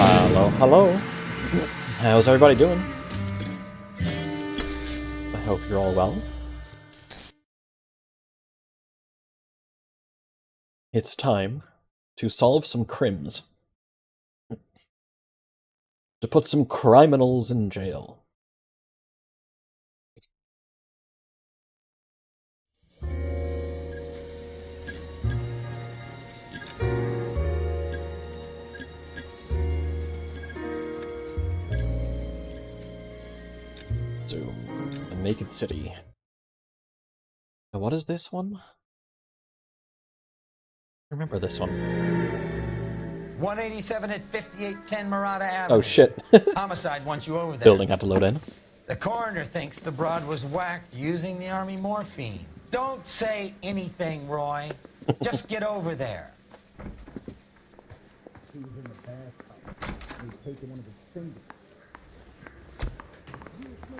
Hello, hello. How's everybody doing? I hope you're all well. It's time to solve some crimes. To put some criminals in jail. So, a naked city. Now, what is this one? Remember this one. 187 at 5810 Murata Avenue. Oh shit. Homicide wants you over there. Building had to load in. The coroner thinks the broad was whacked using the army morphine. Don't say anything, Roy. Just get over there.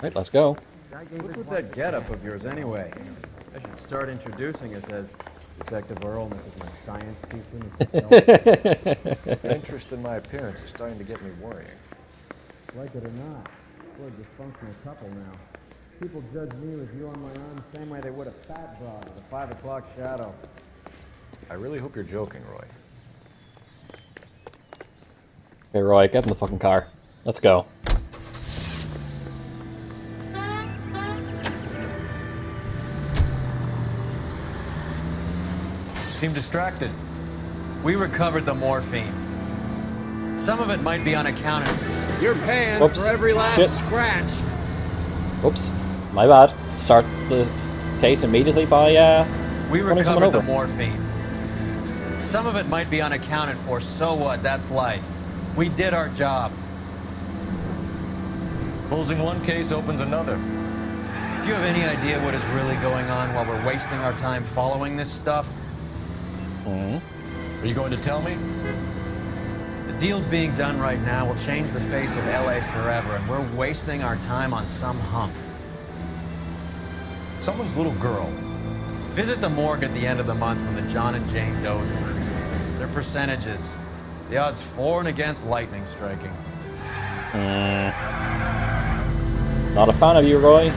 Right, let's go. What's with that getup of yours anyway? I should start introducing us as Detective Earl, and this is my science teacher. Your interest in my appearance is starting to get me worrying. Like it or not, we're a dysfunctional couple now. People judge me with you on my arm the same way they would a fat broad with a 5 o'clock shadow. I really hope you're joking, Roy. Okay, Roy, get in the fucking car. Let's go. Seem distracted. We recovered the morphine. Some of it might be unaccounted. You're paying Whoops. for every last Shit. scratch. Oops. My bad. Start the case immediately by, We running someone recovered the over. morphine. Some of it might be unaccounted for, so what? That's life. We did our job. Closing one case opens another. Do you have any idea what is really going on while we're wasting our time following this stuff? Are you going to tell me? The deals being done right now will change the face of LA forever, and we're wasting our time on some hunk. Someone's little girl. Visit the morgue at the end of the month when the John and Jane Does are cremated. Their percentages. The odds for and against lightning striking. Not a fan of you, Roy.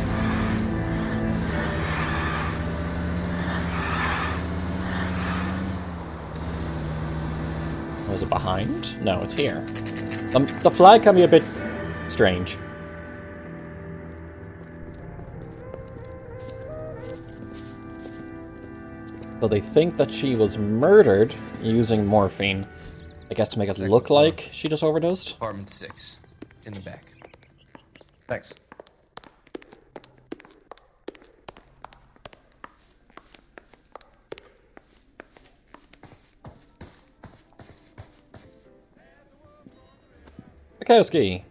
Was it behind? No, it's here. The flag can be a bit strange. So they think that she was murdered using morphine. I guess to make it look like she just overdosed. Apartment 6, in the back. Thanks. Bukowski.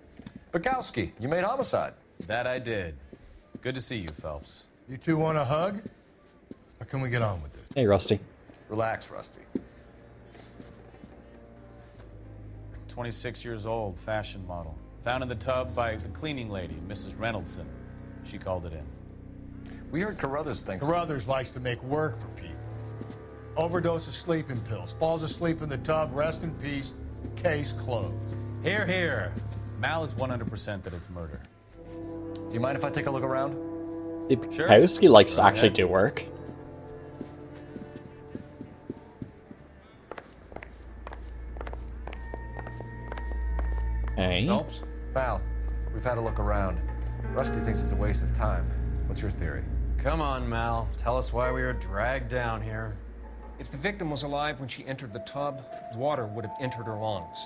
Bukowski, you made homicide. That I did. Good to see you, Phelps. You two want a hug? Or can we get on with this? Hey, Rusty. Relax, Rusty. 26 years old, fashion model. Found in the tub by the cleaning lady, Mrs. Reynoldson. She called it in. We heard Carruthers thinks... Carruthers likes to make work for people. Overdose of sleeping pills. Falls asleep in the tub. Rest in peace. Case closed. Here, here. Mal is 100% that it's murder. Do you mind if I take a look around? Sure. Bukowski likes to Go actually ahead. do work. Hey. Phelps? Val, we've had a look around. Rusty thinks it's a waste of time. What's your theory? Come on, Mal. Tell us why we were dragged down here. If the victim was alive when she entered the tub, water would have entered her lungs.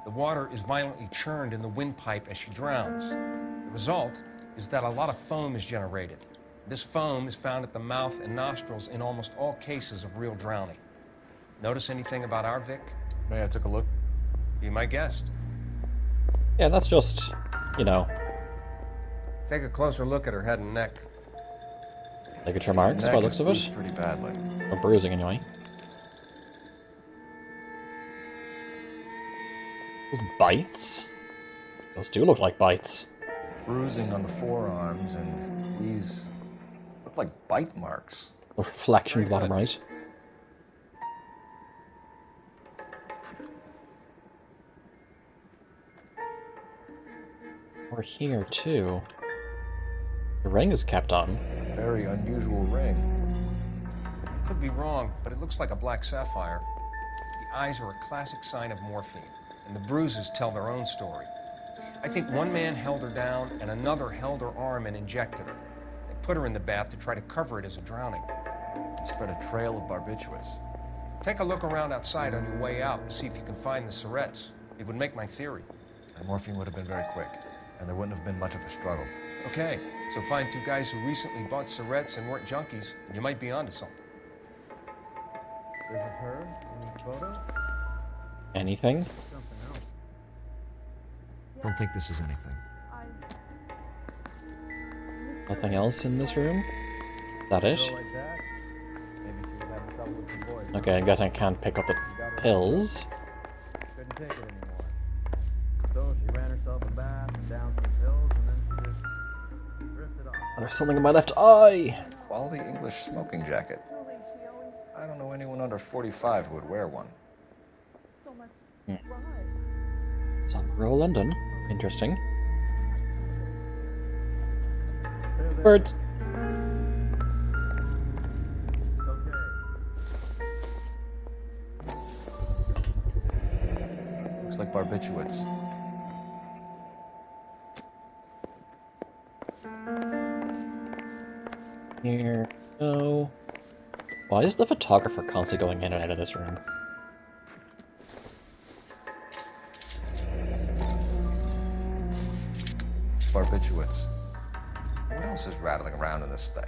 The water is violently churned in the windpipe as she drowns. The result is that a lot of foam is generated. This foam is found at the mouth and nostrils in almost all cases of real drowning. Notice anything about our Vic? May I took a look? Be my guest. Yeah, that's just, you know, Take a closer look at her head and neck. ligature marks by Neck the looks is of bruised it. pretty badly. Or bruising, anyway. Those bites? Those do look like bites. Bruising on the forearms, and these look like bite marks. A reflection at the bottom right. Over here, too. The ring is kept on. Very unusual ring. Could be wrong, but it looks like a black sapphire. The eyes are a classic sign of morphine, and the bruises tell their own story. I think one man held her down and another held her arm and injected her. They put her in the bath to try to cover it as a drowning. It spread a trail of barbiturates. Take a look around outside on your way out and see if you can find the syrettes. It would make my theory. The morphine would have been very quick, and there wouldn't have been much of a struggle. Okay, so find two guys who recently bought syrettes and weren't junkies, and you might be onto something. Is it her in the photo? Anything? Something else. Don't think this is anything. Nothing else in this room? That it? Girl like that? Maybe she was having trouble with some boys. Okay, I'm guessing I can't pick up the pills. Couldn't take it anymore. So she ran herself a bath and down some pills, and then she just drifted off. There's something in my left eye! Quality English smoking jacket. I don't know anyone under 45 who would wear one. It's on Rural London. Interesting. Birds. Looks like barbiturates. Here. No. Why is the photographer constantly going in and out of this room? Barbiturates. What else is rattling around in this thing?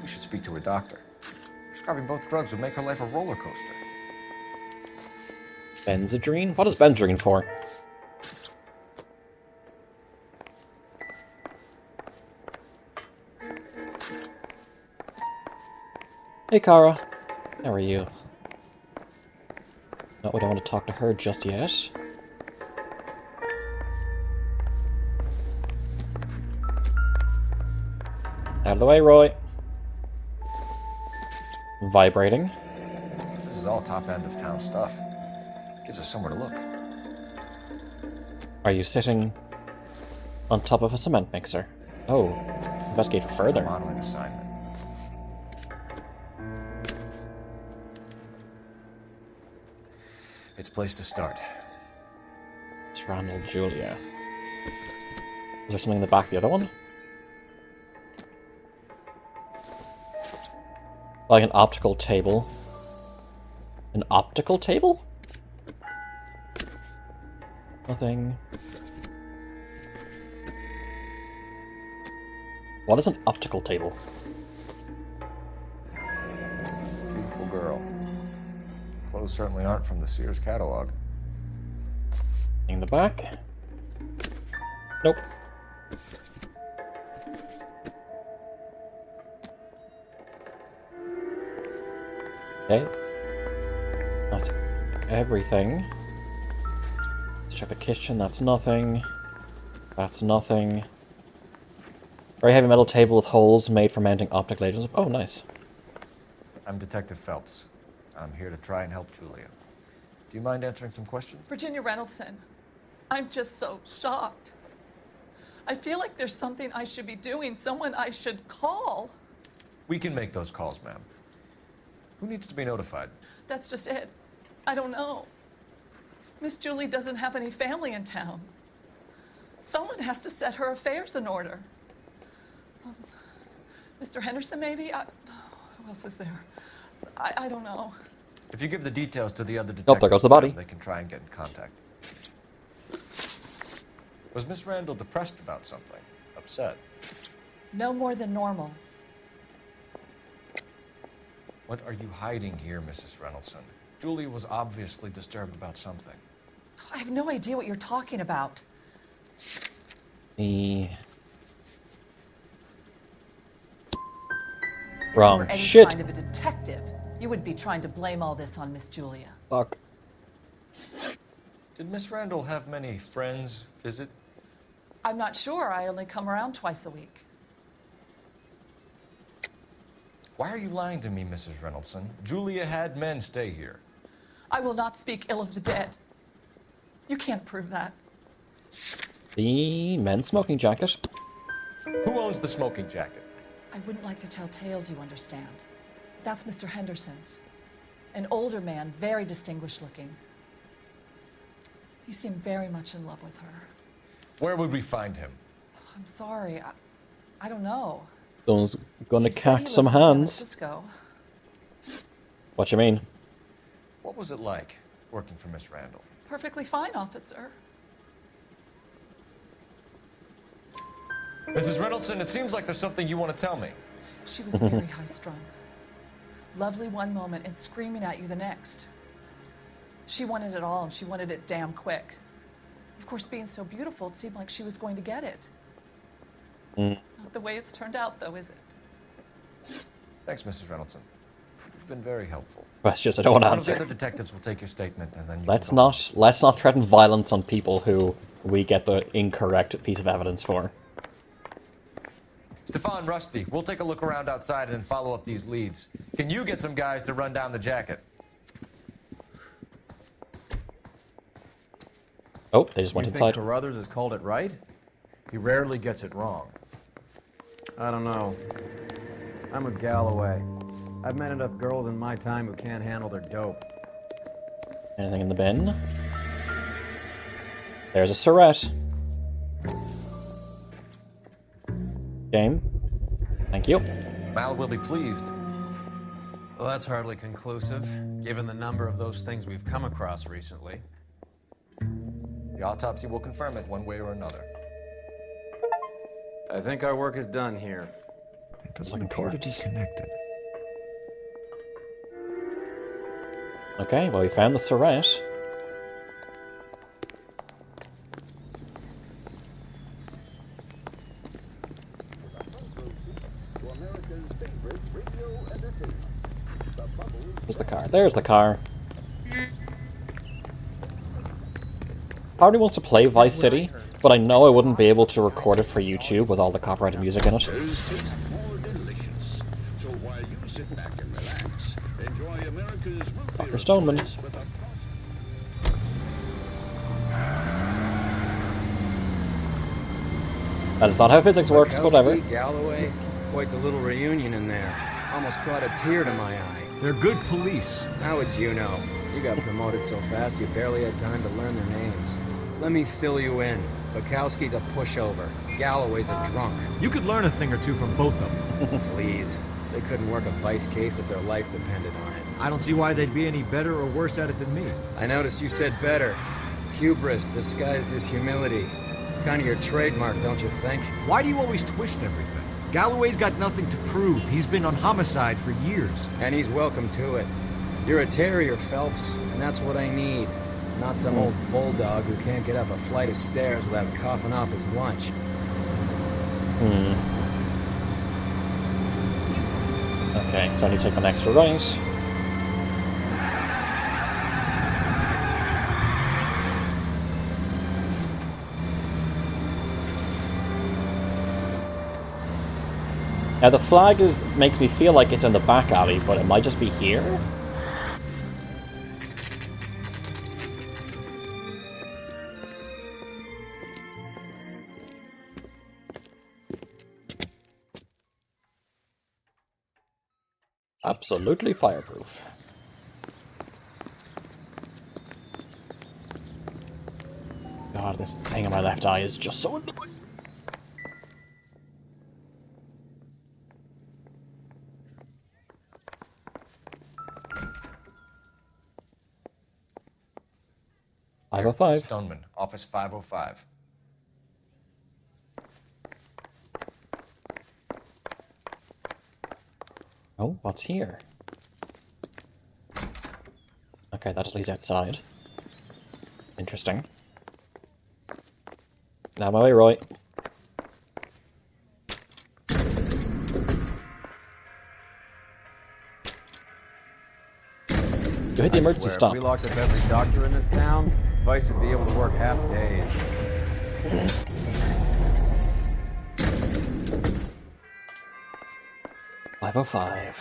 We should speak to a doctor. Prescribing both drugs would make her life a roller coaster. Benzedrine? What is Benzedrine for? Hey, Kara. How are you? No, we don't want to talk to her just yet. Out of the way, Roy. Vibrating. This is all top end of town stuff. Gives us somewhere to look. Are you sitting on top of a cement mixer? Oh, investigate further. Modeling assignment. It's a place to start. It's Randall Julia. Is there something in the back of the other one? Like an optical table. An optical table? Nothing. What is an optical table? Beautiful girl. Clothes certainly aren't from the Sears catalog. In the back? Nope. Okay. That's everything. Let's check the kitchen. That's nothing. That's nothing. Very heavy metal table with holes made for mounting optical agents. Oh, nice. I'm Detective Phelps. I'm here to try and help Julia. Do you mind answering some questions? Virginia Reynoldson, I'm just so shocked. I feel like there's something I should be doing, someone I should call. We can make those calls, ma'am. Who needs to be notified? That's just it. I don't know. Miss Julie doesn't have any family in town. Someone has to set her affairs in order. Mr. Henderson, maybe? Who else is there? I don't know. If you give the details to the other detectives, Oh, there goes the body. they can try and get in contact. Was Miss Randall depressed about something? Upset? No more than normal. What are you hiding here, Mrs. Reynoldson? Julia was obviously disturbed about something. I have no idea what you're talking about. The If wrong you were any shit. kind of a detective, you would be trying to blame all this on Miss Julia. Fuck. Did Miss Randall have many friends visit? I'm not sure. I only come around twice a week. Why are you lying to me, Mrs. Reynoldson? Julia had men stay here. I will not speak ill of the dead. You can't prove that. The men's smoking jacket. Who owns the smoking jacket? I wouldn't like to tell tales, you understand. That's Mr. Henderson's. An older man, very distinguished looking. He seemed very much in love with her. Where would we find him? I'm sorry, I don't know. Someone's gonna He said he catch lives some in San hands. Francisco. What you mean? What was it like working for Miss Randall? Perfectly fine, officer. Mrs. Reynoldsson, it seems like there's something you want to tell me. She was very high-strung. Lovely one moment and screaming at you the next. She wanted it all, and she wanted it damn quick. Of course, being so beautiful, it seemed like she was going to get it. Not the way it's turned out, though, is it? Thanks, Mrs. Reynoldsson. You've been very helpful. Questions I don't want to One of the answer. other detectives will take your statement, and then you Let's can go. not threaten violence on people who we get the incorrect piece of evidence for. Stefan, Rusty, we'll take a look around outside and then follow up these leads. Can you get some guys to run down the jacket? Oh, they just went You inside. think Carruthers has called it right? He rarely gets it wrong. I don't know. I'm with Galloway. I've met enough girls in my time who can't handle their dope. Anything in the bin? There's a Surrette. Game. Thank you. Mal will be pleased. Well, that's hardly conclusive, given the number of those things we've come across recently. The autopsy will confirm it one way or another. I think our work is done here. It doesn't Like a appear to be corpse. connected. Okay, well we found the Surrette. Where's the car? There's the car. Part of me wants to play Vice City, but I know I wouldn't be able to record it for YouTube with all the copyrighted music in it. Dr. Stoneman. That is not how physics works, whatever. Galloway, quite the little reunion in there. Almost brought a tear to my eye. They're good police. How would you know? You got promoted so fast you barely had time to learn their names. Let me fill you in. Bukowski's a pushover. Galloway's a drunk. You could learn a thing or two from both of them. Please. They couldn't work a vice case if their life depended on it. I don't see why they'd be any better or worse at it than me. I noticed you said better. Hubris disguised as humility. Kind of your trademark, don't you think? Why do you always twist everything? Galloway's got nothing to prove. He's been on homicide for years. And he's welcome to it. You're a terrier, Phelps, and that's what I need. Not some old bulldog who can't get up a flight of stairs without coughing off his lunch. Okay, so I need to take an extra right. Now the flag makes me feel like it's in the back alley, but it might just be here? Absolutely fireproof. God, this thing in my left eye is just so annoying. Here, 505. Stoneman, office 505. Oh, what's here? Okay, that just leads outside. Interesting. Now my way, Roy. You hit the emergency stop. If we locked up every doctor in this town, Vice would be able to work half days. 505.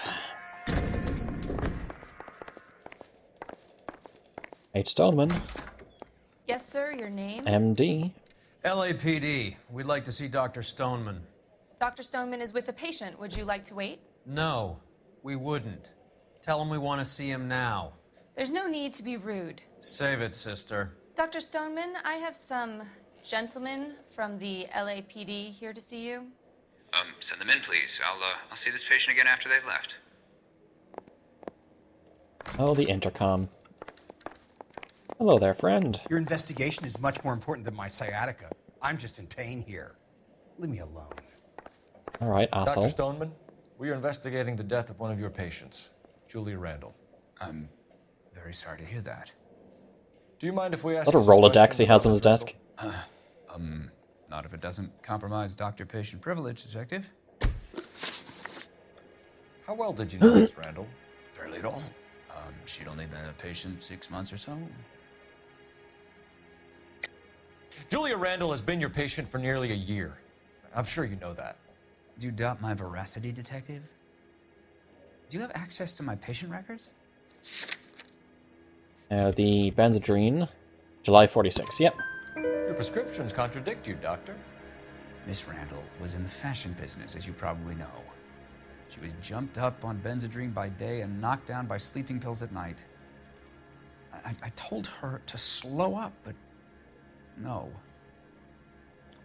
H. Stoneman, Yes, sir, your name? MD. LAPD. We'd like to see Dr. Stoneman. Dr. Stoneman is with a patient. Would you like to wait? No, we wouldn't. Tell him we want to see him now. There's no need to be rude. Save it, sister. Dr. Stoneman, I have some gentlemen from the LAPD here to see you. Send them in, please. I'll see this patient again after they've left. Oh, the intercom. Hello there, friend. Your investigation is much more important than my sciatica. I'm just in pain here. Leave me alone. All right, asshole. Dr. Stoneman, we are investigating the death of one of your patients, Julia Randall. I'm very sorry to hear that. Do you mind if we ask Is that a you some Rolodex questions he has about on his Ms. desk? Not if it doesn't compromise doctor-patient privilege, Detective. How well did you know Miss Randall? Barely at all. She'd only been a patient 6 months or so. Julia Randall has been your patient for nearly a year. I'm sure you know that. Do you doubt my veracity, Detective? Do you have access to my patient records? The Benadryl, July 46. Yep. Your prescriptions contradict you, Doctor. Miss Randall was in the fashion business, as you probably know. She was jumped up on Benzedrine by day and knocked down by sleeping pills at night. I told her to slow up, but no.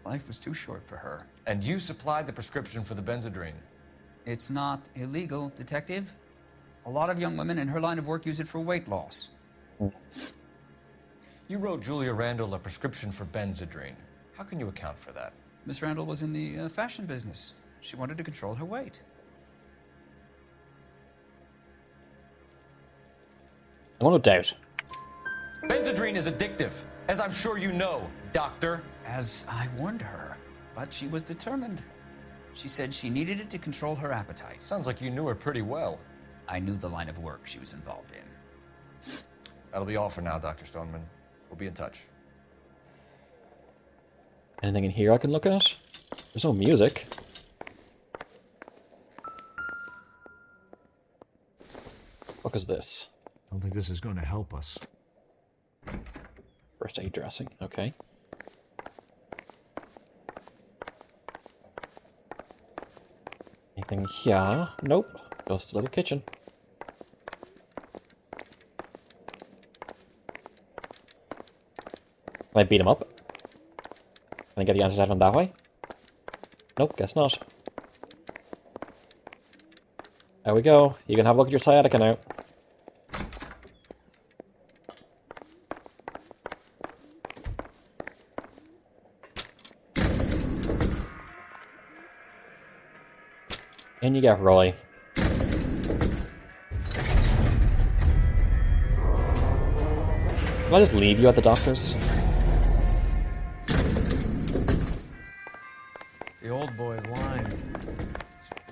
Life was too short for her. And you supplied the prescription for the Benzedrine. It's not illegal, Detective. A lot of young women in her line of work use it for weight loss. You wrote Julia Randall a prescription for Benzedrine. How can you account for that? Miss Randall was in the fashion business. She wanted to control her weight. I want no doubt. Benzedrine is addictive, as I'm sure you know, Doctor. As I warned her, but she was determined. She said she needed it to control her appetite. Sounds like you knew her pretty well. I knew the line of work she was involved in. That'll be all for now, Dr. Stoneman. We'll be in touch. Anything in here I can look at? There's no music. What is this? I don't think this is going to help us. First aid dressing. Okay. Anything here? Nope. Just a little kitchen. Can I beat him up? Can I get the answers out of him that way? Nope, guess not. There we go. You can have a look at your sciatica now. In you get, Roy. Can I just leave you at the doctor's? The old boy's lying.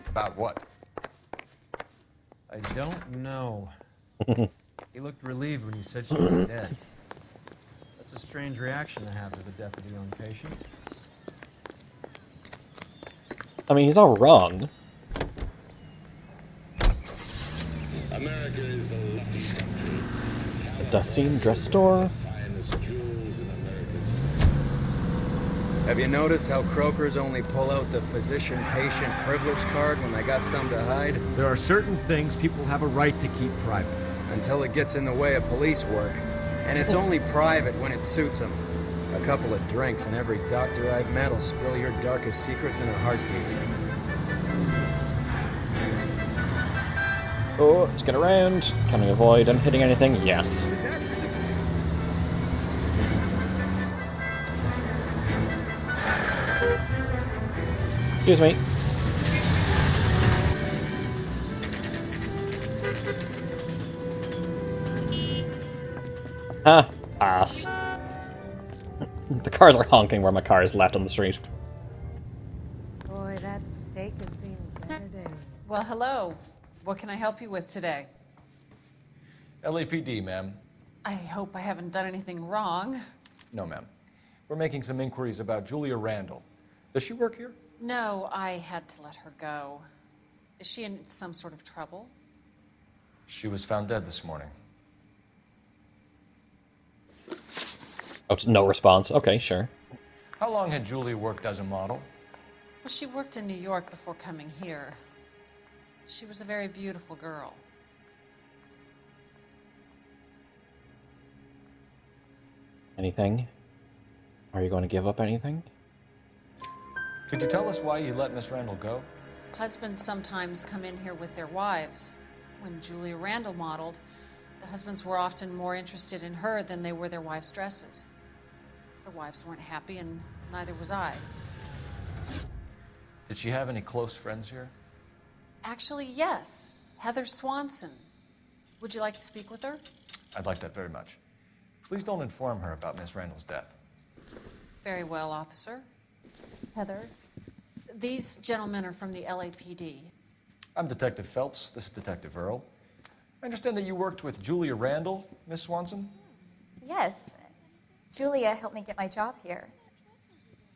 About what? I don't know. He looked relieved when you said she was dead. That's a strange reaction to have to the death of a young patient. I mean, he's not wrong. America is the luckiest country. A Dasim dress store. Have you noticed how croakers only pull out the physician-patient privilege card when they got something to hide? There are certain things people have a right to keep private. Until it gets in the way of police work. And it's only private when it suits them. A couple of drinks and every doctor I've met will spill your darkest secrets in a heartbeat. Oh, let's get around. Can we avoid him hitting anything? Yes. Excuse me. Ah, ass. The cars are honking where my car is left on the street. Boy, that steak has seen better days. Well, hello. What can I help you with today? LAPD, ma'am. I hope I haven't done anything wrong. No, ma'am. We're making some inquiries about Julia Randall. Does she work here? No, I had to let her go. Is she in some sort of trouble? She was found dead this morning. Oh, no response. Okay, sure. How long had Julia worked as a model? Well, she worked in New York before coming here. She was a very beautiful girl. Anything? Are you going to give up anything? Could you tell us why you let Miss Randall go? Husbands sometimes come in here with their wives. When Julia Randall modeled, the husbands were often more interested in her than they were their wives' dresses. The wives weren't happy, and neither was I. Did she have any close friends here? Actually, yes. Heather Swanson. Would you like to speak with her? I'd like that very much. Please don't inform her about Miss Randall's death. Very well, officer. Heather, these gentlemen are from the LAPD. I'm Detective Phelps. This is Detective Earl. I understand that you worked with Julia Randall, Miss Swanson? Yes. Julia helped me get my job here.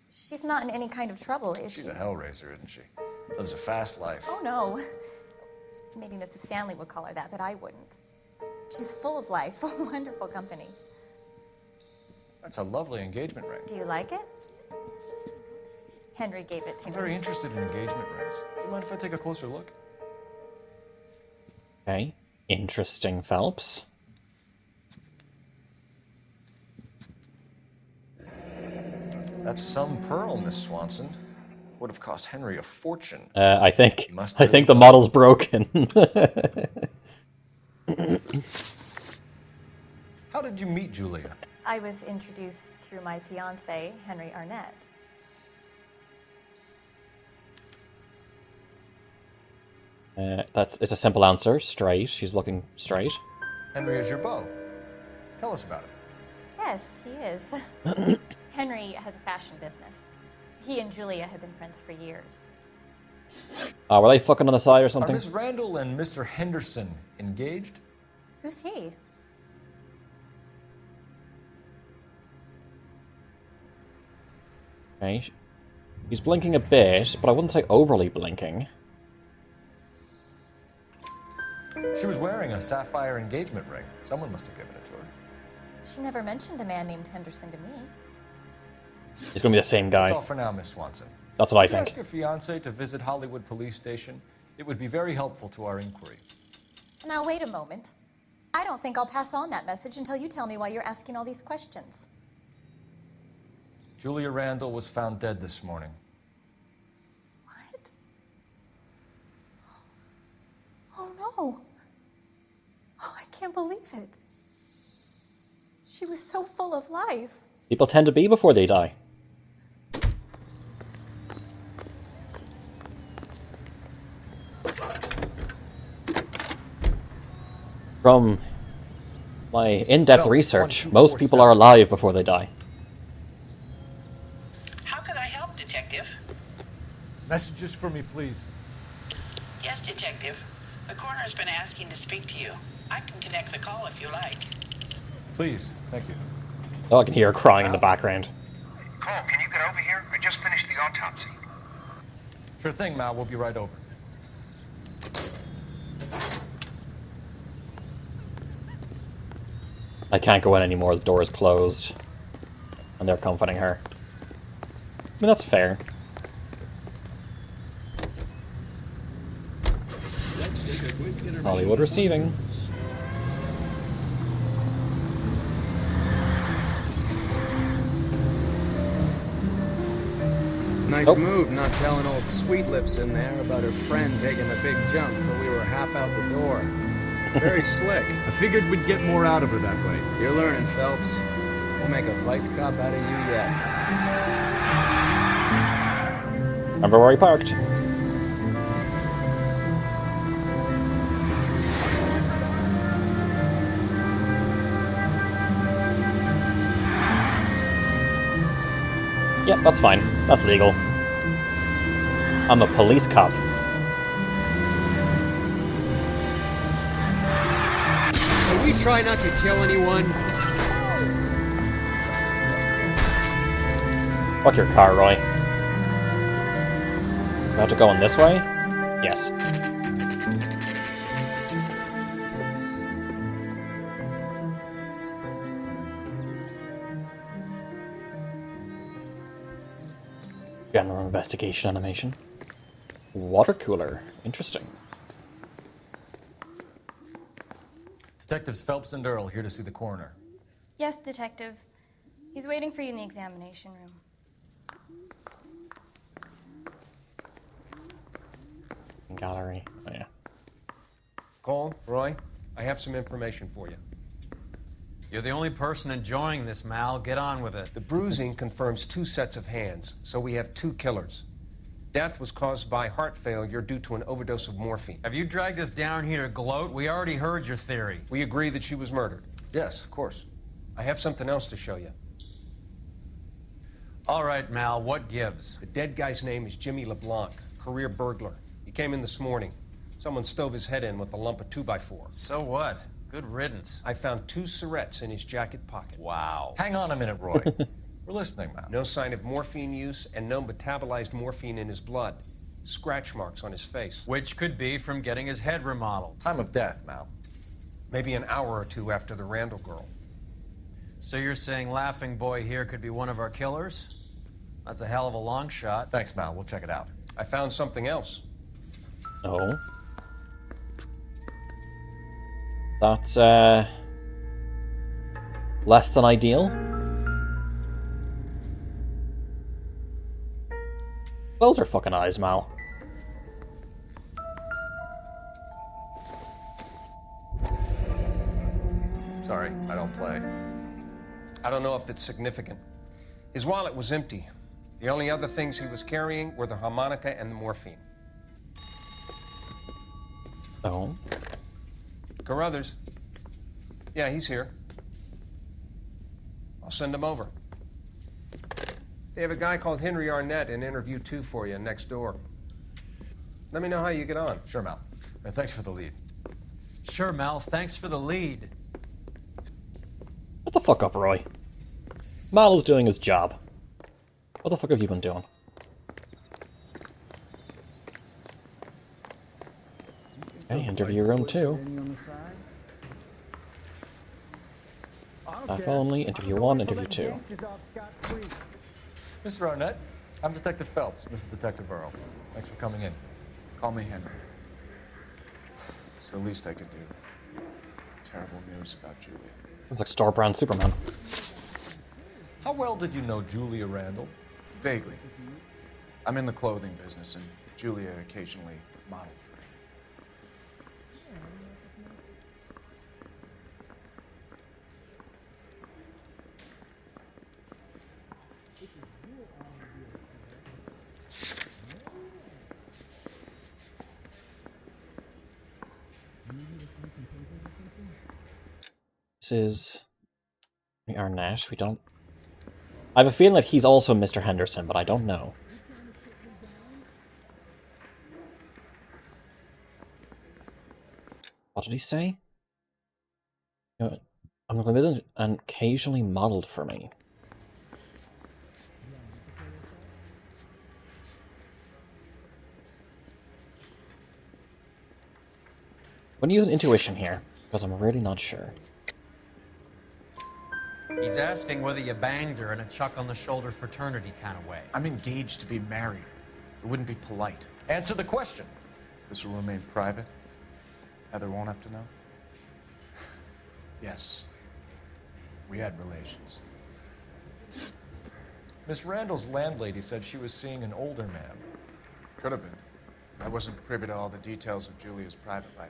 She's not in any kind of trouble, is she? She's a hellraiser, isn't she? Lives a fast life. Oh, no. Maybe Mrs. Stanley would call her that, but I wouldn't. She's full of life, wonderful company. That's a lovely engagement ring. Do you like it? Henry gave it to I'm me. very interested in engagement rings. Do you mind if I take a closer look? Okay. Interesting, Phelps. That's some pearl, Miss Swanson. Would have cost Henry a fortune. I think You must I think the model's broken. How did you meet Julia? I was introduced through my fiancé, Henry Arnett. It's a simple answer. Straight. She's looking straight. Henry is your beau. Tell us about it. Yes, he is. Henry has a fashion business. He and Julia have been friends for years. Were they fucking on the side or Are something? Miss Randall and Mr. Henderson engaged? Who's he? Okay. He's blinking a bit, but I wouldn't say overly blinking. She was wearing a sapphire engagement ring. Someone must have given it to her. She never mentioned a man named Henderson to me. He's gonna be the same guy. That's all for now, Miss Swanson. That's what I Could you think. ask your fiancé to visit Hollywood Police Station? It would be very helpful to our inquiry. Now, wait a moment. I don't think I'll pass on that message until you tell me why you're asking all these questions. Julia Randall was found dead this morning. What? Oh, no. Oh, I can't believe it. She was so full of life. People tend to be before they die. From my in-depth research, most people are alive before they die. How can I help, Detective? Messages for me, please. Yes, Detective. The coroner's been asking to speak to you. I can connect the call if you like. Please, thank you. Oh, I can hear her crying in the background. Cole, can you get over here? I just finished the autopsy. Sure thing, Mal. We'll be right over. I can't go in anymore, the door is closed. And they're comforting her. I mean, that's fair. Hollywood receiving. Nice move not telling old Sweet Lips in there about her friend taking the big jump till we were half out the door. Very slick. I figured we'd get more out of her that way. You're learning, Phelps. We'll make a vice cop out of you yet. Remember where he parked? Yep, that's fine. That's legal. I'm a police cop. Can we try not to kill anyone? Fuck your car, Roy. Do I have to go in this way? Yes. General investigation animation. Water cooler. Interesting. Detectives Phelps and Earl here to see the coroner. Yes, Detective. He's waiting for you in the examination room. Gallery. Oh, yeah. Cole, Roy, I have some information for you. You're the only person enjoying this, Mal. Get on with it. The bruising confirms 2 sets of hands, so we have 2 killers. Death was caused by heart failure due to an overdose of morphine. Have you dragged us down here to gloat? We already heard your theory. We agree that she was murdered. Yes, of course. I have something else to show you. All right, Mal, what gives? The dead guy's name is Jimmy LeBlanc, career burglar. He came in this morning. Someone stove his head in with a lump of 2x4. So what? Good riddance. I found 2 syrettes in his jacket pocket. Wow. Hang on a minute, Roy. We're listening, man. No sign of morphine use and no metabolized morphine in his blood. Scratch marks on his face. Which could be from getting his head remodeled. Time of death, Mal. Maybe an hour or 2 after the Randall girl. So you're saying Laughing Boy here could be one of our killers? That's a hell of a long shot. Thanks, Mal. We'll check it out. I found something else. Oh. That's, less than ideal. Those are fucking eyes, Mal. Sorry, I don't play. I don't know if it's significant. His wallet was empty. The only other things he was carrying were the harmonica and the morphine. Oh. Carruthers. Yeah, he's here. I'll send him over. They have a guy called Henry Arnett in interview 2 for you next door. Let me know how you get on. Sure, Mal. And thanks for the lead. Sure, Mal. Thanks for the lead. Shut the fuck up, Roy. Mal is doing his job. What the fuck have you been doing? Okay, interview room 2. Staff only, interview 1, interview 2. Mr. Arnett, I'm Detective Phelps. This is Detective Earl. Thanks for coming in. Call me Henry. It's the least I could do. Terrible news about Julia. It's like Star Brand Superman. How well did you know Julia Randall? Vaguely. I'm in the clothing business, and Julia occasionally modeled for me. This is Arnett. We don't. I have a feeling that he's also Mr. Henderson, but I don't know. What did he say? I'm limited and occasionally modeled for me. I'm gonna use an intuition here, because I'm really not sure. He's asking whether you banged her in a chuck-on-the-shoulder fraternity kind of way. I'm engaged to be married. It wouldn't be polite. Answer the question. This will remain private. Heather won't have to know. Yes. We had relations. Miss Randall's landlady said she was seeing an older man. Could have been. I wasn't privy to all the details of Julia's private life.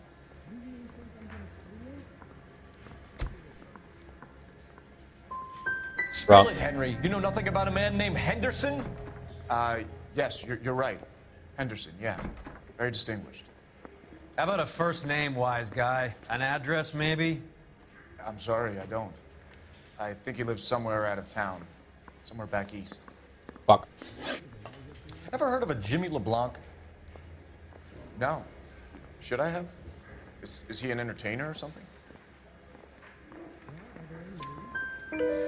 Spell it, Henry. You know nothing about a man named Henderson? Yes, you're right. Henderson, yeah. Very distinguished. How about a first name, wise guy? An address, maybe? I'm sorry, I don't. I think he lives somewhere out of town. Somewhere back east. Fuck. Ever heard of a Jimmy LeBlanc? No. Should I have? Is he an entertainer or something?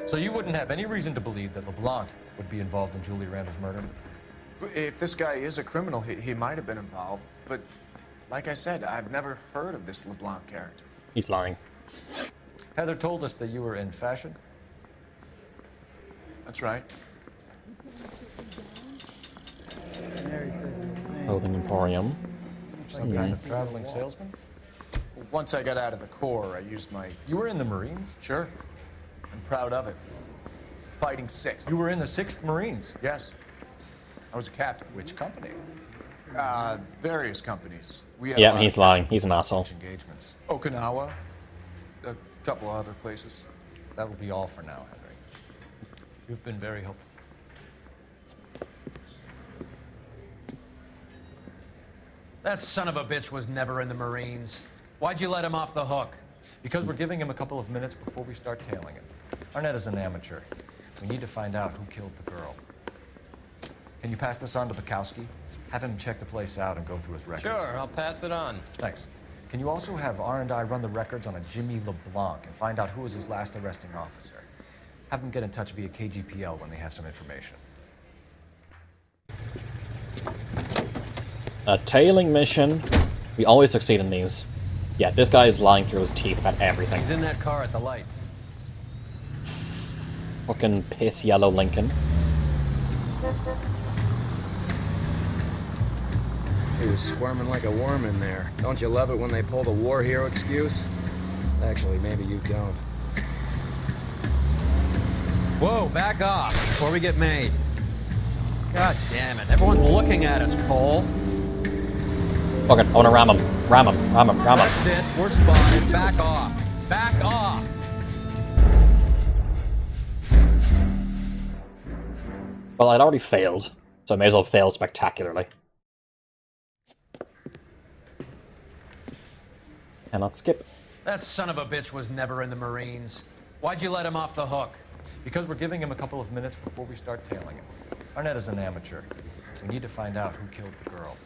So you wouldn't have any reason to believe that LeBlanc would be involved in Julie Randall's murder? If this guy is a criminal, he might have been involved. But like I said, I've never heard of this LeBlanc character. He's lying. Heather told us that you were in fashion. That's right. Clothing Emporium. Some kind of traveling salesman? Once I got out of the Corps, I used my... You were in the Marines? Sure. I'm proud of it. Fighting 6th. You were in the 6th Marines? Yes. I was a captain. Which company? Various companies. We had Yeah, he's lying. He's an asshole. engagements. Okinawa. A couple of other places. That will be all for now, Henry. You've been very helpful. That son of a bitch was never in the Marines. Why'd you let him off the hook? Because we're giving him a couple of minutes before we start tailing him. Arnett is an amateur. We need to find out who killed the girl. Can you pass this on to Bukowski? Have him check the place out and go through his records. Sure, I'll pass it on. Thanks. Can you also have R&I run the records on a Jimmy LeBlanc and find out who was his last arresting officer? Have them get in touch via KGPL when they have some information. A tailing mission. We always succeed in these. Yeah, this guy is lying through his teeth about everything. He's in that car at the lights. Fucking piss yellow Lincoln. He was squirming like a worm in there. Don't you love it when they pull the war hero excuse? Actually, maybe you don't. Whoa, back off before we get made. God damn it. Everyone's looking at us, Cole. Fuck it, I wanna ram him. Ram him, ram him, ram him. That's it. We're spotted. Back off. Back off. Well, I'd already failed, so I may as well fail spectacularly. Cannot skip. That son of a bitch was never in the Marines. Why'd you let him off the hook? Because we're giving him a couple of minutes before we start tailing him. Arnett is an amateur. We need to find out who killed the girl.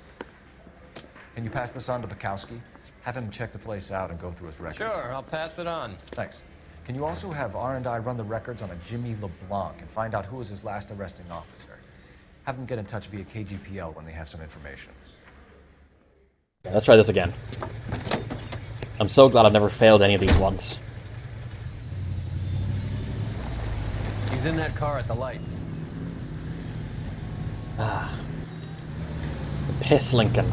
Can you pass this on to Bukowski? Have him check the place out and go through his records. Sure, I'll pass it on. Thanks. Can you also have R&I run the records on a Jimmy LeBlanc and find out who was his last arresting officer? Have them get in touch via KGPL when they have some information. Let's try this again. I'm so glad I've never failed any of these once. He's in that car at the lights. Ah. The piss Lincoln.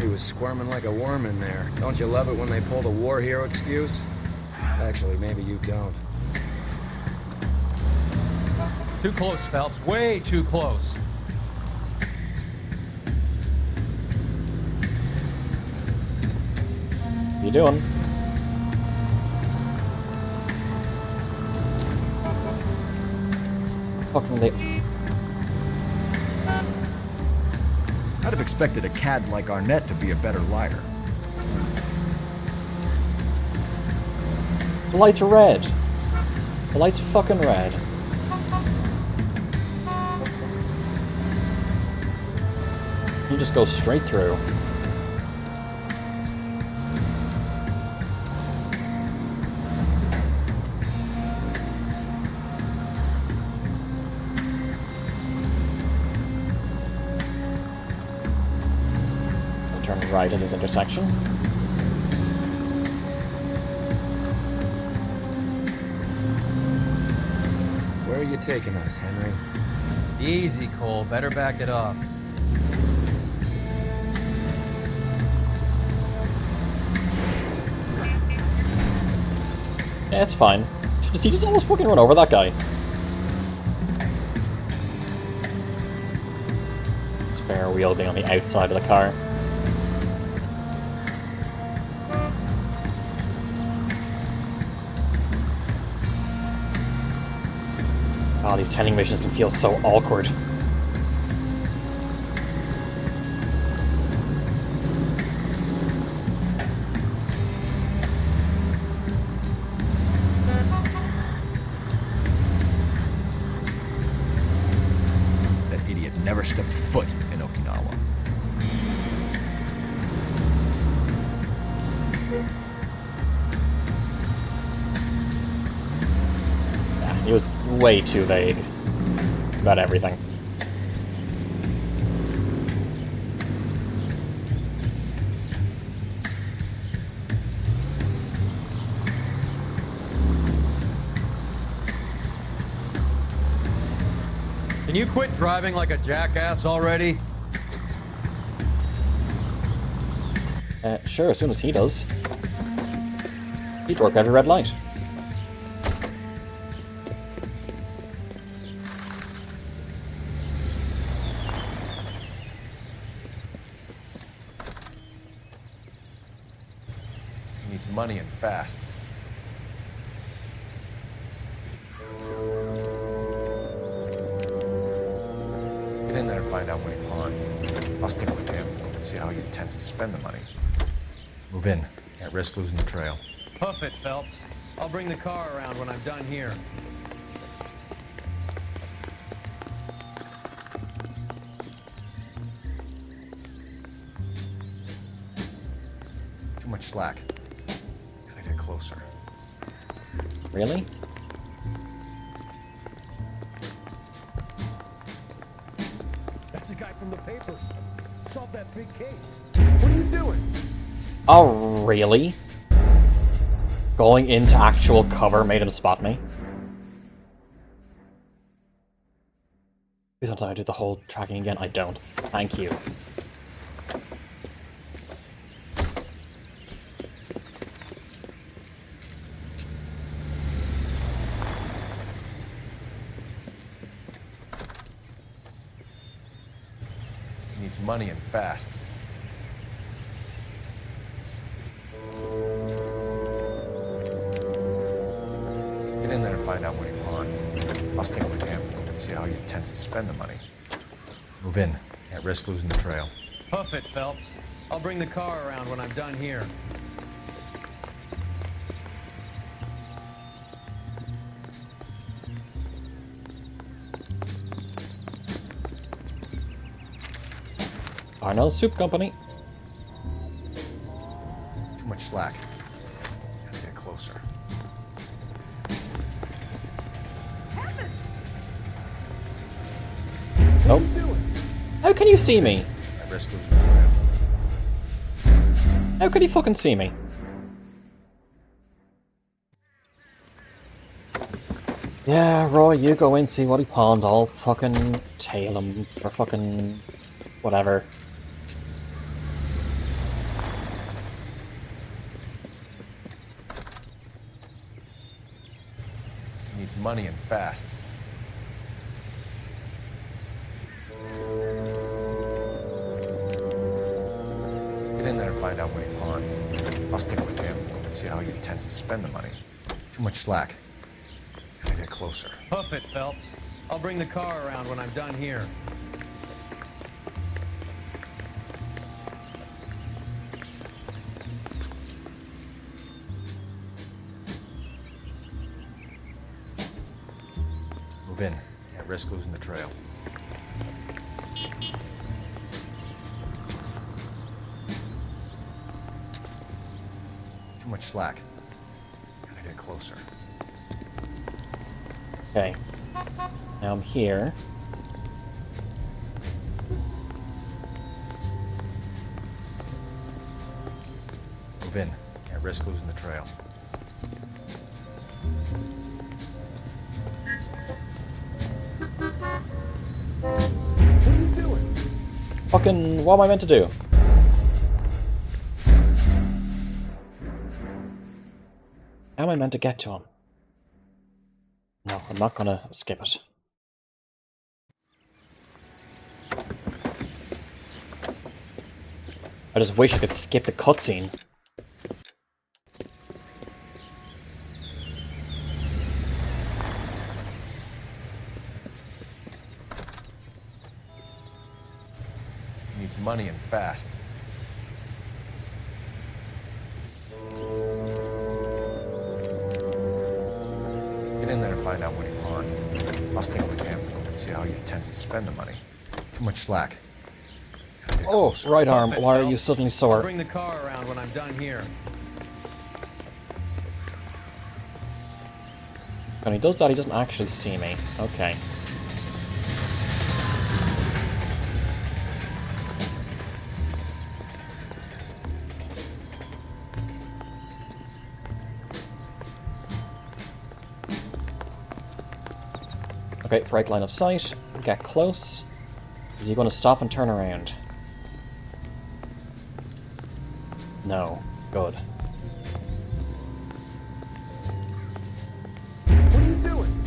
He was squirming like a worm in there. Don't you love it when they pull the war hero excuse? Actually, maybe you don't. Too close, Phelps. Way too close. What you doing? Fucking they... I'd have expected a cad like Arnett to be a better liar. The lights are red. The lights are fucking red. You just go straight through. Turn right at this intersection. Where are you taking us, Henry? Easy, Cole. Better back it off. Yeah, it's fine. Does he just almost fucking run over that guy? Spare wheel being on the outside of the car. Oh, these tending missions can feel so awkward. That idiot never stepped foot in Okinawa. Yeah, he was way too vague about everything. Can Can you quit driving like a jackass already? Sure, as soon as he does. He'd work every red light. He needs money and fast. Get in there and find out what he pawned. I'll stick with him, see how he intends to spend the money. Move in. Can't risk losing the trail. Hoof it, Phelps. I'll bring the car around when I'm done here. Too much slack. Gotta get closer. Really? That's the guy from the papers. Solved that big case. What are you doing? Oh, really? Going into actual cover made him spot me? Please don't tell me I do the whole tracking again. I don't. Thank you. He needs money and fast. Get in there and find out what he pawned. I'll stick with him, see how he intends to spend the money. Move in. Can't risk losing the trail. Hoof it, Phelps. I'll bring the car around when I'm done here. Arnold's Soup Company. Too much slack. Gotta get closer. Nope. How can you see me? Can't risk losing the trail. How could he fucking see me? Yeah, Roy, you go in, see what he pawned. I'll fucking tail him for fucking whatever. He needs money and fast. Get in there and find out what he pawned. I'll stick with him, see how he intends to spend the money. Too much slack. Gotta get closer. Hoof it, Phelps. I'll bring the car around when I'm done here. Move in. Can't risk losing the trail. Too much slack. Gotta get closer. Okay. Now I'm here. Move in. Can't risk losing the trail. Fucking, what am I meant to do? How am I meant to get to him? No, I'm not gonna skip it. I just wish I could skip the cutscene. He needs money and fast. Get in there and find out what he pawned. I'll stick with him, see how he intends to spend the money. Too much slack. Oh, right arm. Hoof it, Why are Phelps. you suddenly I'll sore? bring the car around when I'm done here. When he does that, he doesn't actually see me. Okay. Okay, break line of sight. Get close. Is he going to stop and turn around? No. Good. What are you doing?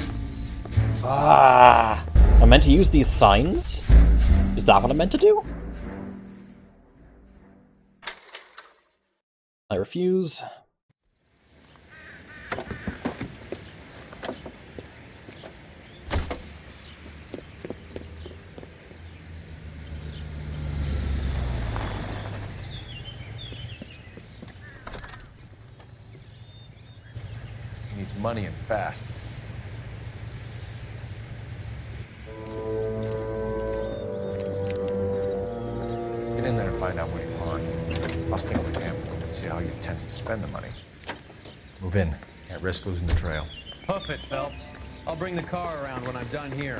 Ah! I'm meant to use these signs? Is that what I'm meant to do? I refuse. He needs money and fast. Get in there and find out what he pawned. I'll stick with him and see how he intends to spend the money. Move in. Can't risk losing the trail. Hoof it, Phelps. I'll bring the car around when I'm done here.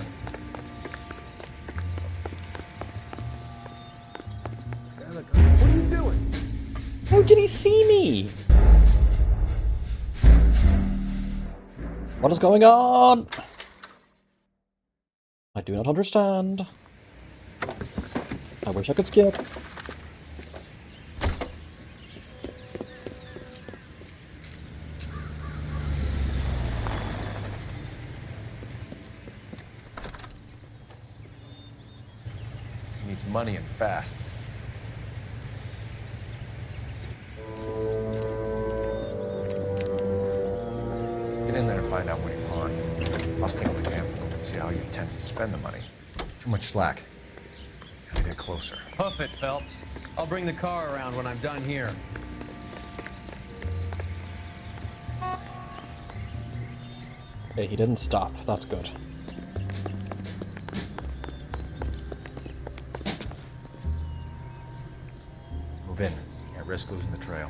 What are you doing? How did he see me? What is going on? I do not understand. I wish I could skip. He needs money and fast. Get in there and find out what he pawned. I'll stick with him and see how he intends to spend the money. Too much slack. Gotta get closer. Hoof it, Phelps. I'll bring the car around when I'm done here. Okay, he didn't stop. That's good. Move in. Can't risk losing the trail.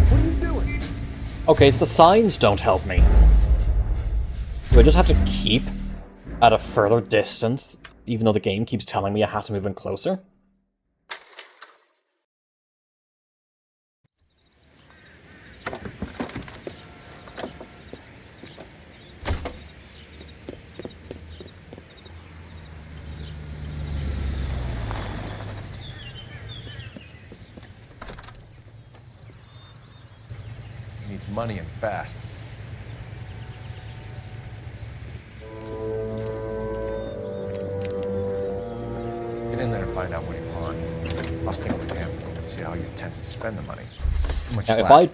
What are you doing? Okay, so the signs don't help me. Do I just have to keep at a further distance, even though the game keeps telling me I have to move in closer? He needs money and fast. Get in there and find out what he pawned. I'll stick with him and see how he intends to spend the money. Too much Now, slack. if I...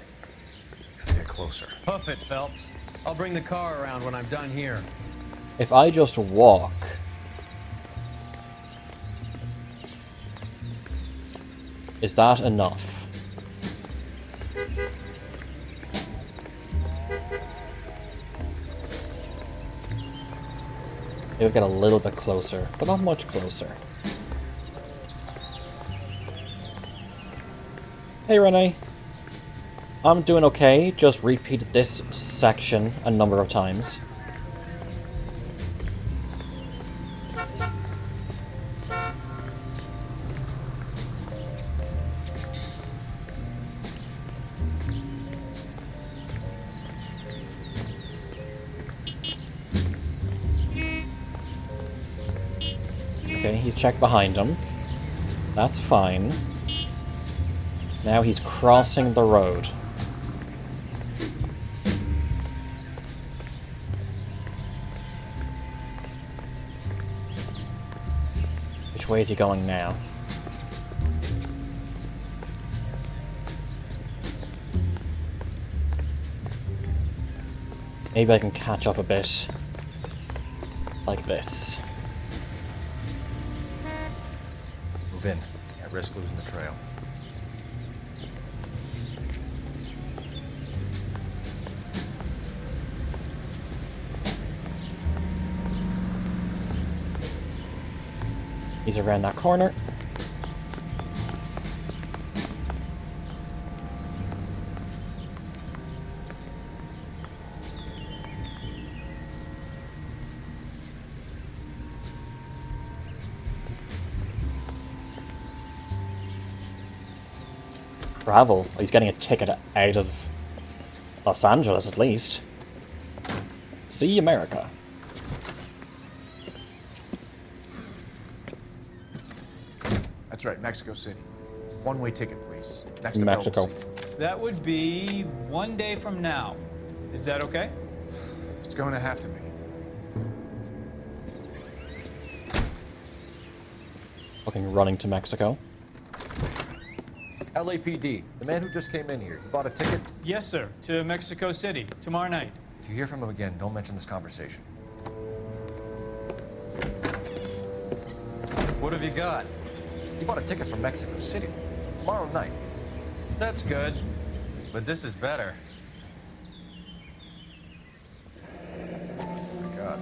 Gotta get closer. Hoof it, Phelps. I'll bring the car around when I'm done here. If I just walk... Is that enough? Maybe we'll get a little bit closer, but not much closer. Hey Renee. I'm doing okay, just repeated this section a number of times. Okay, he's checked behind him. That's fine. Now he's crossing the road. Which way is he going now? Maybe I can catch up a bit. Like this. Move in. Can't risk losing the trail. He's around that corner. Travel. He's getting a ticket out of Los Angeles, at least. See America. That's right, Mexico City. One-way ticket, please. Next to Mexico. That would be 1 day from now. Is that okay? It's going to have to be. Fucking running to Mexico. LAPD, the man who just came in here. You bought a ticket? Yes, sir. To Mexico City tomorrow night. If you hear from him again, don't mention this conversation. What have you got? He bought a ticket from Mexico City tomorrow night. That's good. But this is better. Oh my God.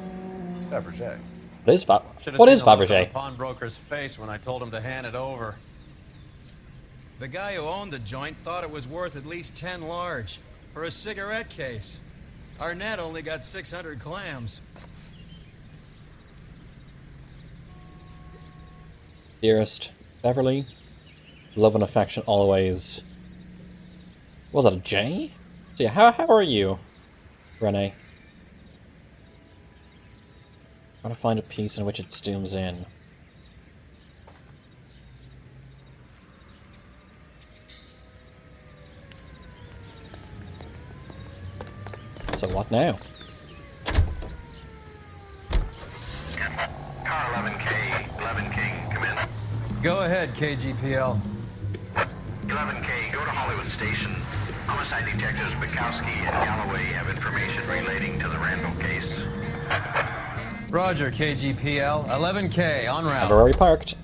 It's Fabergé. What is Should've what seen is the look on Fabergé? the pawnbroker's face when I told him to hand it over. The guy who owned the joint thought it was worth at least 10 large for a cigarette case. Arnett only got 600 clams. Dearest Beverly, love and affection always. Was that a J? So yeah, how are you, Renee? Trying to find a piece in which it zooms in. So what now? Car 11K, 11K, come in. Go ahead, KGPL. 11K, go to Hollywood Station. Homicide detectives Bukowski and Galloway have information relating to the Randall case. Roger, KGPL. 11K, en route. I've already parked.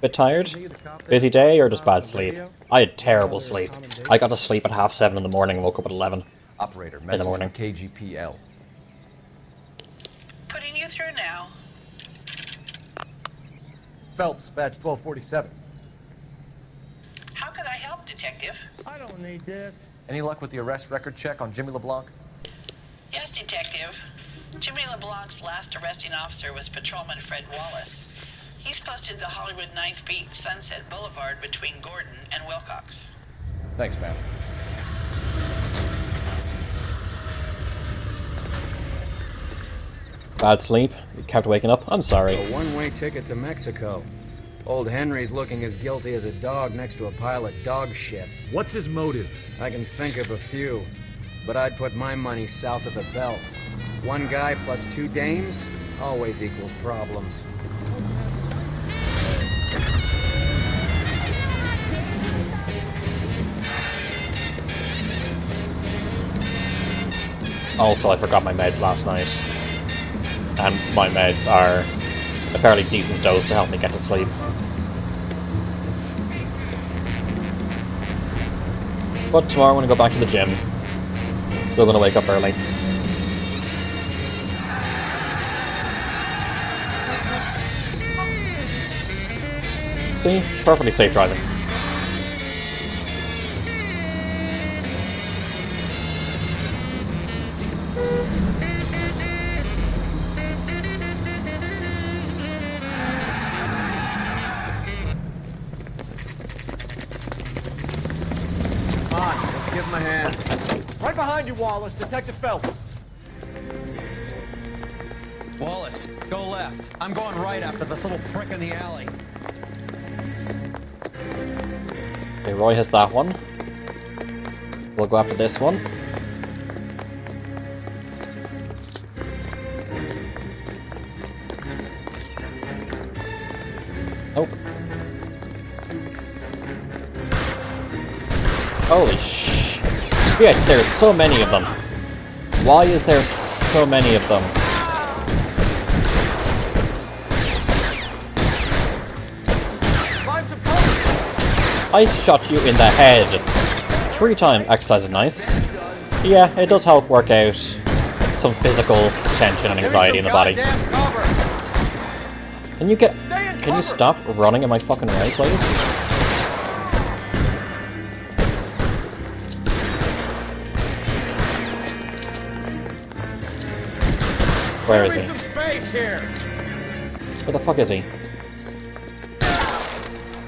Bit tired? Busy day or just bad sleep? I had terrible sleep. I got to sleep at 7:30 in the morning and woke up at 11 Operator, in message the morning. from KGPL. Putting you through now. Phelps, badge 1247. How could I help, Detective? I don't need this. Any luck with the arrest record check on Jimmy LeBlanc? Yes, Detective. Jimmy LeBlanc's last arresting officer was Patrolman Fred Wallace. He's posted the Hollywood 9th Beat Sunset Boulevard between Gordon and Wilcox. Thanks, man. Bad sleep? You kept waking up? I'm sorry. A one-way ticket to Mexico. Old Henry's looking as guilty as a dog next to a pile of dog shit. What's his motive? I can think of a few, but I'd put my money south of the belt. One guy plus 2 dames always equals problems. Also, I forgot my meds last night. And my meds are a fairly decent dose to help me get to sleep. But tomorrow I'm going to go back to the gym. Still going to wake up early. See? Perfectly safe driving. Come on, let's give him a hand. Right behind you, Wallace. Detective Phelps. Wallace, go left. I'm going right after this little prick in the alley. Okay, Roy has that one. We'll go after this one. Nope. Holy sh! Yeah, there's so many of them. Why is there so many of them? I shot you in the head. 3 times. Exercise is nice. Yeah, it does help work out some physical tension and anxiety in the body. Can you stop running in my fucking way, please? Where is he? Some space here. Where the fuck is he?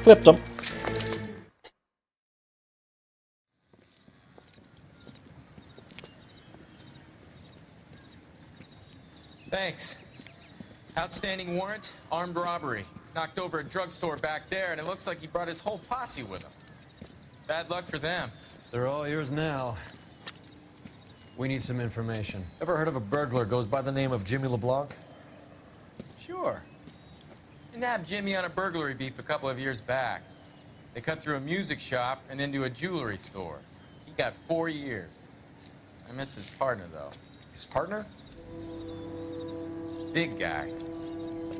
Clipped him. Thanks. Outstanding warrant, armed robbery. Knocked over a drugstore back there, and it looks like he brought his whole posse with him. Bad luck for them. They're all yours now. We need some information. Ever heard of a burglar goes by the name of Jimmy LeBlanc? Sure. We nabbed Jimmy on a burglary beef a couple of years back. They cut through a music shop and into a jewelry store. He got 4 years. I miss his partner, though. His partner? Big guy.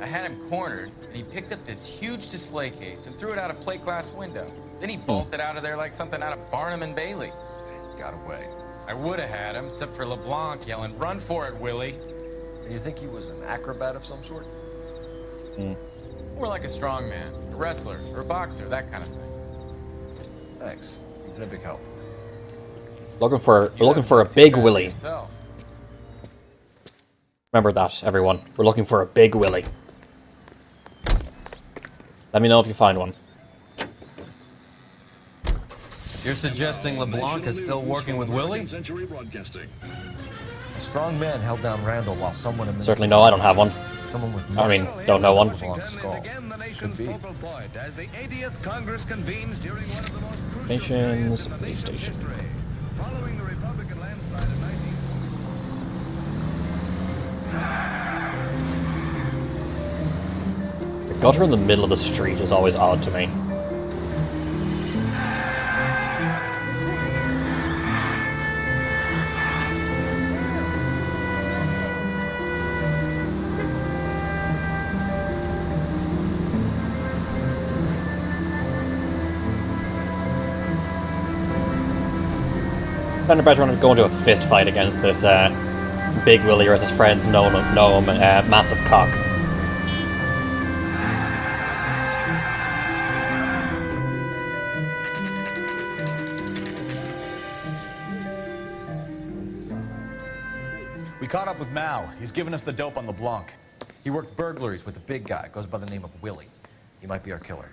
I had him cornered, and he picked up this huge display case and threw it out a plate glass window. Then he bolted out of there like something out of Barnum and Bailey. Got away. I would have had him, except for LeBlanc yelling, "Run for it, Willie!" And you think he was an acrobat of some sort? More like a strongman, a wrestler, or a boxer, that kind of thing. Thanks. You've been a big help. We're looking for a big Willie. Yourself. Remember that, everyone. We're looking for a big Willie. Let me know if you find one. You're suggesting LeBlanc is still working with Willie? A strong man held down Randall while someone administered... Certainly no, I don't have one. Someone with I mean, don't know one. Could be. As the 80th Congress convenes during one of the most crucial Nations police station. following the Republican landslide of 19... The gutter in the middle of the street is always odd to me. I'd better want to go into a fist fight against this Big Willie or as his friends know him, Massive Cock. We caught up with Mao. He's given us the dope on LeBlanc. He worked burglaries with a big guy. Goes by the name of Willie. He might be our killer.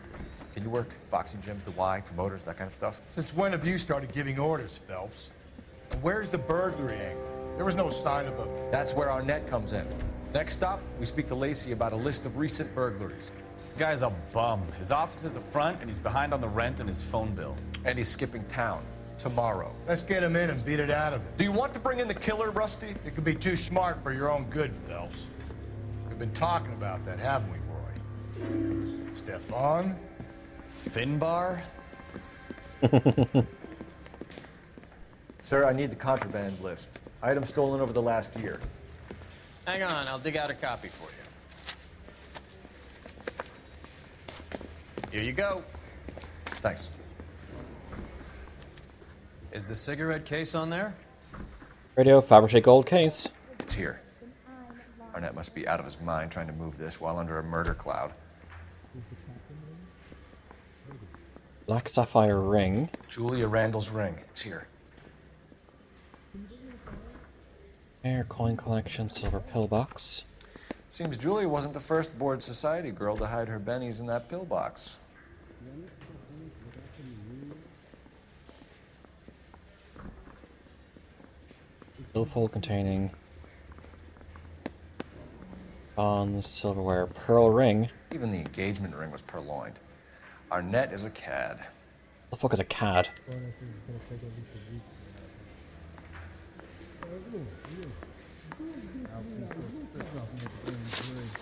Can you work boxing gyms, the Y, promoters, that kind of stuff? Since when have you started giving orders, Phelps? And where's the burglary angle? There was no sign of a... That's where our net comes in. Next stop, we speak to Lacey about a list of recent burglaries. The guy's a bum. His office is up front, and he's behind on the rent and his phone bill. And he's skipping town tomorrow. Let's get him in and beat it out of him. Do you want to bring in the killer, Rusty? It could be too smart for your own good, Phelps. We've been talking about that, haven't we, Roy? Stefan? Finbar? Sir, I need the contraband list. Items stolen over the last year. Hang on, I'll dig out a copy for you. Here you go. Thanks. Is the cigarette case on there? Radio Fabergé gold case. It's here. Arnett must be out of his mind trying to move this while under a murder cloud. Black sapphire ring. Julia Randall's ring. It's here. Air coin collection, silver pillbox. Seems Julia wasn't the first bored society girl to hide her bennies in that pillbox. Billfold containing bonds, silverware, pearl ring. Even the engagement ring was purloined. Arnett is a cad. The fuck is a cad?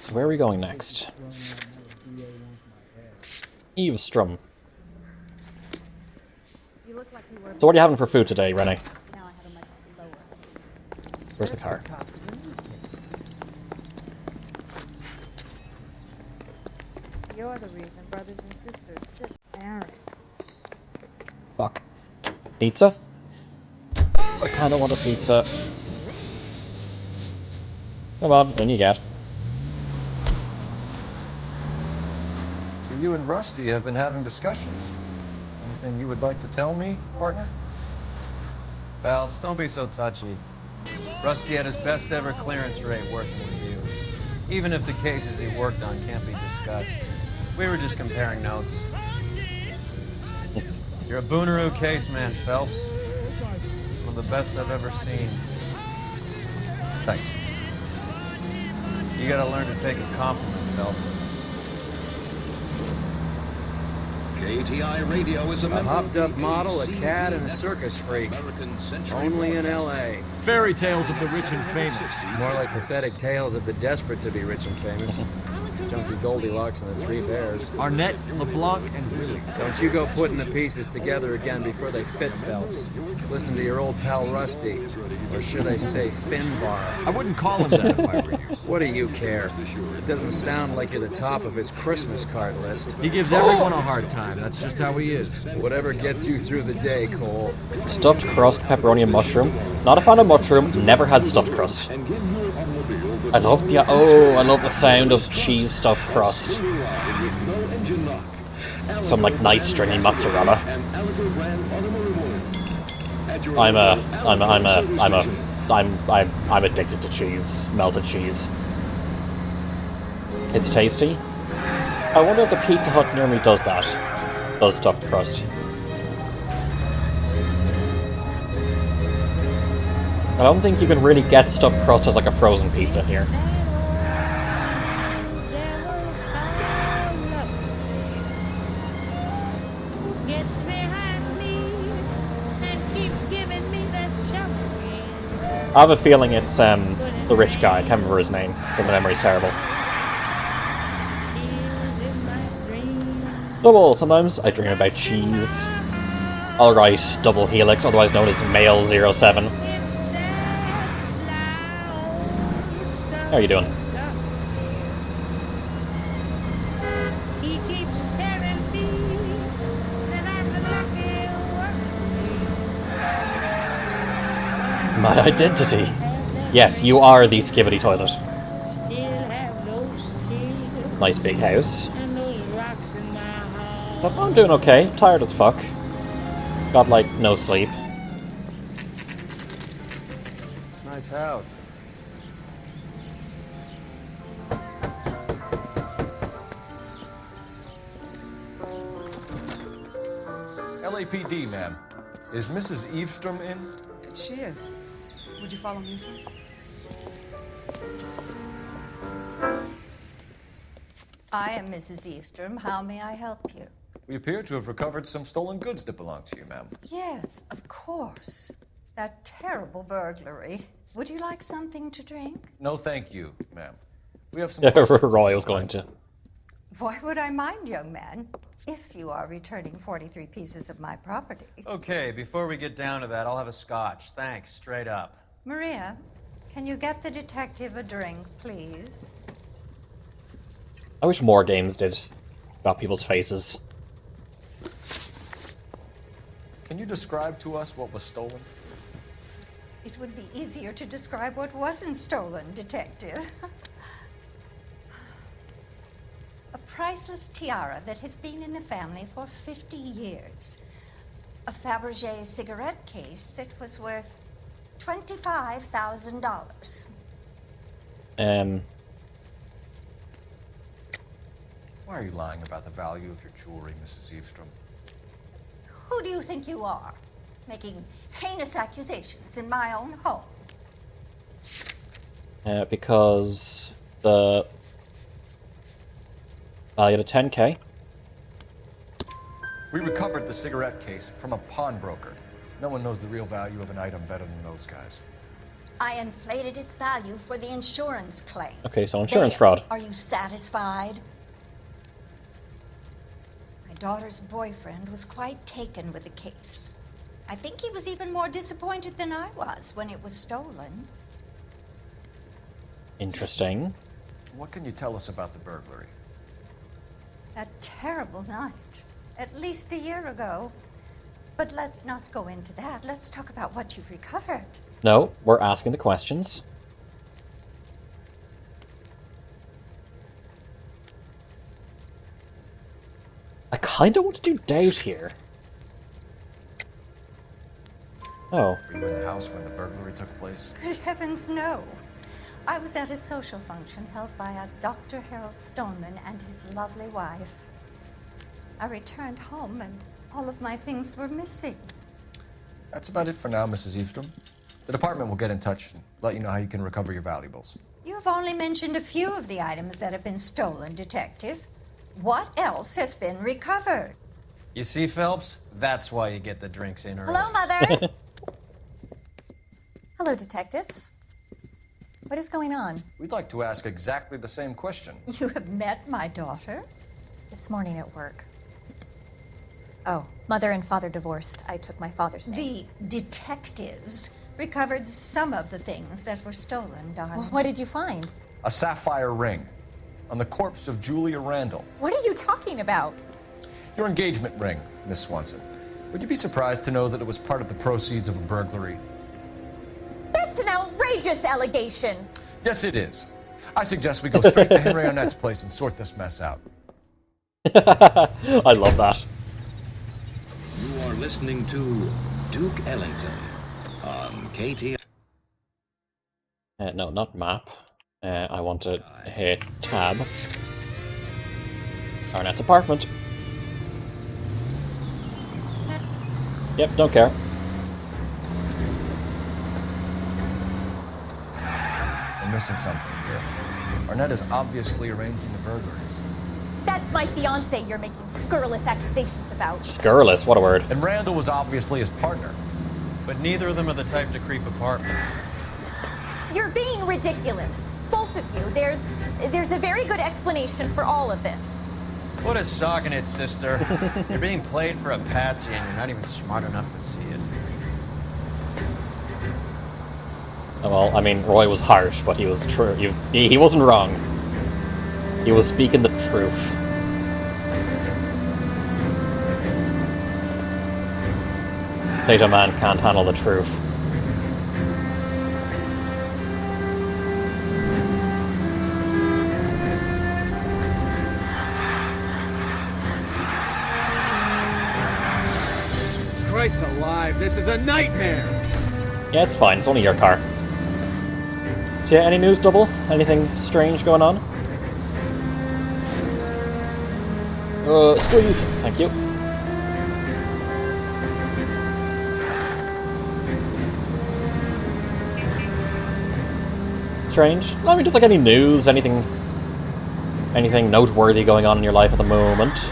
So where are we going next? Eavestrom. So what are you having for food today, Renee? Where's the car? You're the reason brothers and sisters just married. Fuck. Pizza? I kinda want a pizza. Come on, in you get. So you and Rusty have been having discussions. Anything you would like to tell me, partner? Phelps, don't be so touchy. Rusty had his best ever clearance rate working with you. Even if the cases he worked on can't be discussed. We were just comparing notes. You're a Booneroo case man, Phelps. One of the best I've ever seen. Thanks. You gotta learn to take a compliment, Phelps. KTI Radio is A hopped-up model, a cat, and a circus freak. Only in L.A. Fairy tales of the rich and famous. More like pathetic tales of the desperate to be rich and famous. Junkie Goldilocks and the Three Bears. Arnett, LeBlanc, and Willie. Don't you go putting the pieces together again before they fit, Phelps. Listen to your old pal Rusty. Or should I say Finbar? I wouldn't call him that if I were you. What do you care? It doesn't sound like you're the top of his Christmas card list. He gives everyone a hard time. That's just how he is. Whatever gets you through the day, Cole. Stuffed crust, pepperoni, and mushroom. Not a fan of mushroom. Never had stuffed crust. I love the sound of cheese stuffed crust. Some like nice stringy mozzarella. I'm addicted to cheese, melted cheese. It's tasty. I wonder if the Pizza Hut near me does that. Does stuffed crust. I don't think you can really get stuffed crust as like a frozen pizza here. I have a feeling it's the rich guy. I can't remember his name, but my memory's terrible. Double. Sometimes I dream about cheese. Alright, double helix, otherwise known as male 07. How are you doing? My identity. Yes, you are the Skibbity toilet. Nice big house. But I'm doing okay. Tired as fuck. Got like no sleep. Nice house. LAPD, ma'am. Is Mrs. Eavestrom in? She is. Would you follow me, sir? I am Mrs. Eavestrom. How may I help you? We appear to have recovered some stolen goods that belong to you, ma'am. Yes, of course. That terrible burglary. Would you like something to drink? No, thank you, ma'am. We have some Yeah, questions. Roy was going to. Why would I mind, young man, if you are returning 43 pieces of my property? Okay, before we get down to that, I'll have a scotch. Thanks, straight up. Maria, can you get the detective a drink, please? I wish more games did about people's faces. Can you describe to us what was stolen? It would be easier to describe what wasn't stolen, detective. A priceless tiara that has been in the family for 50 years. A Fabergé cigarette case that was worth $25,000. Why are you lying about the value of your jewelry, Mrs. Eavestrom? Who do you think you are, making heinous accusations in my own home? Because the value of 10K. We recovered the cigarette case from a pawnbroker. No one knows the real value of an item better than those guys. I inflated its value for the insurance claim. Okay, so insurance There. fraud. Are you satisfied? My daughter's boyfriend was quite taken with the case. I think he was even more disappointed than I was when it was stolen. Interesting. What can you tell us about the burglary? That terrible night, at least a year ago. But let's not go into that. Let's talk about what you've recovered. No, we're asking the questions. I kind of want to do doubt here. Oh. Were you in the house when the burglary took place? Good heavens, no. I was at a social function held by a Dr. Harold Stoneman and his lovely wife. I returned home and all of my things were missing. That's about it for now, Mrs. Eastrom. The department will get in touch and let you know how you can recover your valuables. You have only mentioned a few of the items that have been stolen, Detective. What else has been recovered? You see, Phelps? That's why you get the drinks in early. Hello, Mother. Hello, detectives. What is going on? We'd like to ask exactly the same question. You have met my daughter? This morning at work. Oh, mother and father divorced. I took my father's name. The detectives recovered some of the things that were stolen, darling. Well, what did you find? A sapphire ring on the corpse of Julia Randall. What are you talking about? Your engagement ring, Miss Swanson. Would you be surprised to know that it was part of the proceeds of a burglary? That's an outrageous allegation. Yes, it is. I suggest we go straight to Henry Arnett's place and sort this mess out. I love that. You are listening to Duke Ellington on KT. No, not map. I want to hit tab. Arnett's apartment. Yep, don't care. We're missing something here. Arnett is obviously arranging the burglaries. That's my fiance you're making scurrilous accusations about. Scurrilous, what a word. And Randall was obviously his partner. But neither of them are the type to creep apartments. You're being ridiculous. Both of you. There's a very good explanation for all of this. Put a sock in it, sister. You're being played for a patsy and you're not even smart enough to see it. Well, I mean, Roy was harsh, but he was true. He wasn't wrong. He was speaking the truth. Potato Man can't handle the truth. Christ alive, this is a nightmare! Yeah, it's fine. It's only your car. So yeah, any news, Double? Anything strange going on? Squeeze. Thank you. Strange? I mean, just like any news, anything noteworthy going on in your life at the moment.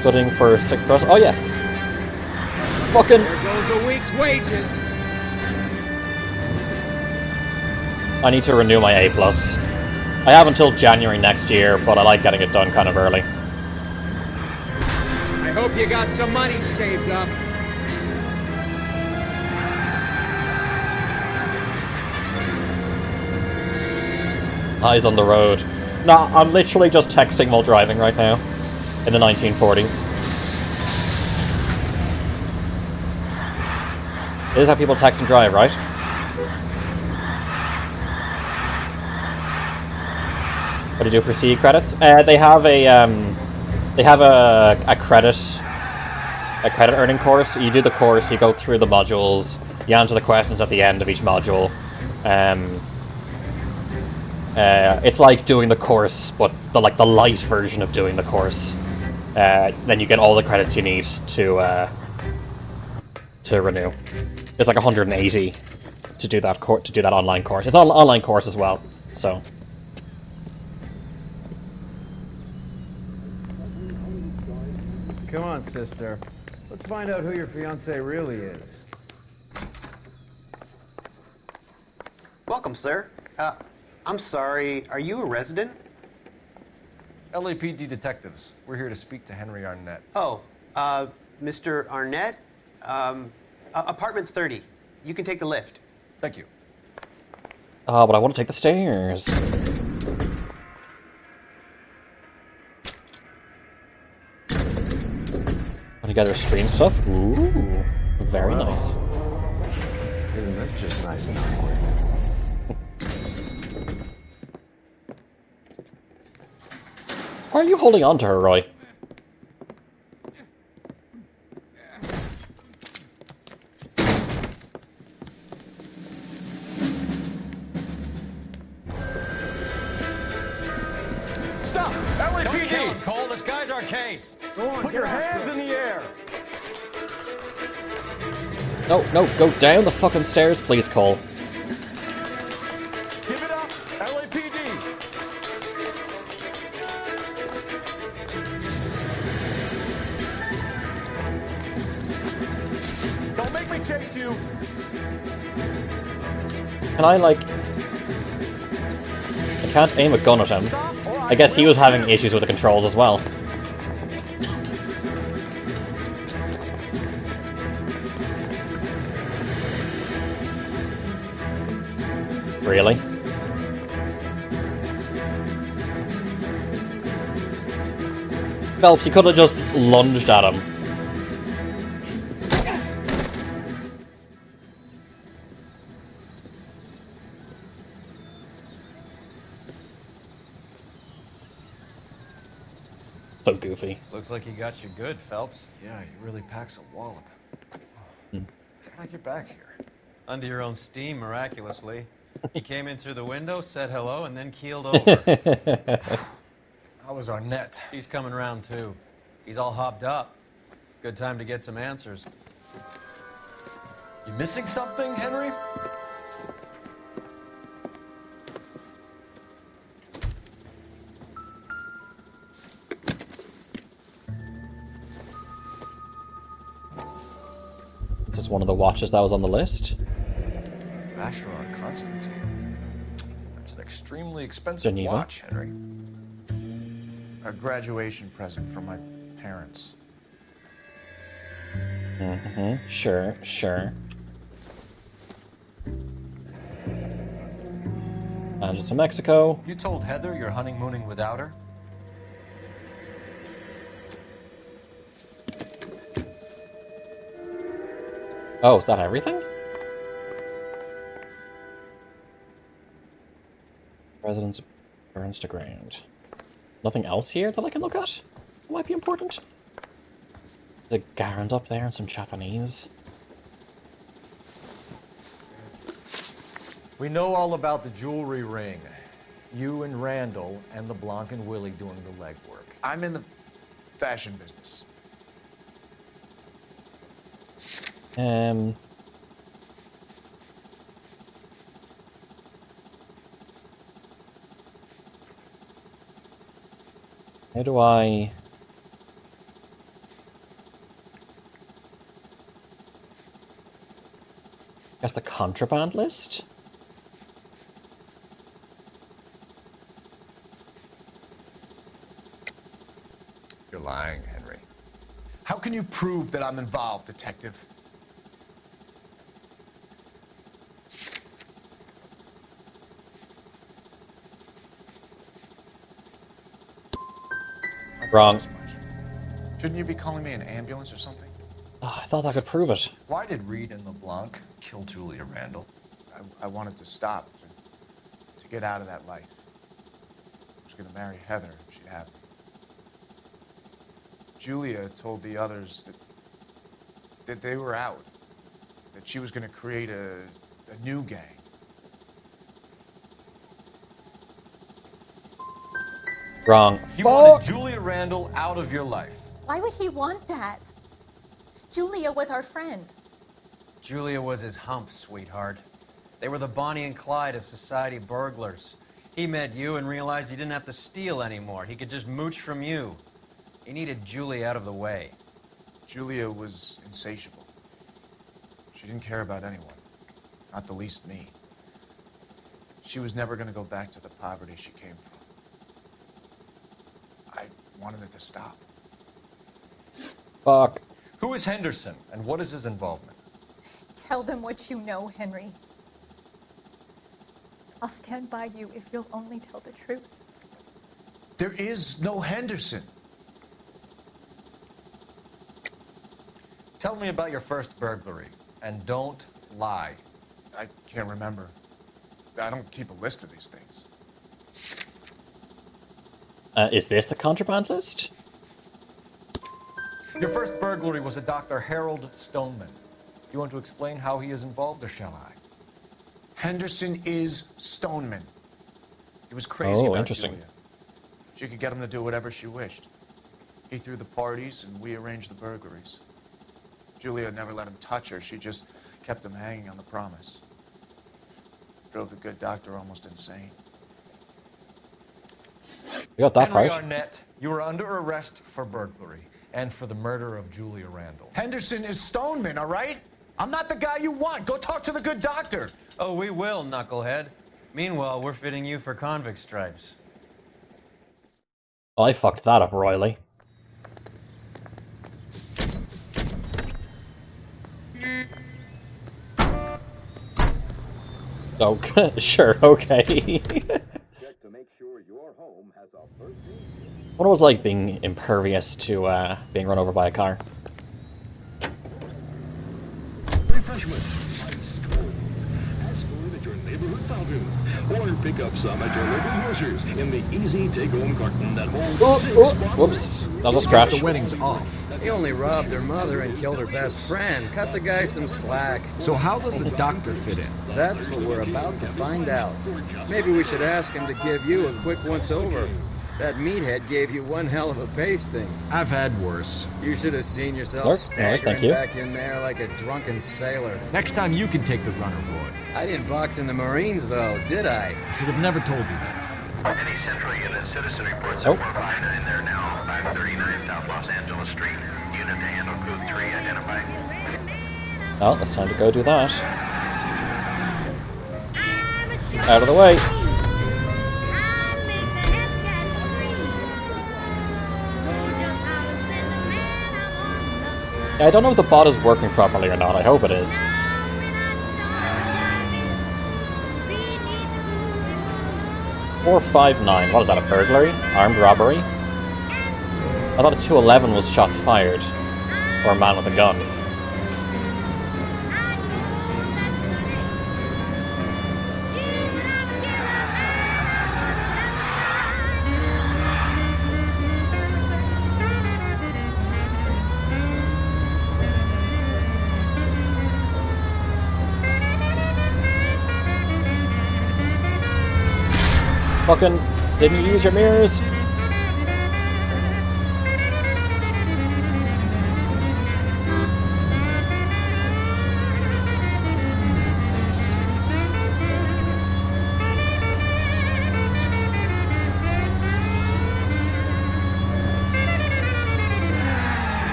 Studying for sick person. Oh yes. Fucking. There goes a week's wages. I need to renew my A+. I have until January next year, but I like getting it done kind of early. I hope you got some money saved up. Eyes on the road. Nah, I'm literally just texting while driving right now. In the 1940s. This is how people text and drive, right? What do you do for CE credits? They have a credit earning course. You do the course, you go through the modules, you answer the questions at the end of each module. It's like doing the course, but the light version of doing the course. Then you get all the credits you need to renew. It's like 180 to do that online course. It's an online course as well, so. Come on, sister. Let's find out who your fiance really is. Welcome, sir. I'm sorry, are you a resident? LAPD detectives. We're here to speak to Henry Arnett. Oh, Mr. Arnett? Apartment 30. You can take the lift. Thank you. Oh, but I want to take the stairs. Want to gather stream stuff? Ooh, very nice. Isn't this just nice and awkward? Why are you holding on to her, Roy? Stop! Don't kill LAPD! him, Cole. This guy's our case. Put your hands in the air! No, no, go down the fucking stairs, please, Cole. Give it up! LAPD! Don't make me chase you! Can I, like... I can't aim a gun at him. I guess he was having issues with the controls as well. Really? Phelps, you could have just lunged at him. So goofy. Looks like he got you good, Phelps. Yeah, he really packs a wallop. How did I get back here? Under your own steam, miraculously. He came in through the window, said hello, and then keeled over. How was Arnett? He's coming round, too. He's all hopped up. Good time to get some answers. You missing something, Henry? This is one of the watches that was on the list. Vacheron Constantine. That's an extremely expensive Geneva. watch, Henry. A graduation present from my parents. Mm-hmm. Sure, sure. And just to Mexico. You told Heather you're honeymooning without her? Oh, is that everything? Residence burns to ground. Nothing else here that I can look at? That might be important. There's a garand up there and some Japanese. We know all about the jewelry ring. You and Randall and LeBlanc and Willie doing the legwork. I'm in the fashion business. How do I... Guess the contraband list? You're lying, Henry. How can you prove that I'm involved, detective? Wrong. Shouldn't you be calling me an ambulance or something? Oh, I thought I could prove it. Why did Reed and LeBlanc kill Julia Randall? I wanted to stop, to get out of that life. I was going to marry Heather if she'd have me. Julia told the others that they were out, that she was going to create a new gang. Wrong. You wanted Julia Randall out of your life. Why would he want that? Julia was our friend. Julia was his hump, sweetheart. They were the Bonnie and Clyde of society burglars. He met you and realized he didn't have to steal anymore. He could just mooch from you. He needed Julia out of the way. Julia was insatiable. She didn't care about anyone, not the least me. She was never going to go back to the poverty she came from. I wanted it to stop. Fuck. Who is Henderson, and what is his involvement? Tell them what you know, Henry. I'll stand by you if you'll only tell the truth. There is no Henderson. Tell me about your first burglary, and don't lie. I can't remember. I don't keep a list of these things. Is this the contraband list? Your first burglary was a Dr. Harold Stoneman. You want to explain how he is involved, or shall I? Henderson is Stoneman. He was crazy about interesting. Julia. She could get him to do whatever she wished. He threw the parties, and we arranged the burglaries. Julia never let him touch her. She just kept him hanging on the promise. Drove the good doctor almost insane. You got that Henry right. Arnett, you are under arrest for burglary and for the murder of Julia Randall. Henderson is Stoneman, all right? I'm not the guy you want. Go talk to the good doctor. Oh, we will, knucklehead. Meanwhile, we're fitting you for convict stripes. I fucked that up royally. Oh, sure, okay. What was it like being impervious to being run over by a car? Refreshment. Ice cold. Ask for it at your neighborhood fountain. Or pick up some at your local grocers in the easy take-home carton that holds 6 bottles. Whoops. That was a scratch. The wedding's off. He only robbed her mother and killed her best friend. Cut the guy some slack. So how does the doctor fit in? That's what we're about to find out. Maybe we should ask him to give you a quick once-over. That meathead gave you one hell of a pasting. I've had worse. You should have seen yourself Nice, staggering thank you. back in there like a drunken sailor. Next time you can take the runner, boy. I didn't box in the Marines, though, did I? Should have never told you that. Any central unit, citizen reports Oh. at 459 there now, 539 South Los Angeles Street. Unit to handle code 3 identified. Well, it's time to go do that. Out of the way. Yeah, I don't know if the bot is working properly or not. I hope it is. .459. What is that, a burglary? Armed robbery? I thought a 211 was shots fired. Or a man with a gun. Fucking didn't use your mirrors.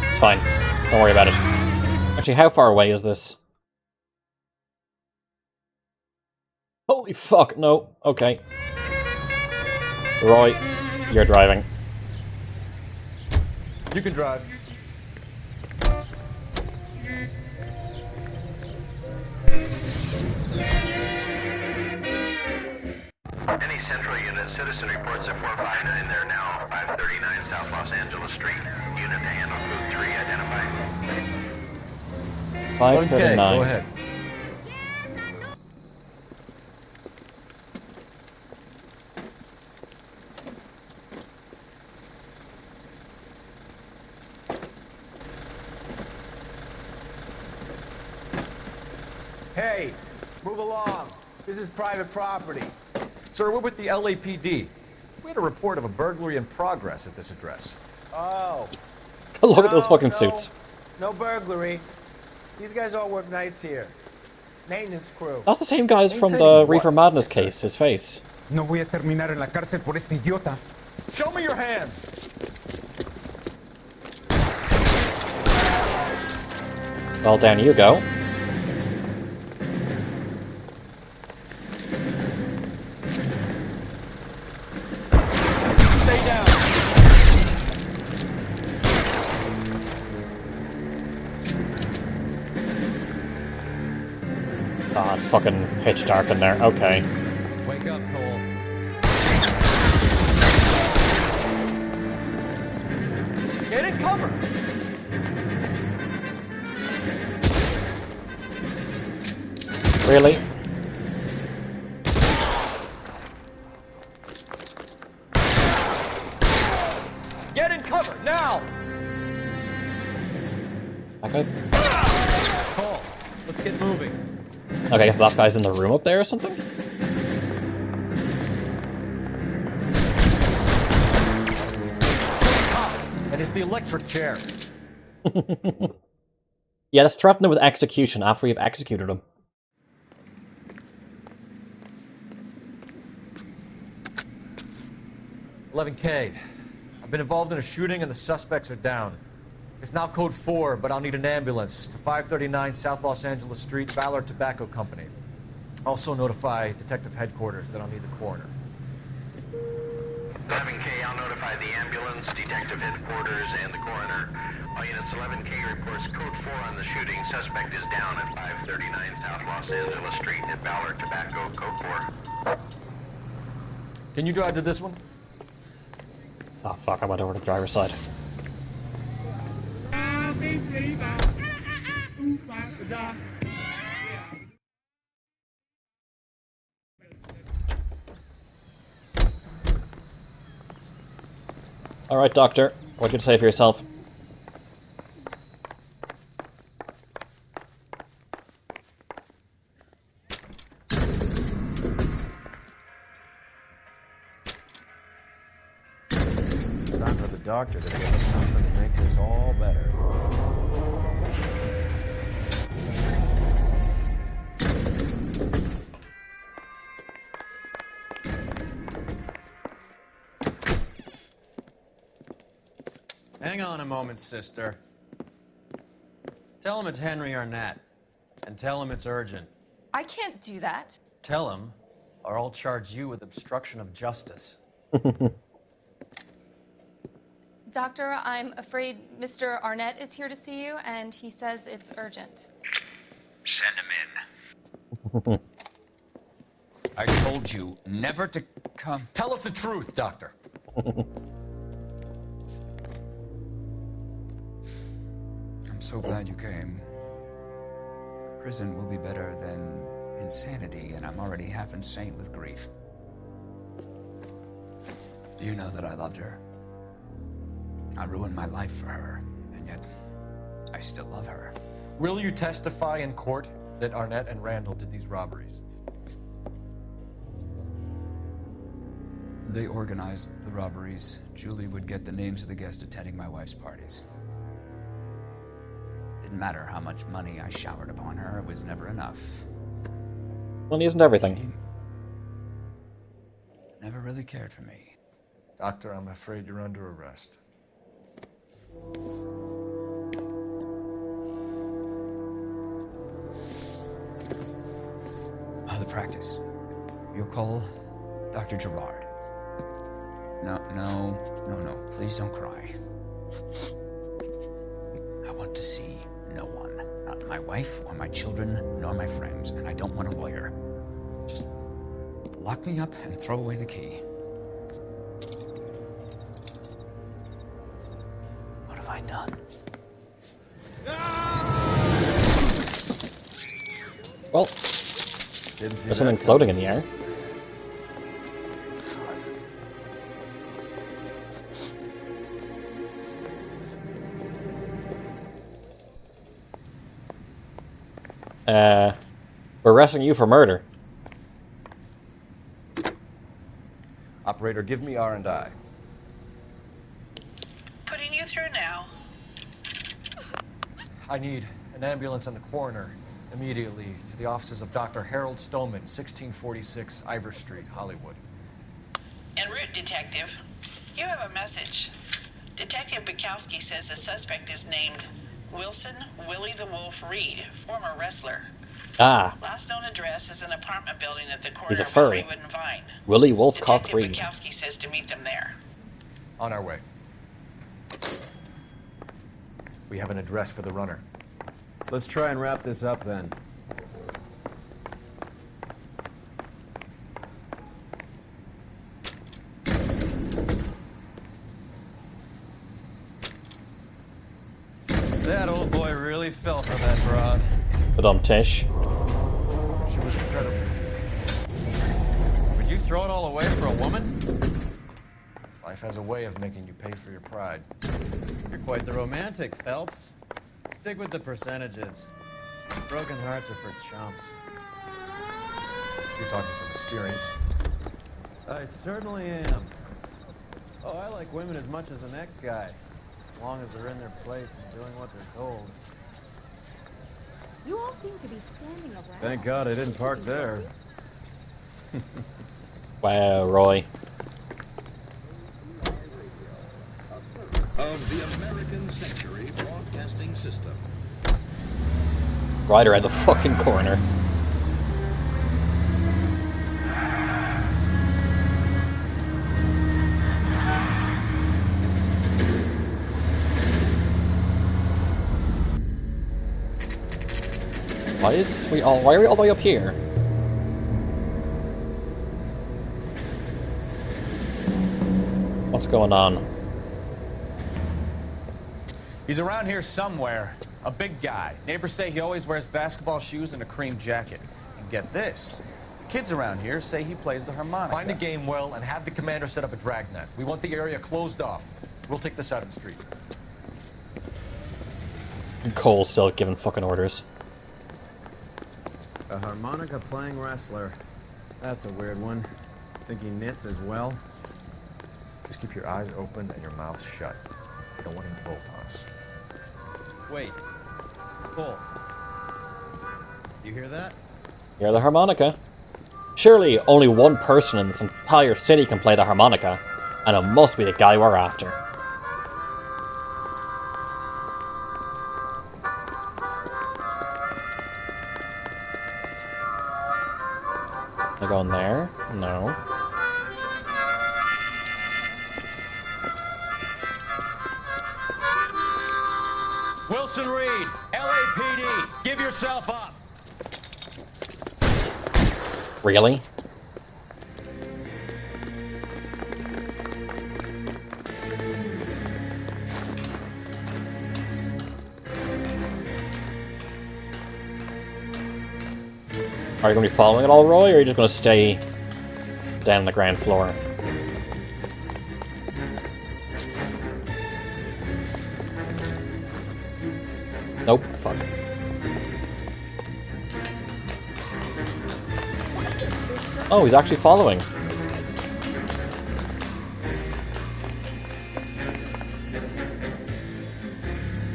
It's fine. Don't worry about it. Actually, how far away is this? Holy fuck, no. Okay. Roy, you're driving. You can drive. Any central unit, citizen reports at 459 there now, 539 South Los Angeles Street. Unit to handle code 3 identified. 539. Go ahead. Hey, move along. This is private property. Sir, we're with the LAPD. We had a report of a burglary in progress at this address. Oh. Look at those fucking suits. No burglary. These guys all work nights here. Maintenance crew. That's the same guys from the Reefer Madness case, his face. No voy a terminar en la cárcel por este idiota. Show me your hands! Well, down you go. Stay down. Ah, it's fucking pitch dark in there. Okay. Wake up, Cole. Get in cover. Really? get moving. Okay, I guess the last guy's in the room up there or something? And it's the electric chair. Yeah, let's threaten him with execution after we've executed him. "11K. I've been involved in a shooting and the suspects are down. It's now code 4, but I'll need an ambulance to 539 South Los Angeles Street, Valor Tobacco Company. Also notify Detective Headquarters that I'll need the coroner." 11K, I'll notify the ambulance, Detective Headquarters, and the coroner. All units, 11K reports code 4 on the shooting. Suspect is down at 539 South Los Angeles Street at Valor Tobacco, code 4. Can you drive to this one? Oh fuck, I went over to the driver's side. Alright, Doctor. What can you say for yourself? Time for the doctor to give us something to make this all better. Hang on a moment, sister. Tell him it's Henry Arnett. And tell him it's urgent. I can't do that. Tell him, or I'll charge you with obstruction of justice. Doctor, I'm afraid Mr. Arnett is here to see you, and he says it's urgent. Send him in. I told you never to come. Tell us the truth, Doctor. I'm so glad you came. Prison will be better than insanity, and I'm already half insane with grief. Do you know that I loved her? I ruined my life for her, and yet I still love her. Will you testify in court that Arnett and Randall did these robberies? They organized the robberies. Julie would get the names of the guests attending my wife's parties. Didn't matter how much money I showered upon her, it was never enough. Money isn't everything. Never really cared for me. Doctor, I'm afraid you're under arrest. The practice. You'll call Dr. Gerard. No. Please don't cry. I want to see no one. Not my wife, or my children, nor my friends. And I don't want a lawyer. Just lock me up and throw away the key. What have I done? Well, there's something floating in the air. We're arresting you for murder. Operator, give me R&I. Putting you through now. I need an ambulance and the coroner immediately to the offices of Dr. Harold Stoneman, 1646 Ivor Street, Hollywood. En route, Detective. You have a message. Detective Bukowski says the suspect is named Wilson Willie the Wolf Reed, former wrestler. Ah. Last known address is an apartment building at the corner He's a of furry. Hollywood and Vine. Willie Wolfcock Reed. Detective Bukowski says to meet them there. On our way. We have an address for the runner. Let's try and wrap this up then. That old boy really fell for that broad. Tish. She was incredible. Would you throw it all away for a woman? Life has a way of making you pay for your pride. You're quite the romantic, Phelps. Stick with the percentages. Broken hearts are for chumps. You're talking from experience. I certainly am. Oh, I like women as much as the next guy. As long as they're in their place and doing what they're told. You all seem to be standing around. Thank God I didn't park there. Wow, Roy. Of the American Century Broadcasting System. Right around the fucking corner. Why are we all the way up here? What's going on? He's around here somewhere. A big guy. Neighbors say he always wears basketball shoes and a cream jacket. And get this. Kids around here say he plays the harmonica. Find the game well and have the commander set up a dragnet. We want the area closed off. We'll take this out of the street. And Cole's still giving fucking orders. A harmonica playing wrestler. That's a weird one. Think he knits as well? Just keep your eyes open and your mouth shut. I don't want him to bolt on us. Wait. Cole. You hear that? Hear the harmonica? Surely only one person in this entire city can play the harmonica, and it must be the guy we're after. Am I going there? No. Wilson Reed, LAPD, give yourself up. Really? Are you going to be following it all, Roy, or are you just going to stay down on the ground floor? Nope, fuck. Oh, he's actually following.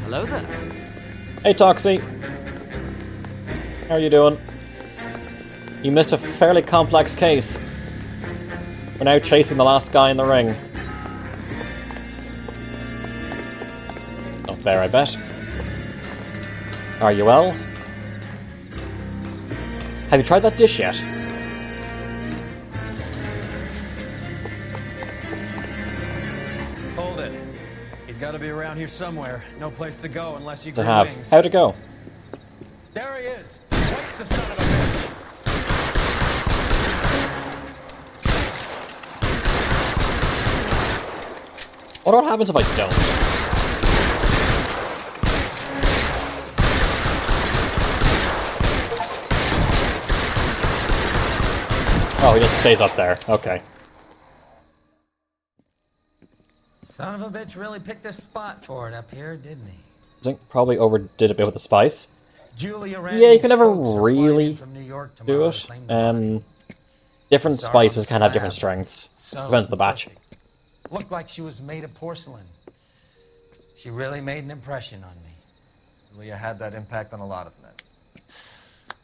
Hello there. Hey, Toxie. How are you doing? You missed a fairly complex case. We're now chasing the last guy in the ring. Not there, I bet. Are you well? Have you tried that dish yet? Hold it. He's got to be around here somewhere. No place to go unless you To grow have. wings. How'd it go? There he is. Wait, the son of a bitch. What happens if I don't? Oh, he just stays up there. Okay. Son of a bitch really picked a spot for it up here, didn't he? I think probably overdid a bit with the spice. Julia Yeah, you can never folks are really flying in from New York do tomorrow it. to claim the Different Star spices on can have slab. different strengths. So Depends on the batch. Looked like she was made of porcelain. She really made an impression on me. Julia had that impact on a lot of men.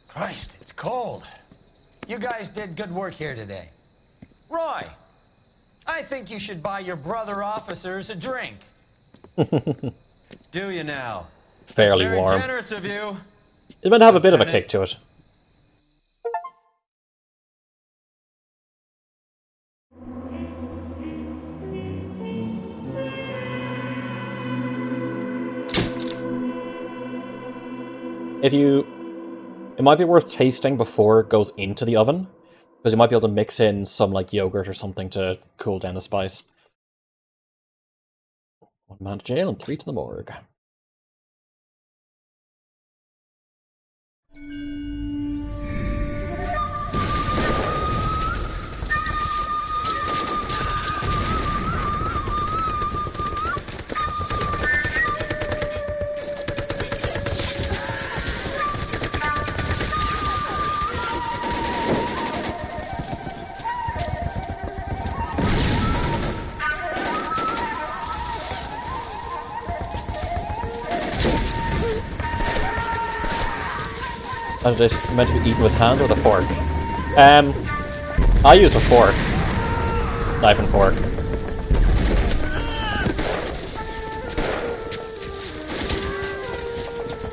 Christ, it's cold. You guys did good work here today. Roy, I think you should buy your brother officers a drink. Do you now? Fairly That's very warm. generous of you. It's meant to have a bit of a kick to it. It might be worth tasting before it goes into the oven, because you might be able to mix in some like yogurt or something to cool down the spice. 1 man to jail and 3 to the morgue. Is it meant to be eaten with hand or the fork? I use a fork. Knife and fork.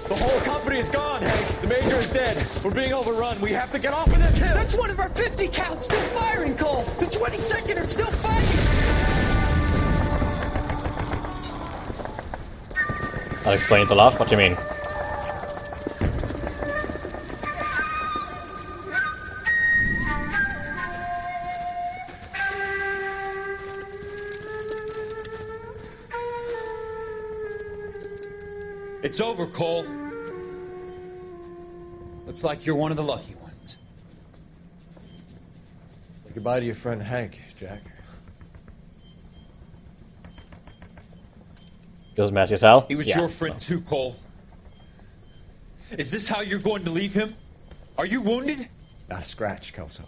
The whole company is gone, Hank. The major is dead. We're being overrun. We have to get off of this hill. That's one of our 50 cows still firing, Cole. The 22nd are still fighting. That explains a lot. What do you mean? It's over, Cole. Looks like you're one of the lucky ones. Say goodbye to your friend Hank, Jack. Feels messy as hell. He was your friend too, Cole. Is this how you're going to leave him? Are you wounded? Not a scratch, Kelso.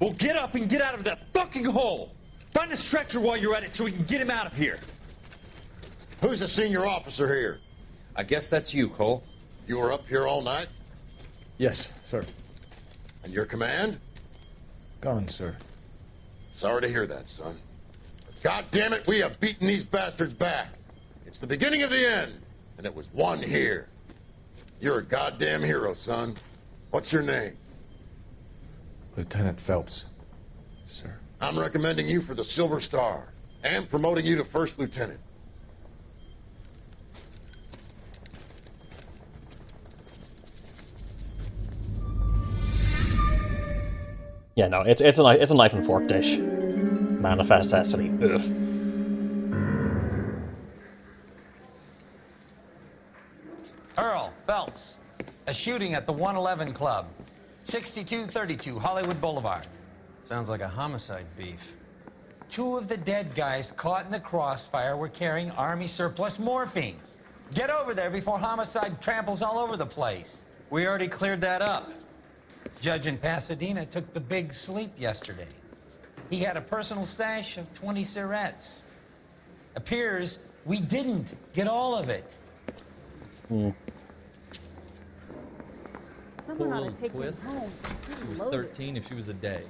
Well, get up and get out of that fucking hole. Find a stretcher while you're at it so we can get him out of here. Who's the senior officer here? I guess that's you, Cole. You were up here all night? Yes, sir. And your command? Gone, sir. Sorry to hear that, son. But God damn it, we have beaten these bastards back. It's the beginning of the end, and it was one here. You're a goddamn hero, son. What's your name? Lieutenant Phelps, sir. I'm recommending you for the Silver Star, and promoting you to First Lieutenant. Yeah, no, it's a knife and fork dish. Manifest destiny. Ugh. Earl Phelps, a shooting at the 111 Club, 6232 Hollywood Boulevard. Sounds like a homicide beef. 2 of the dead guys caught in the crossfire were carrying Army surplus morphine. Get over there before homicide tramples all over the place. We already cleared that up. Judge in Pasadena took the big sleep yesterday. He had a personal stash of 20 cigarettes. Appears we didn't get all of it. Someone ought to take twist. him home. She was 13 if she was a day.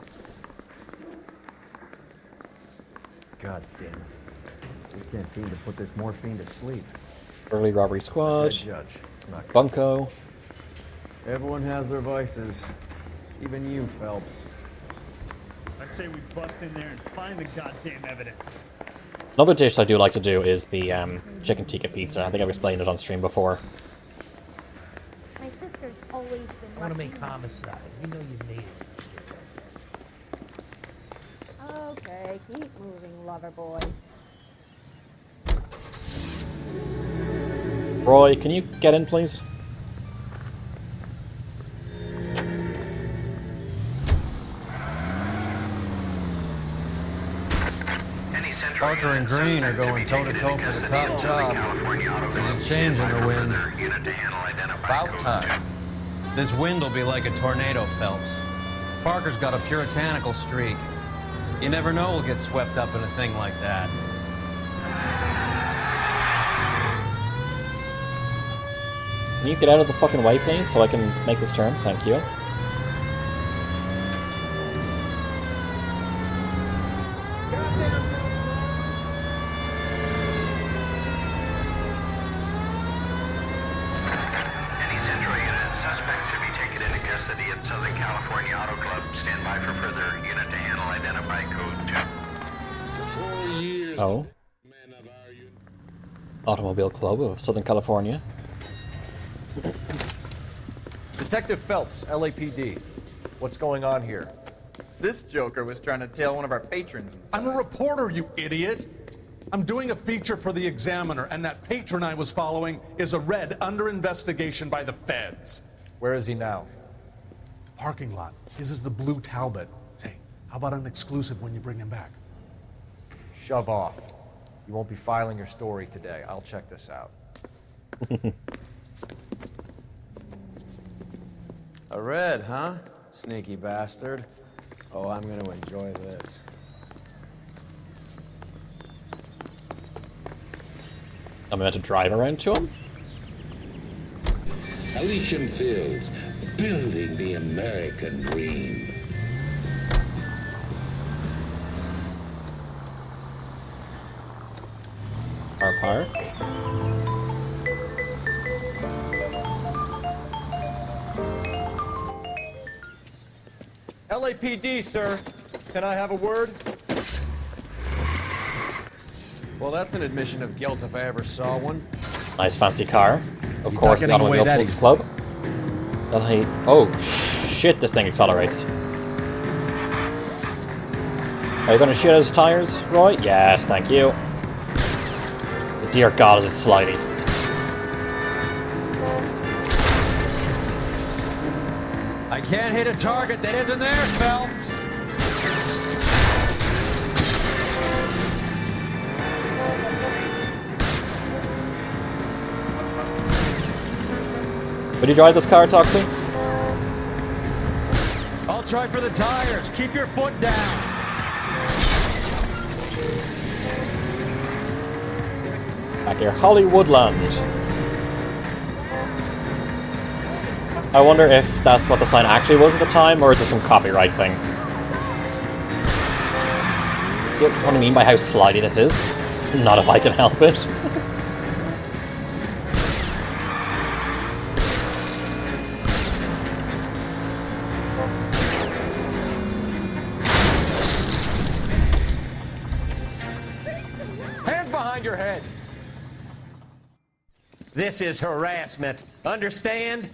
God damn it. We can't seem to put this morphine to sleep. Early robbery squad. Judge. It's not good. Bunko. Everyone has their vices. Even you, Phelps. I say we bust in there and find the goddamn evidence. Another dish I do like to do is the chicken tikka pizza. I think I've explained it on stream before. My sister's always been. I want to make homicide. You know you made it. Okay, keep moving, lover boy. Roy, can you get in, please? Parker and Green are going toe-to-toe for the top job. There's a change in the wind. About time. This wind will be like a tornado, Phelps. Parker's got a puritanical streak. You never know we'll get swept up in a thing like that. Can you get out of the fucking way, please, so I can make this turn? Thank you. Any Central unit, suspect should be taken into custody at Southern California Auto Club. Stand by for further unit to handle identify code 2. Oh. Automobile Club of Southern California. Detective Phelps, LAPD. What's going on here? This joker was trying to tail one of our patrons inside. I'm a reporter, you idiot! I'm doing a feature for the Examiner, and that patron I was following is a red under investigation by the feds. Where is he now? Parking lot. His is the blue Talbot. Say, how about an exclusive when you bring him back? Shove off. You won't be filing your story today. I'll check this out. A red, huh? Sneaky bastard. Oh, I'm gonna enjoy this. I'm meant to drive around to him? Elysian Fields, building the American dream. Our park. LAPD, sir. Can I have a word? Well, that's an admission of guilt if I ever saw one. Nice fancy car. Of He's course, not got getting away away that with the club. Oh shit! This thing accelerates. Are you gonna shoot his tires, Roy? Yes, thank you. Dear God, is it slidey. I can't hit a target that isn't there, Phelps. Would you drive this car, Toxie? I'll try for the tires. Keep your foot down. Back here, Hollywoodland. I wonder if that's what the sign actually was at the time, or is it some copyright thing? See what I mean by how slidey this is? Not if I can help it. Hands behind your head. This is harassment. Understand?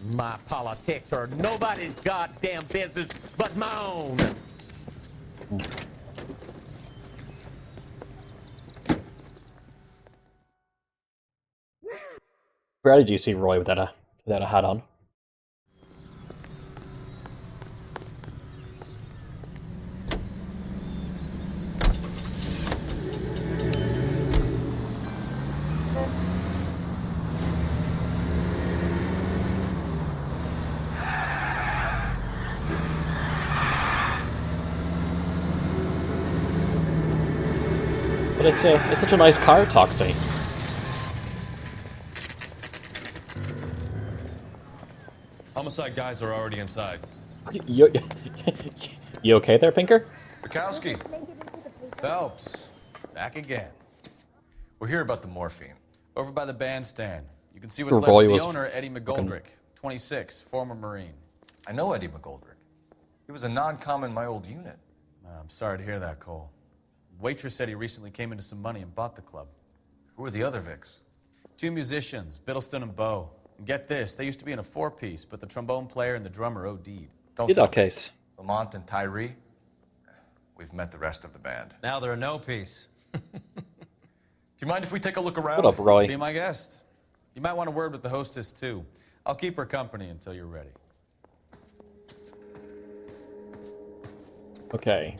My politics are nobody's goddamn business but my own. Rarely do you see Roy without a hat on. But it's such a nice car, Toxie. Homicide guys are already inside. You okay there, Pinker? Bukowski. Phelps, back again. We're here about the morphine. Over by the bandstand. You can see what's left Roy of the was owner, Eddie McGoldrick, 26, former Marine. I know Eddie McGoldrick. He was a non-com in my old unit. I'm sorry to hear that, Cole. Waitress said he recently came into some money and bought the club. Who are the other Vics? 2 musicians, Biddleston and Bow. And get this, they used to be in a 4-piece, but the trombone player and the drummer OD'd. Don't Get tell that case. Lamont and Tyree. We've met the rest of the band. Now they're a no-piece. Do you mind if we take a look around? What up, Roy? Be my guest. You might want a word with the hostess, too. I'll keep her company until you're ready. Okay.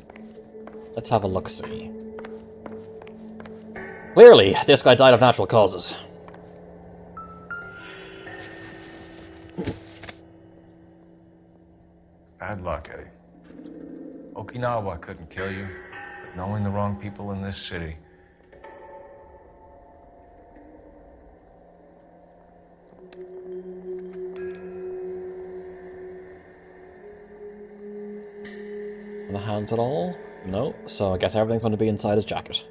Let's have a look-see. Clearly, this guy died of natural causes. Bad luck, Eddie. Okinawa couldn't kill you, but knowing the wrong people in this city. The hands at all? No, so I guess everything's going to be inside his jacket.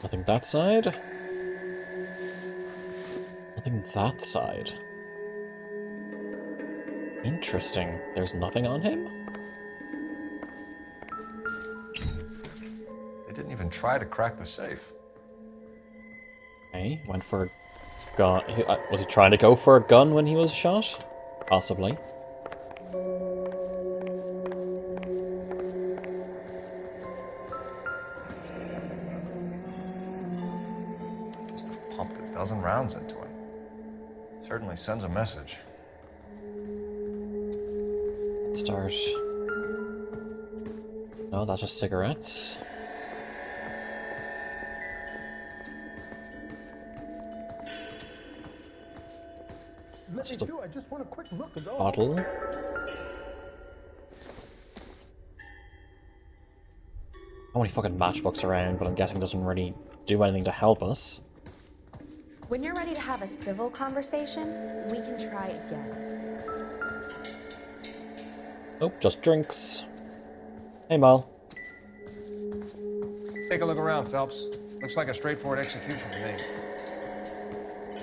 Nothing that side. Nothing that side. Interesting. There's nothing on him? They didn't even try to crack the safe. Okay, went for a gun. Was he trying to go for a gun when he was shot? Possibly. Must have pumped a dozen rounds into him. Certainly sends a message. Start. No, that's just cigarettes. Let me do. I just want a quick look at all. Bottle. How many fucking matchbooks around, but I'm guessing doesn't really do anything to help us. When you're ready to have a civil conversation, we can try again. Oh, just drinks. Hey, Mal. Take a look around, Phelps. Looks like a straightforward execution to me.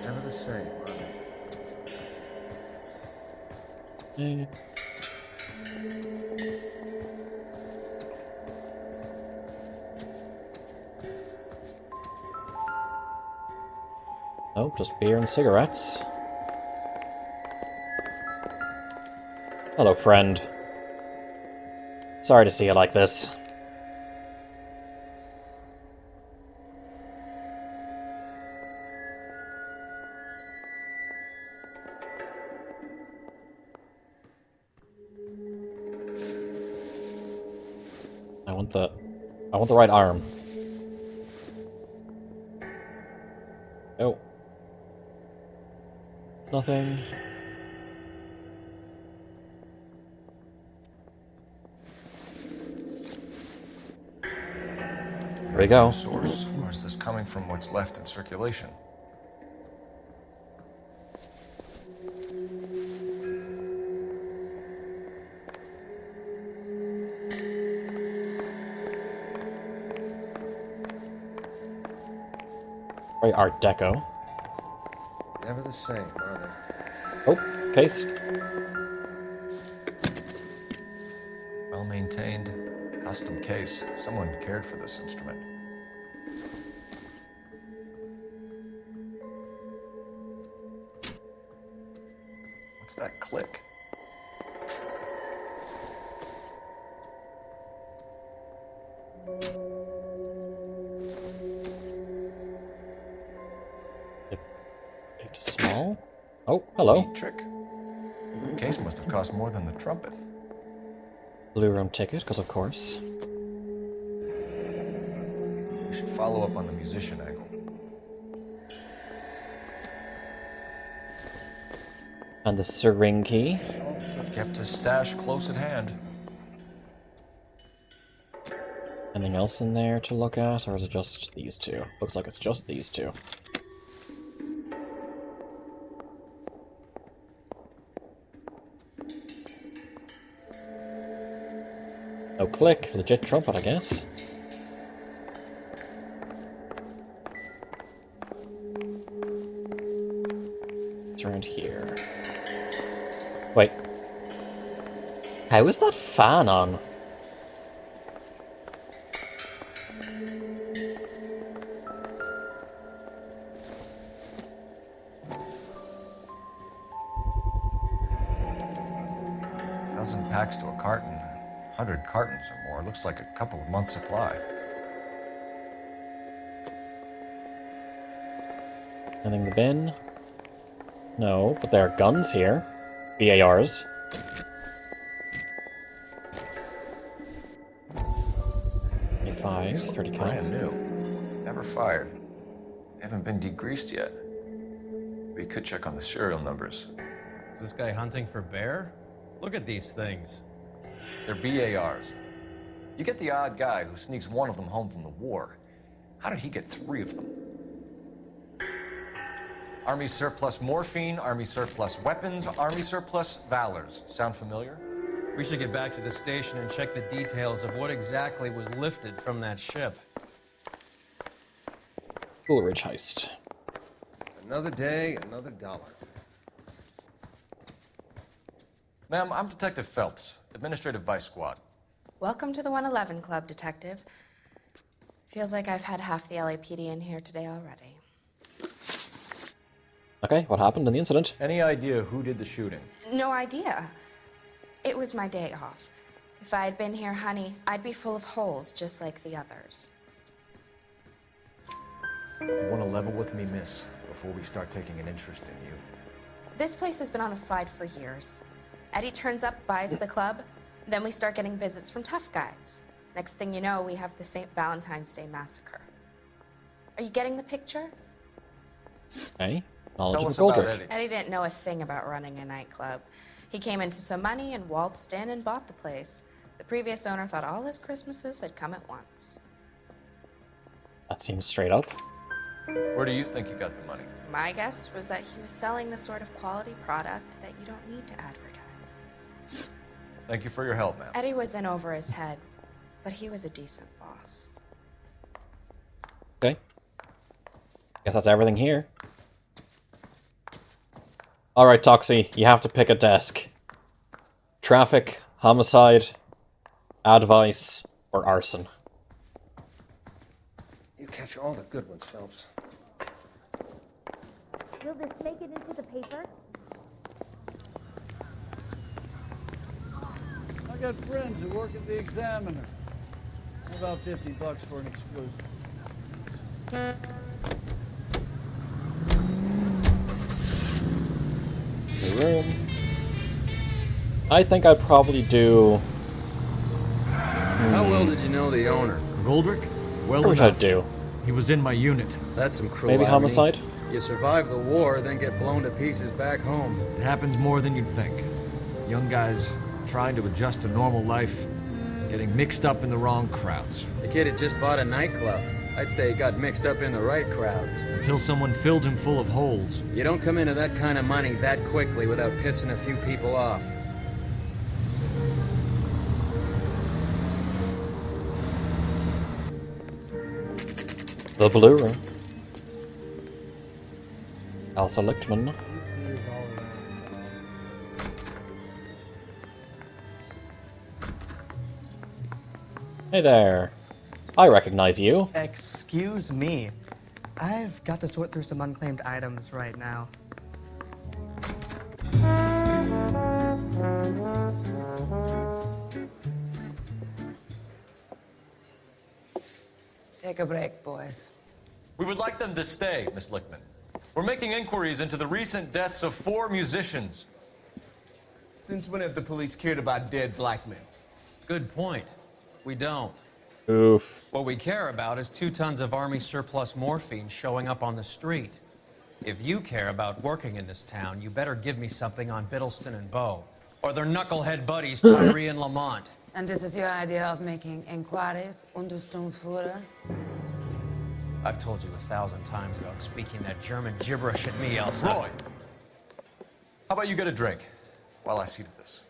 Never the same, Eh. Oh, just beer and cigarettes. Hello, friend. Sorry to see you like this. I want the right arm. Oh. Nothing. There we go. Source, or is this coming from what's left in circulation? Very Art Deco. Never the same, are Oh, case. Well maintained, custom case. Someone cared for this instrument. What's that click? Big to small. Oh, hello. Neat trick. The case must have cost more than the trumpet. Blue room ticket, because of course. We should follow up on the musician angle. And the syringe key. Kept his stash close at hand. Anything else in there to look at, or is it just these two? Looks like it's just these two. No click, legit trumpet, I guess. It's around here. Wait. How is that fan on? Dozen packs to a carton. 100 cartons or more. Looks like a couple of months' supply. Anything in the bin? No, but there are guns here. BARs. .25, 30 cal. Brand new. Never fired. Haven't been degreased yet. We could check on the serial numbers. Is this guy hunting for bear? Look at these things. They're BARs. You get the odd guy who sneaks one of them home from the war. How did he get 3 of them? Army surplus morphine, Army surplus weapons, Army surplus valors. Sound familiar? We should get back to the station and check the details of what exactly was lifted from that ship. Coolidge heist. Another day, another dollar. Ma'am, I'm Detective Phelps, Administrative Vice Squad. Welcome to the 111 Club, Detective. Feels like I've had half the LAPD in here today already. Okay, what happened in the incident? Any idea who did the shooting? No idea. It was my day off. If I had been here, honey, I'd be full of holes just like the others. You want to level with me, miss, before we start taking an interest in you? This place has been on the slide for years. Eddie turns up, buys the club, then we start getting visits from tough guys. Next thing you know, we have the St. Valentine's Day massacre. Are you getting the picture? Hey, knowledge Tell of us a gold about drink. Eddie. Eddie didn't know a thing about running a nightclub. He came into some money and waltzed in and bought the place. The previous owner thought all his Christmases had come at once. That seems straight up. Where do you think he got the money? My guess was that he was selling the sort of quality product that you don't need to advertise. Thank you for your help, ma'am. Eddie was in over his head, but he was a decent boss. Okay. Guess that's everything here. Alright, Toxie, you have to pick a desk. Traffic, homicide, advice, or arson. You catch all the good ones, Phelps. Will this make it into the paper? I got friends who work at the Examiner. About $50 for an exclusive. The room. I think I'd probably do... How well did you know the owner? Goldrick? Well What would I do? He was in my unit. That's some cruel Maybe irony. homicide? You survive the war, then get blown to pieces back home. It happens more than you'd think. Young guys trying to adjust to normal life, getting mixed up in the wrong crowds. The kid had just bought a nightclub. I'd say he got mixed up in the right crowds. Until someone filled him full of holes. You don't come into that kind of money that quickly without pissing a few people off. The Blue Room. Elsa Lichtman. Hey there. I recognize you. Excuse me. I've got to sort through some unclaimed items right now. Take a break, boys. We would like them to stay, Miss Lichtman. We're making inquiries into the recent deaths of 4 musicians. Since when have the police cared about dead black men? Good point. We don't. Oof. What we care about is 2 tons of Army surplus morphine showing up on the street. If you care about working in this town, you better give me something on Biddleston and Bow. Or their knucklehead buddies, Tyree and Lamont. And this is your idea of making inquiries, Untersturmführer? I've told you 1,000 times about speaking that German gibberish at me, Elsa. Roy! How about you get a drink while I see to this?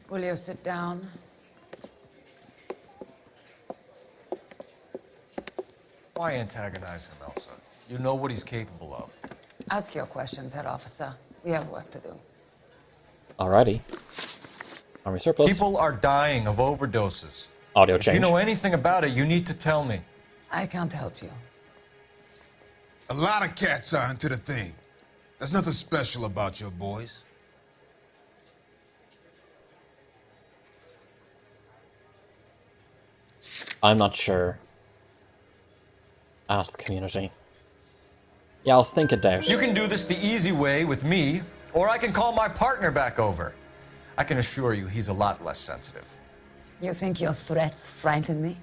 Will you sit down? Why antagonize him, Elsa? You know what he's capable of. Ask your questions, head officer. We have work to do. Alrighty. Army surplus. People are dying of overdoses. Audio If change. you know anything about it, you need to tell me. I can't help you. A lot of cats are into the thing. There's nothing special about your boys. I'm not sure. Ask the community. Yeah, I'll think it out. You can do this the easy way with me, or I can call my partner back over. I can assure you he's a lot less sensitive. You think your threats frighten me?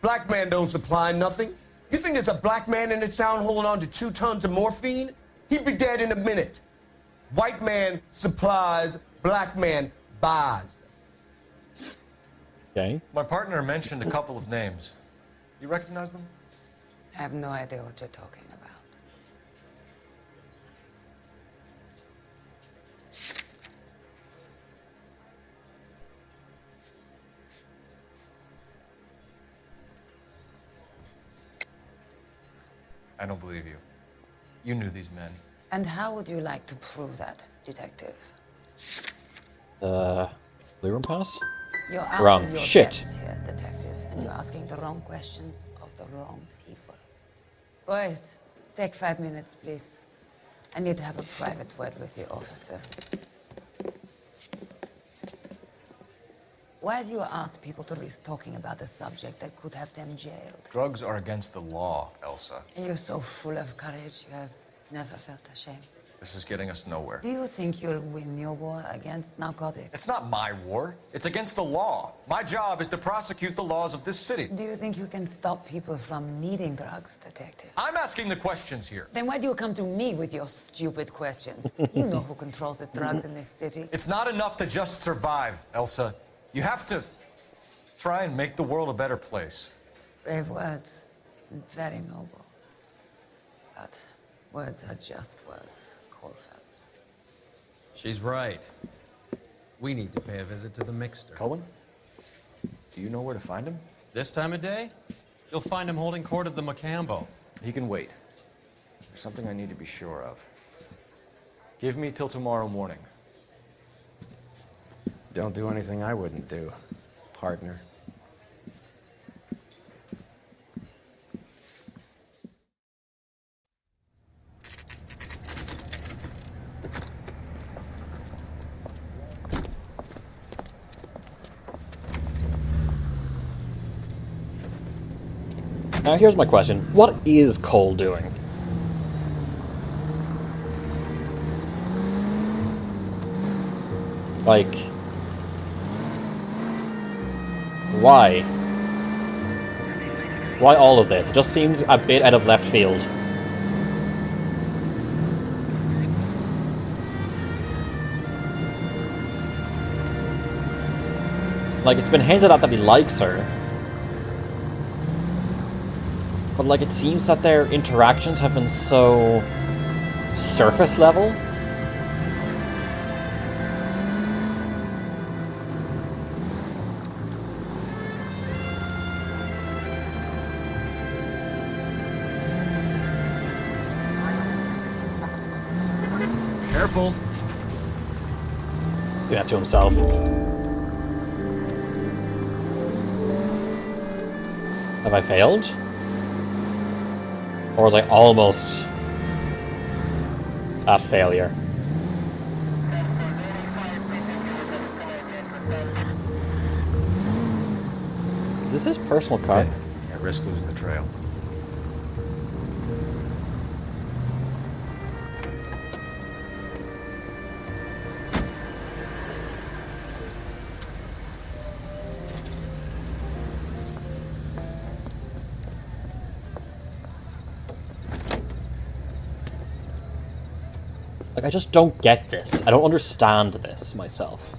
Black man don't supply nothing. You think there's a black man in this town holding on to 2 tons of morphine? He'd be dead in a minute. White man supplies, black man buys. Okay. My partner mentioned a couple of names. You recognize them? I have no idea what you're talking about. I don't believe you. You knew these men. And how would you like to prove that, detective? Blue room pass? You're out Wrong. of your Shit. depths here, detective, and you're asking the wrong questions of the wrong people. Boys, take 5 minutes, please. I need to have a private word with the officer. Why do you ask people to risk talking about a subject that could have them jailed? Drugs are against the law, Elsa. You're so full of courage, you have never felt ashamed. This is getting us nowhere. Do you think you'll win your war against narcotics? It's not my war. It's against the law. My job is to prosecute the laws of this city. Do you think you can stop people from needing drugs, detective? I'm asking the questions here. Then why do you come to me with your stupid questions? You know who controls the drugs in this city. It's not enough to just survive, Elsa. You have to try and make the world a better place. Brave words, and very noble. But words are just words, Cole Phelps. She's right. We need to pay a visit to the mixer. Cohen? Do you know where to find him? This time of day? You'll find him holding court at the Macambo. He can wait. There's something I need to be sure of. Give me till tomorrow morning. Don't do anything I wouldn't do, partner. Now here's my question. What is Cole doing? Like... why? Why all of this? It just seems a bit out of left field. Like, it's been hinted at that he likes her. But, like, it seems that their interactions have been so... surface level. Careful. Do that to himself. Have I failed? Or was I almost at failure? Is this his personal car? Yeah, risk losing the trail. Like, I just don't get this. I don't understand this myself.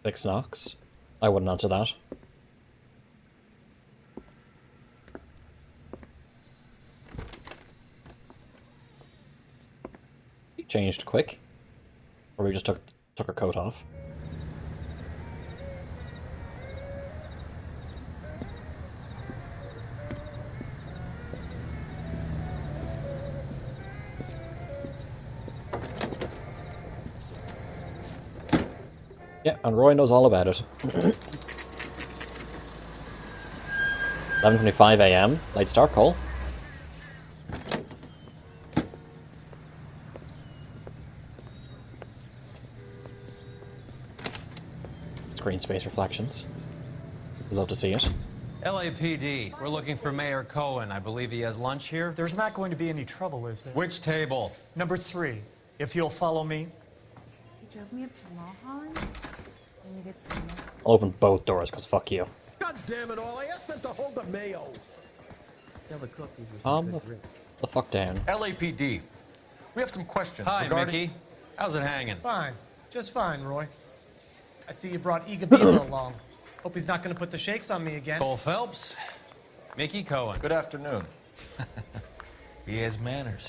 Six knocks. I wouldn't answer that. He changed quick. Or we just took her coat off. Yeah, and Roy knows all about it. 11:25 a.m. Late start, Cole. Screen space reflections. We'd love to see it. LAPD, we're looking for Mayor Cohen. I believe he has lunch here. There's not going to be any trouble, is there? Which table? Number 3, if you'll follow me. You drove me up to Mulholland? Let me get some milk. I'll open both doors, because fuck you. God damn it all, I asked them to hold the mayo. Tell the cook these are some good grits. The fuck down. LAPD. We have some questions Hi, regarding... Mickey. How's it hanging? Fine. Just fine, Roy. I see you brought Eager Beaver along. Hope he's not going to put the shakes on me again. Cole Phelps. Mickey Cohen. Good afternoon. He has manners.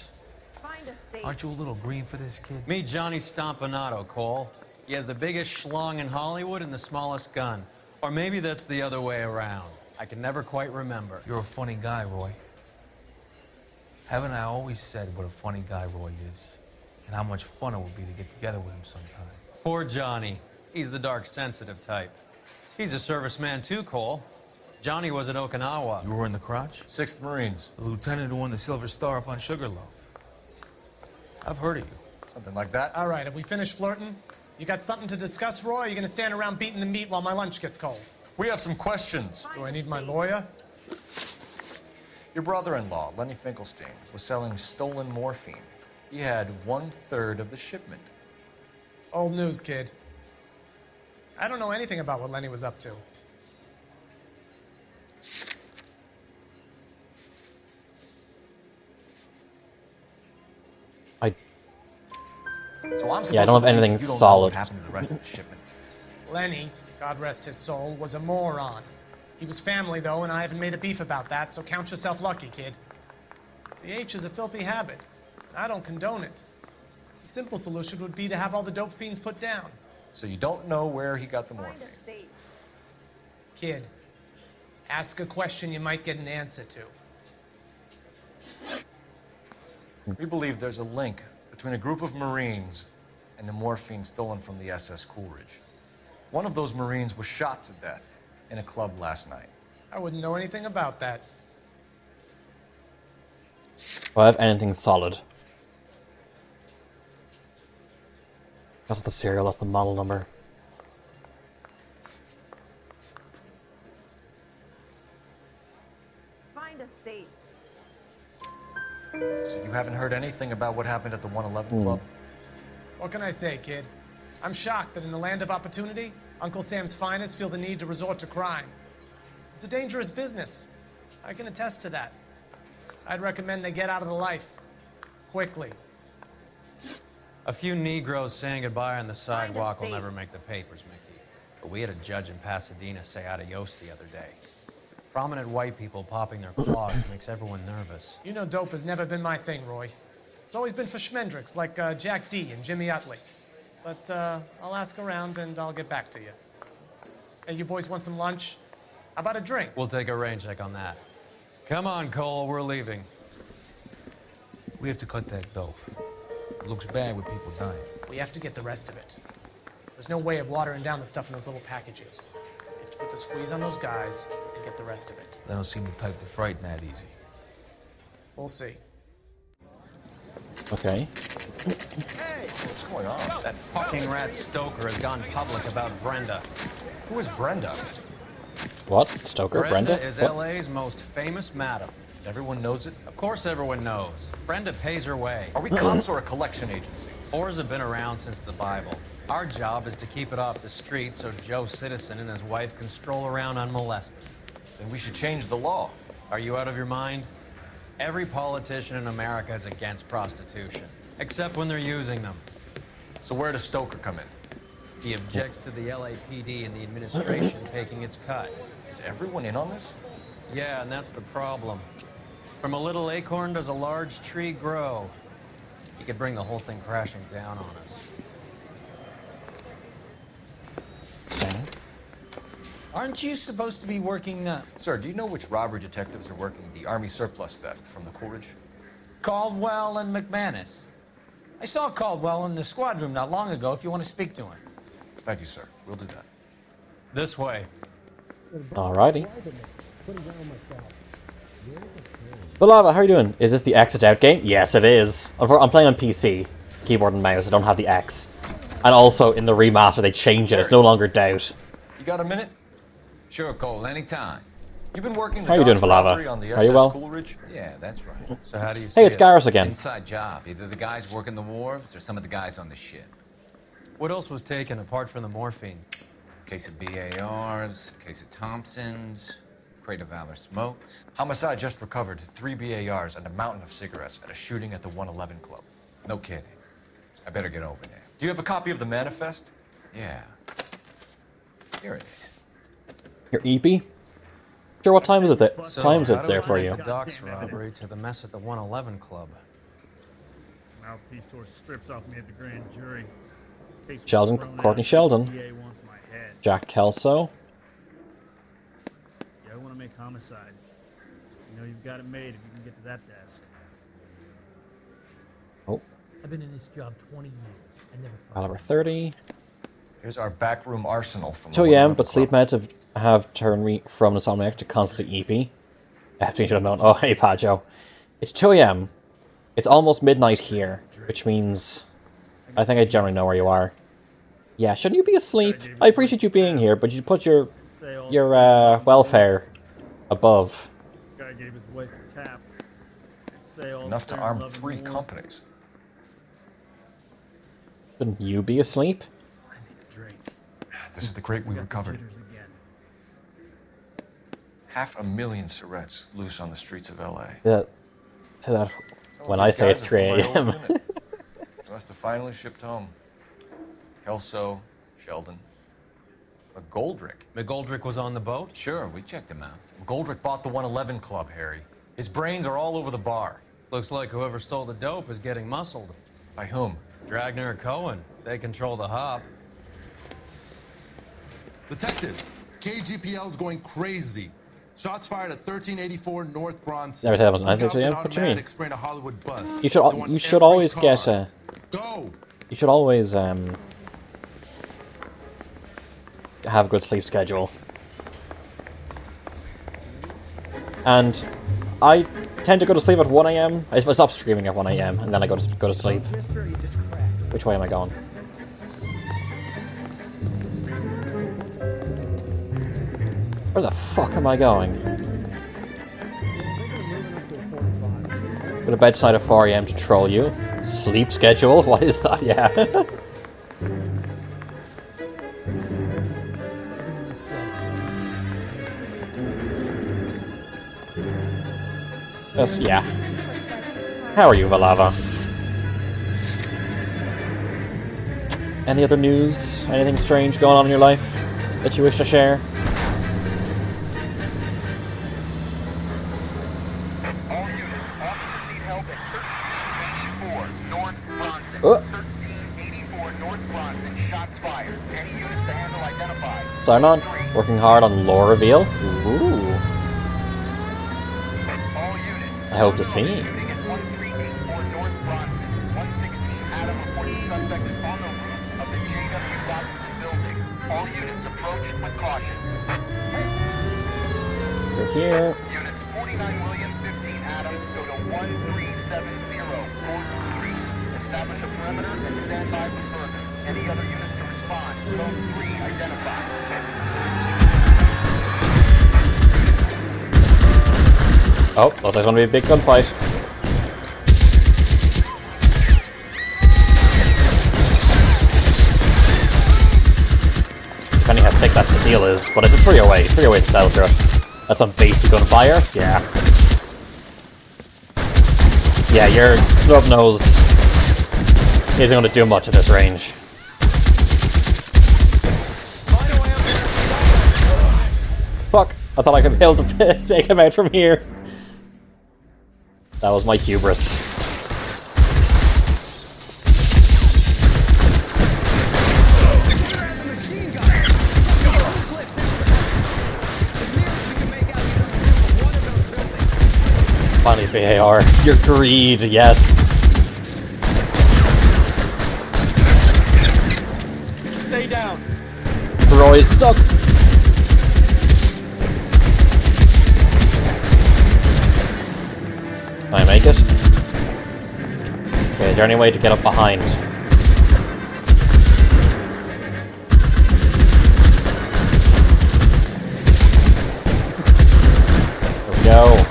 Fine Aren't you a little green for this kid? Meet Johnny Stompanato, Cole. He has the biggest schlong in Hollywood and the smallest gun. Or maybe that's the other way around. I can never quite remember. You're a funny guy, Roy. Haven't I always said what a funny guy Roy is? And how much fun it would be to get together with him sometime. Poor Johnny. He's the dark, sensitive type. He's a serviceman too, Cole. Johnny was at Okinawa. You were in the crotch? 6th Marines. The lieutenant who won the Silver Star up on Sugarloaf. I've heard of you. Something like that. All right, have we finished flirting? You got something to discuss, Roy? Or are you gonna stand around beating the meat while my lunch gets cold? We have some questions. Do I need my lawyer? Your brother-in-law, Lenny Finkelstein, was selling stolen morphine. He had 1/3 of the shipment. Old news, kid. I don't know anything about what Lenny was up to. So I'm Yeah, I don't have anything solid. What happened to the rest of the shipment? Lenny, God rest his soul, was a moron. He was family, though, and I haven't made a beef about that, so count yourself lucky, kid. The H is a filthy habit. I don't condone it. The simple solution would be to have all the dope fiends put down. So you don't know where he got the morphine? Kid, ask a question you might get an answer to. We believe there's a link between a group of Marines and the morphine stolen from the SS Coolidge. One of those Marines was shot to death in a club last night. I wouldn't know anything about that. Do I have anything solid? That's not the serial, that's the model number. Find a seat. So you haven't heard anything about what happened at the 111 Club? What can I say, kid? I'm shocked that in the land of opportunity, Uncle Sam's finest feel the need to resort to crime. It's a dangerous business. I can attest to that. I'd recommend they get out of the life. Quickly. A few Negroes saying goodbye on the sidewalk will never make the papers, Mickey. But we had a judge in Pasadena say adios the other day. Prominent white people popping their clogs makes everyone nervous. You know dope has never been my thing, Roy. It's always been for schmendricks like Jack D and Jimmy Utley. But I'll ask around and I'll get back to you. Hey, you boys want some lunch? How about a drink? We'll take a rain check on that. Come on, Cole, we're leaving. We have to cut that dope. It looks bad with people dying. We have to get the rest of it. There's no way of watering down the stuff in those little packages. We have to put the squeeze on those guys and get the rest of it. They don't seem the type to frighten that easy. We'll see. Okay. Hey, what's going on? That fucking rat Stoker has gone public about Brenda. Who is Brenda? What? Stoker? Brenda? Is What? LA's most famous madam. Everyone knows it? Of course everyone knows. Brenda pays her way. Are we cops or a collection agency? Whores have been around since the Bible. Our job is to keep it off the street so Joe Citizen and his wife can stroll around unmolested. Then we should change the law. Are you out of your mind? Every politician in America is against prostitution, except when they're using them. So where does Stoker come in? He objects to the LAPD and the administration taking its cut. Is everyone in on this? Yeah, and that's the problem. From a little acorn does a large tree grow. He could bring the whole thing crashing down on us. Aren't you supposed to be working, Sir, do you know which robbery detectives are working the Army surplus theft from the Coolidge? Caldwell and McManus? I saw Caldwell in the squad room not long ago if you want to speak to him. Thank you, sir. We'll do that. This way. Alrighty. Balava, how are you doing? Is this the Exit Out game? Yes, it is. I'm playing on PC. Keyboard and mouse. I don't have the X. And also, in the remaster, they changed it. It's no longer Doubt. You got a minute? Sure, Cole, anytime. You've been working the How you doing, Dodge robbery Valava? on the Are you SS well? Coolidge? Yeah, that's right. So how do you see Hey, it's it? Garrus again. Inside job. Either the guys working the wharves or some of the guys on the ship. What else was taken apart from the morphine? Case of BARs, case of Thompsons, crate of Valor smokes. Homicide just recovered 3 BARs and a mountain of cigarettes at a shooting at the 111 Club. No kidding. I better get over there. Do you have a copy of the manifest? Yeah. Here it is. Your EP? Sure, what time is it, So, time is how it do there we for link you? the docks robbery to the mess at the 111 Club? Mouthpiece tore strips off me at the grand jury. Case was Sheldon, thrown Courtney out. Sheldon. DA wants my head. Jack Kelso. Yeah, I want to make homicide. You know you've got it made if you can get to that desk. Oh, I've been in this job 20 years. I never caliber 30. Here's our backroom arsenal from 2 a.m., but sleep meds have turned me from insomniac to constant EP. After you should have known. Oh, hey, Pajo. It's 2 a.m. It's almost midnight here, which means I think I generally know where you are. Yeah, shouldn't you be asleep? I appreciate you being here, but you put your welfare above. Guy gave his wife a tap. Enough to arm 3 companies. Shouldn't you be asleep? This is the crate we recovered. 500,000 cigarettes loose on the streets of LA. Yeah, to that. When I say it's 3 a.m. They must have finally shipped home. Kelso, Sheldon. McGoldrick. McGoldrick was on the boat? Sure, we checked him out. McGoldrick bought the 111 Club, Harry. His brains are all over the bar. Looks like whoever stole the dope is getting muscled. By whom? Dragner or Cohen. They control the hop. Detectives, KGPL's going crazy. Shots fired at 1384 North Bronson. Never said it was 9:30 a.m. What do you mean? Spraying a Hollywood bus. You should always get a. Go. You should always have a good sleep schedule. And I tend to go to sleep at 1 a.m. I stop streaming at 1 a.m. and then I go to sleep. Which way am I going? Where the fuck am I going? Go to bedside at 4 a.m. to troll you. Sleep schedule? What is that? Yeah. Yes, yeah. How are you, Valava? Any other news? Anything strange going on in your life that you wish to share? All units, officers need help at 1384 North Bronson. 1384 North Bronson, shots fired. Any units to handle identified. Simon, working hard on lore reveal. Ooh. I hope to see. Shooting at 1384 North Bronson. 116 Adam reports the suspect is on the roof of the J.W. Robinson building. All units approach with caution. We're here. Units 49 William, 15 Adam, go to 1370 Gordon Street. Establish a perimeter and stand by for further. Any other units to respond. Code 3 identified. Oh, looks like it's gonna be a big gunfight. Depending how thick that steel is, but it's a 308. 308 to sell through it. That's some basic gunfire. Yeah. Yeah, your snub nose isn't gonna do much at this range. Fuck! I thought I could be able to take him out from here. That was my hubris. Finally, BAR. Your greed, yes. Stay down. Roy's stuck. Can I make it? Okay, is there any way to get up behind? There we go.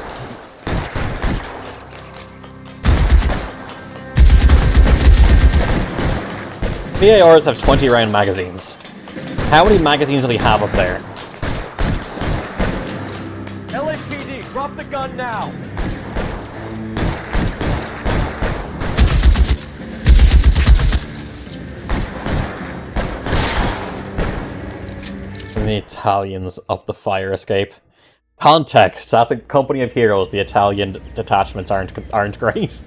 VARs have 20 round magazines. How many magazines does he have up there? LAPD, drop the gun now. And the Italians up the fire escape. Context, that's a company of heroes. The Italian detachments aren't great.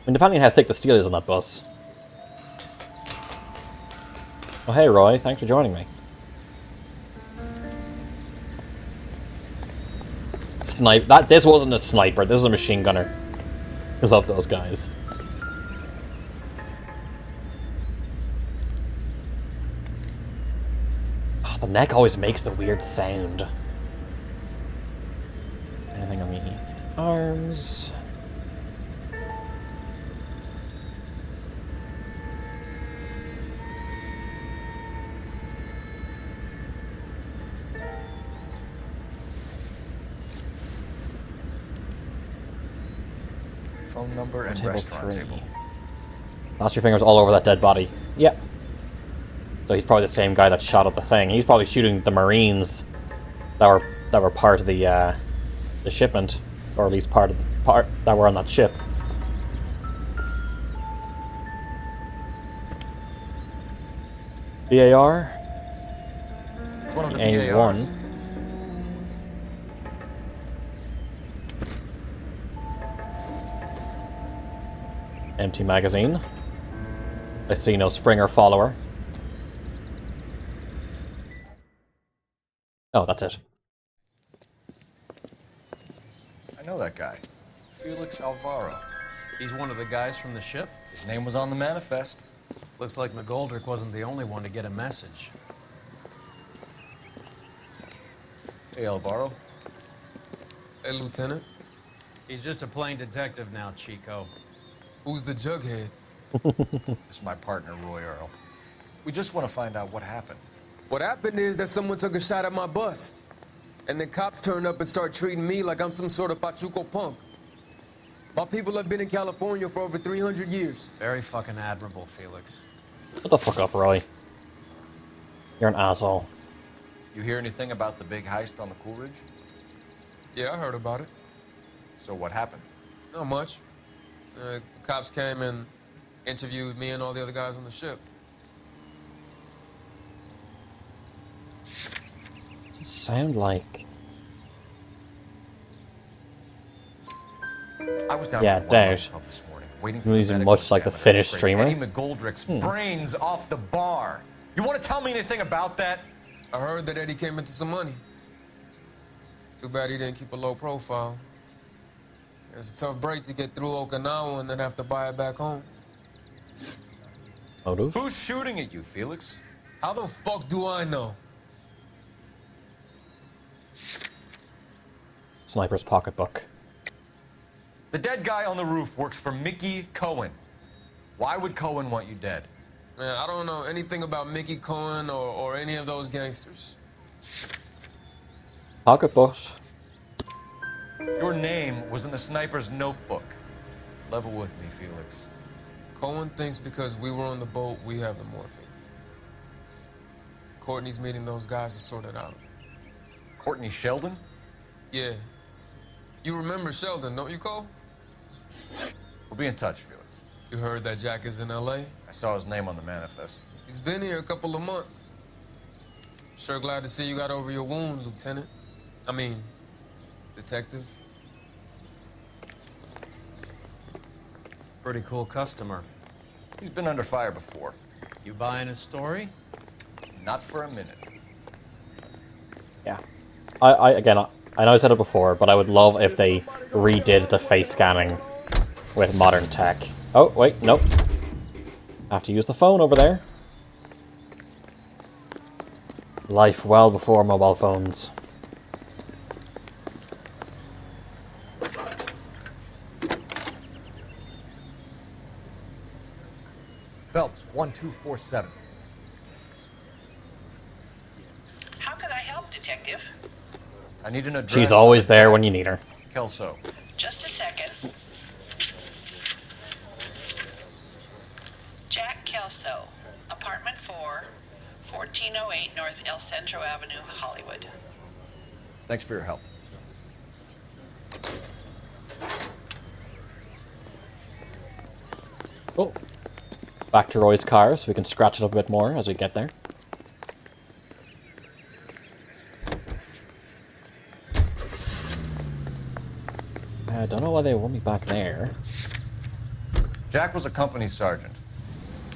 mean, depending on how thick the steel is on that bus. Oh, hey, Roy. Thanks for joining me. This wasn't a sniper. This was a machine gunner. I love those guys. Oh, the neck always makes the weird sound. Anything on the arms? Phone number and restaurant table. Lost your fingers all over that dead body. Yep. So he's probably the same guy that shot at the thing. He's probably shooting the Marines that were part of the shipment, or at least part that were on that ship. BAR. It's one of the A1. BARs. Empty magazine. I see no Springer follower. Oh, that's it. I know that guy. Felix Alvaro. He's one of the guys from the ship? His name was on the manifest. Looks like McGoldrick wasn't the only one to get a message. Hey, Alvaro. Hey, Lieutenant. He's just a plain detective now, Chico. Who's the jughead? This is my partner, Roy Earl. We just want to find out what happened. What happened is that someone took a shot at my bus. And then cops turned up and start treating me like I'm some sort of Pachuco punk. My people have been in California for over 300 years. Very fucking admirable, Felix. Shut the fuck up, Roy. You're an asshole. You hear anything about the big heist on the Coolidge? Yeah, I heard about it. So what happened? Not much. Cops came and interviewed me and all the other guys on the ship. Does it sound like... I was down yeah, at the doubt. pub this morning, waiting for He's the medical much like the examiner Finnish to scrape streamer. Eddie McGoldrick's brains off the bar. You want to tell me anything about that? I heard that Eddie came into some money. Too bad he didn't keep a low profile. It's a tough break to get through Okinawa and then have to buy it back home. Motive? Who's shooting at you, Felix? How the fuck do I know? Sniper's pocketbook. The dead guy on the roof works for Mickey Cohen. Why would Cohen want you dead? Man, I don't know anything about Mickey Cohen or any of those gangsters. Pocketbook. Your name was in the sniper's notebook. Level with me, Felix. Cohen thinks because we were on the boat, we have the morphine. Courtney's meeting those guys to sort it out. Courtney Sheldon? Yeah. You remember Sheldon, don't you, Cole? We'll be in touch, Felix. You heard that Jack is in L.A.? I saw his name on the manifest. He's been here a couple of months. Sure glad to see you got over your wound, Lieutenant. I mean, Detective. Pretty cool customer. He's been under fire before. You buying his story? Not for a minute. Yeah. Again, I know I said it before, but I would love if they redid the face scanning with modern tech. Oh, wait, nope. I have to use the phone over there. Life well before mobile phones. Phelps, 1247. How can I help, Detective? I need an address. She's always there when you need her. Kelso. Just a second. Jack Kelso, apartment 4, 1408 North El Centro Avenue, Hollywood. Thanks for your help. Oh. Back to Roy's car so we can scratch it up a bit more as we get there. I don't know why they want me back there. Jack was a company sergeant.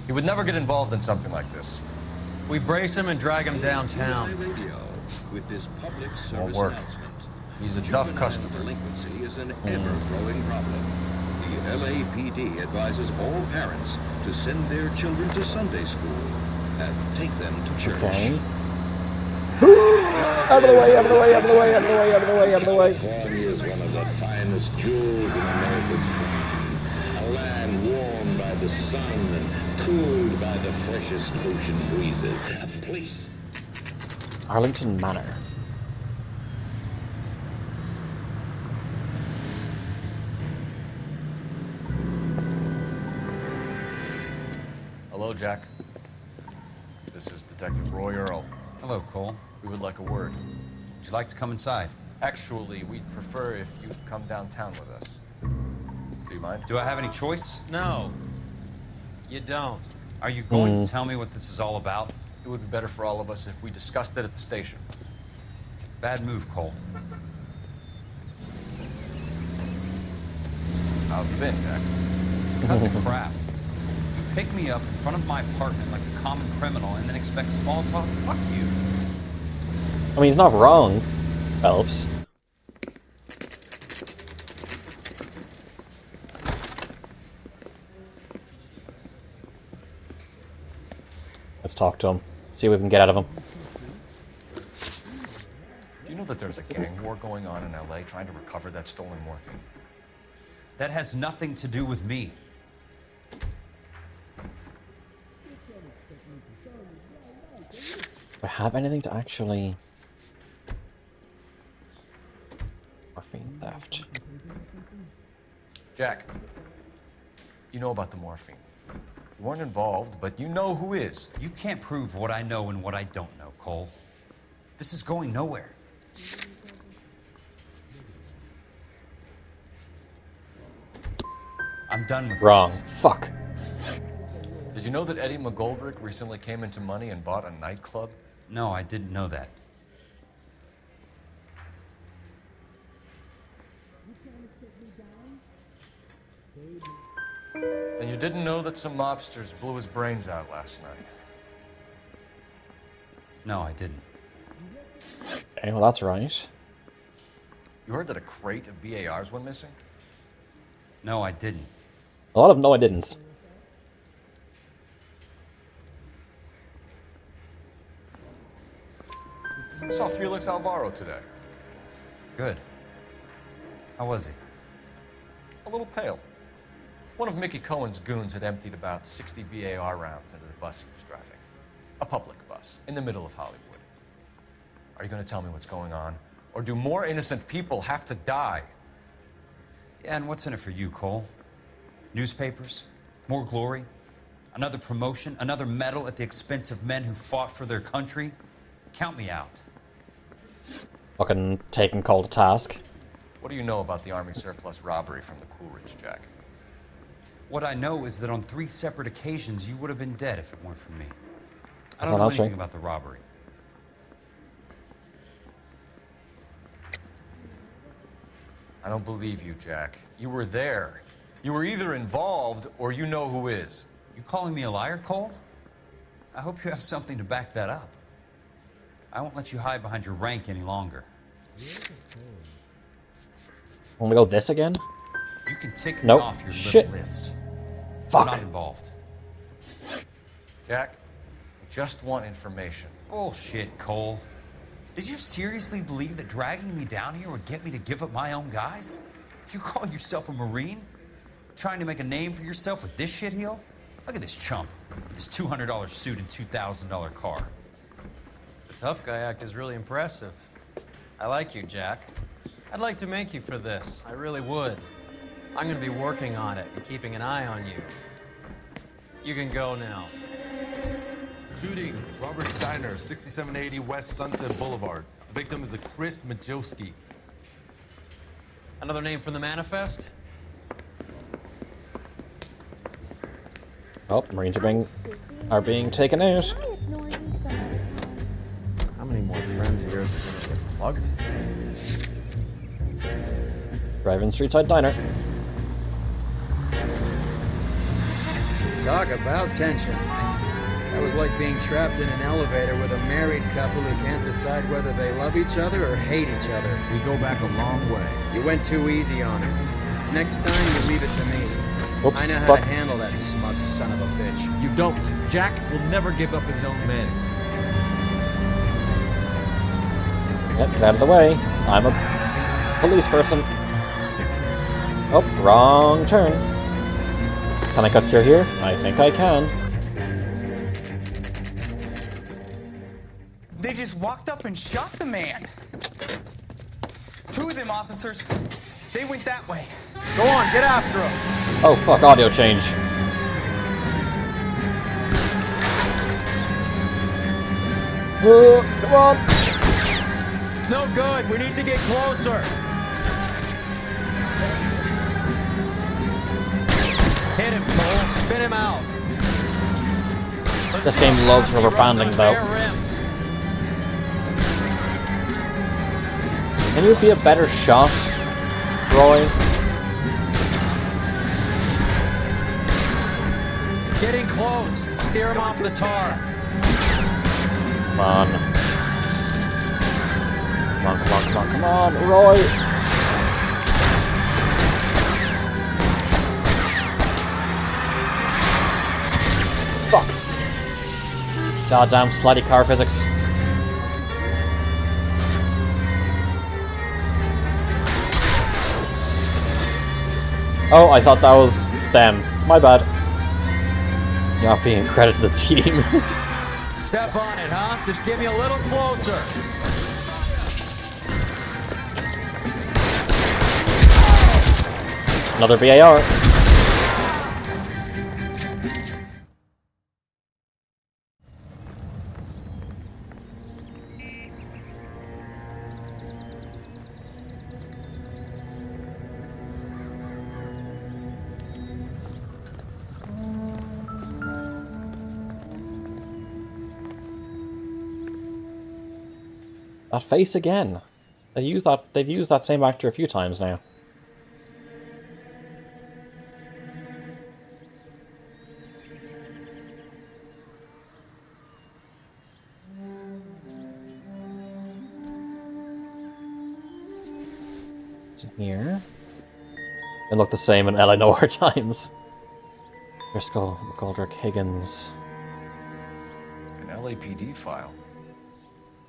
He would never get involved in something like this. We brace him and drag him downtown. With this public Won't service work. announcement. He's a tough Juvenile customer. Delinquency is an ever-growing problem. The LAPD advises all parents to send their children to Sunday school and take them to church. Okay. Out of the way, out of the way, out of the way, out of the way, out of the way, out of the way. California is one of the finest jewels in America's crown. A land warmed by the sun and cooled by the freshest ocean breezes. A place. Arlington Manor. Hello, Jack. This is Detective Roy Earl. Hello, Cole. We would like a word. Would you like to come inside? Actually, we'd prefer if you'd come downtown with us. Do you mind? Do I have any choice? No. You don't. Are you going to tell me what this is all about? It would be better for all of us if we discussed it at the station. Bad move, Cole. How have you been, Jack? Cut the crap. You pick me up in front of my apartment like a common criminal and then expect small talk? Fuck you. I mean, he's not wrong, Phelps. Let's talk to him. See what we can get out of him. Do you know that there's a gang war going on in LA trying to recover that stolen morphine? That has nothing to do with me. Do I have anything to actually... Morphine theft. Jack, you know about the morphine. You weren't involved, but you know who is. You can't prove what I know and what I don't know, Cole. This is going nowhere. I'm done with Wrong. this. Fuck. Did you know that Eddie McGoldrick recently came into money and bought a nightclub? No, I didn't know that. And you didn't know that some mobsters blew his brains out last night? No, I didn't. Okay, well that's right. You heard that a crate of BARs went missing? No, I didn't. A lot of no I didn't. I saw Felix Alvaro today. Good. How was he? A little pale. One of Mickey Cohen's goons had emptied about 60 BAR rounds into the bus he was driving. A public bus, in the middle of Hollywood. Are you going to tell me what's going on? Or do more innocent people have to die? Yeah, and what's in it for you, Cole? Newspapers? More glory? Another promotion? Another medal at the expense of men who fought for their country? Count me out. Fucking taking Cole to task. What do you know about the Army surplus robbery from the Coolidge, Jack? What I know is that on 3 separate occasions, you would have been dead if it weren't for me. I That's don't not know true. anything about the robbery. I don't believe you, Jack. You were there. You were either involved or you know who is. You calling me a liar, Cole? I hope you have something to back that up. I won't let you hide behind your rank any longer. Want to go this again? You can tick me Nope. off your Shit. little list. Fuck. I'm not involved. Jack, we just want information. Bullshit, Cole. Did you seriously believe that dragging me down here would get me to give up my own guys? You call yourself a Marine? Trying to make a name for yourself with this shitheel? Look at this chump. With this $200 suit and $2,000 car. The tough guy act is really impressive. I like you, Jack. I'd like to make you for this. I really would. I'm gonna be working on it and keeping an eye on you. You can go now. Shooting, Robert Steiner, 6780 West Sunset Boulevard. The victim is a Chris Majowski. Another name from the manifest? Oh, Marines are being taken out. How many more friends of yours are gonna get plugged? Drive-in street side diner. Talk about tension. That was like being trapped in an elevator with a married couple who can't decide whether they love each other or hate each other. We go back a long way. You went too easy on him. Next time, you leave it to me. Oops, I know how fuck. to handle that smug son of a bitch. You don't. Jack will never give up his own men. Yep, get out of the way. I'm a police person. Oh, wrong turn. Can I cut through here? I think I can. They just walked up and shot the man. Two of them officers, they went that way. Go on, get after him. Oh fuck, audio change. Come on. It's no good. We need to get closer. Hit him, Cole. Spin him out. This game loves rubber banding though. Can you be a better shot, Roy? Getting close. Steer him off the tar. Come on. Come on, come on, come on, come on, Roy! Fuck! Goddamn slidey car physics. Oh, I thought that was them. My bad. Not being credit to the team. Step on it, huh? Just get me a little closer. Another BAR. That face again. They've used that same actor a few times now. What's in here? They look the same in LA Noire times. Driscoll, McGoldrick, Higgins. An LAPD file.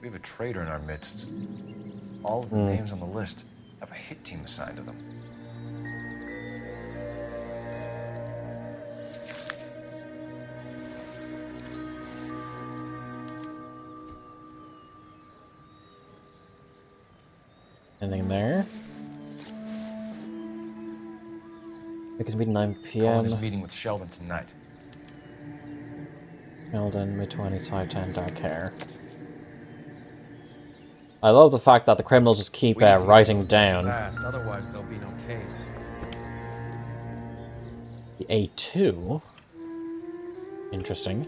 We have a traitor in our midst. All of the names on the list have a hit team assigned to them. Anything there? Because meeting 9 p.m. Cohen is meeting with Sheldon tonight. Sheldon, mid-20s, 5'10", dark hair. I love the fact that the criminals just keep writing down. Fast, otherwise there'll be no case. The A2. Interesting.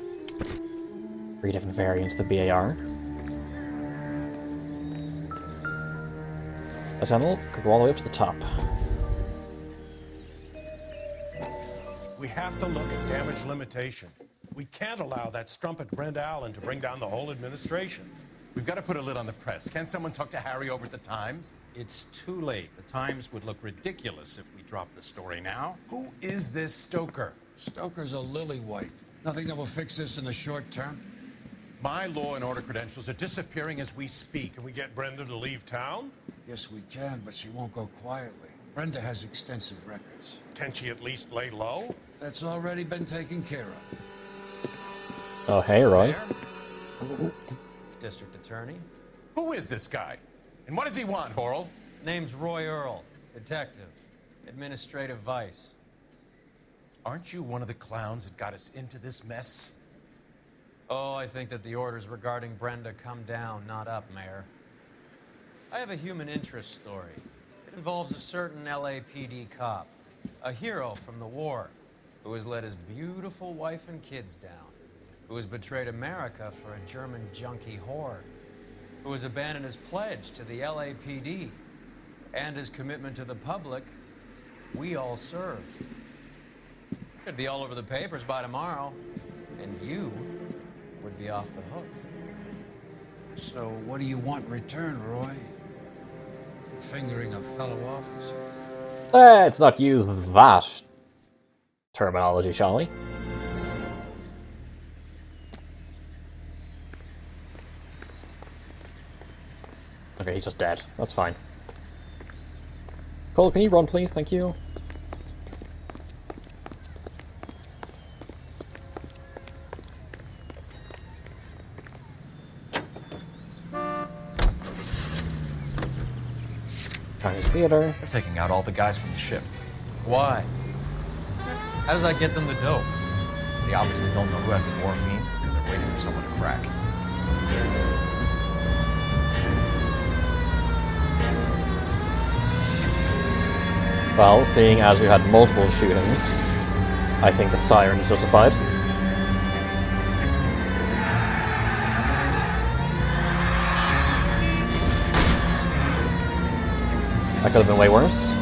3 different variants of the BAR. The tunnel could go all the way up to the top. We have to look at damage limitation. We can't allow that strumpet Brent Allen to bring down the whole administration. We've got to put a lid on the press. Can't someone talk to Harry over at the Times? It's too late. The Times would look ridiculous if we dropped the story now. Who is this Stoker? Stoker's a lily-white. Nothing that will fix this in the short term. My law and order credentials are disappearing as we speak. Can we get Brenda to leave town? Yes, we can, but she won't go quietly. Brenda has extensive records. Can she at least lay low? That's already been taken care of. Oh, hey, Roy. District Attorney. Who is this guy? And what does he want, Horrell? Name's Roy Earl. Detective. Administrative Vice. Aren't you one of the clowns that got us into this mess? Oh, I think that the orders regarding Brenda come down, not up, Mayor. I have a human interest story. It involves a certain LAPD cop, a hero from the war, who has let his beautiful wife and kids down, who has betrayed America for a German junkie horde, who has abandoned his pledge to the LAPD and his commitment to the public we all serve. Could be all over the papers by tomorrow. And you would be off the hook. So what do you want in return, Roy? Fingering a fellow officer? Let's not use that terminology, shall we? Okay, he's just dead. That's fine. Cole, can you run, please? Thank you. Chinese theater. They're taking out all the guys from the ship. Why? How does that get them the dope? They obviously don't know who has the morphine, and they're waiting for someone to crack. Well, seeing as we had multiple shootings, I think the siren is justified. That could have been way worse.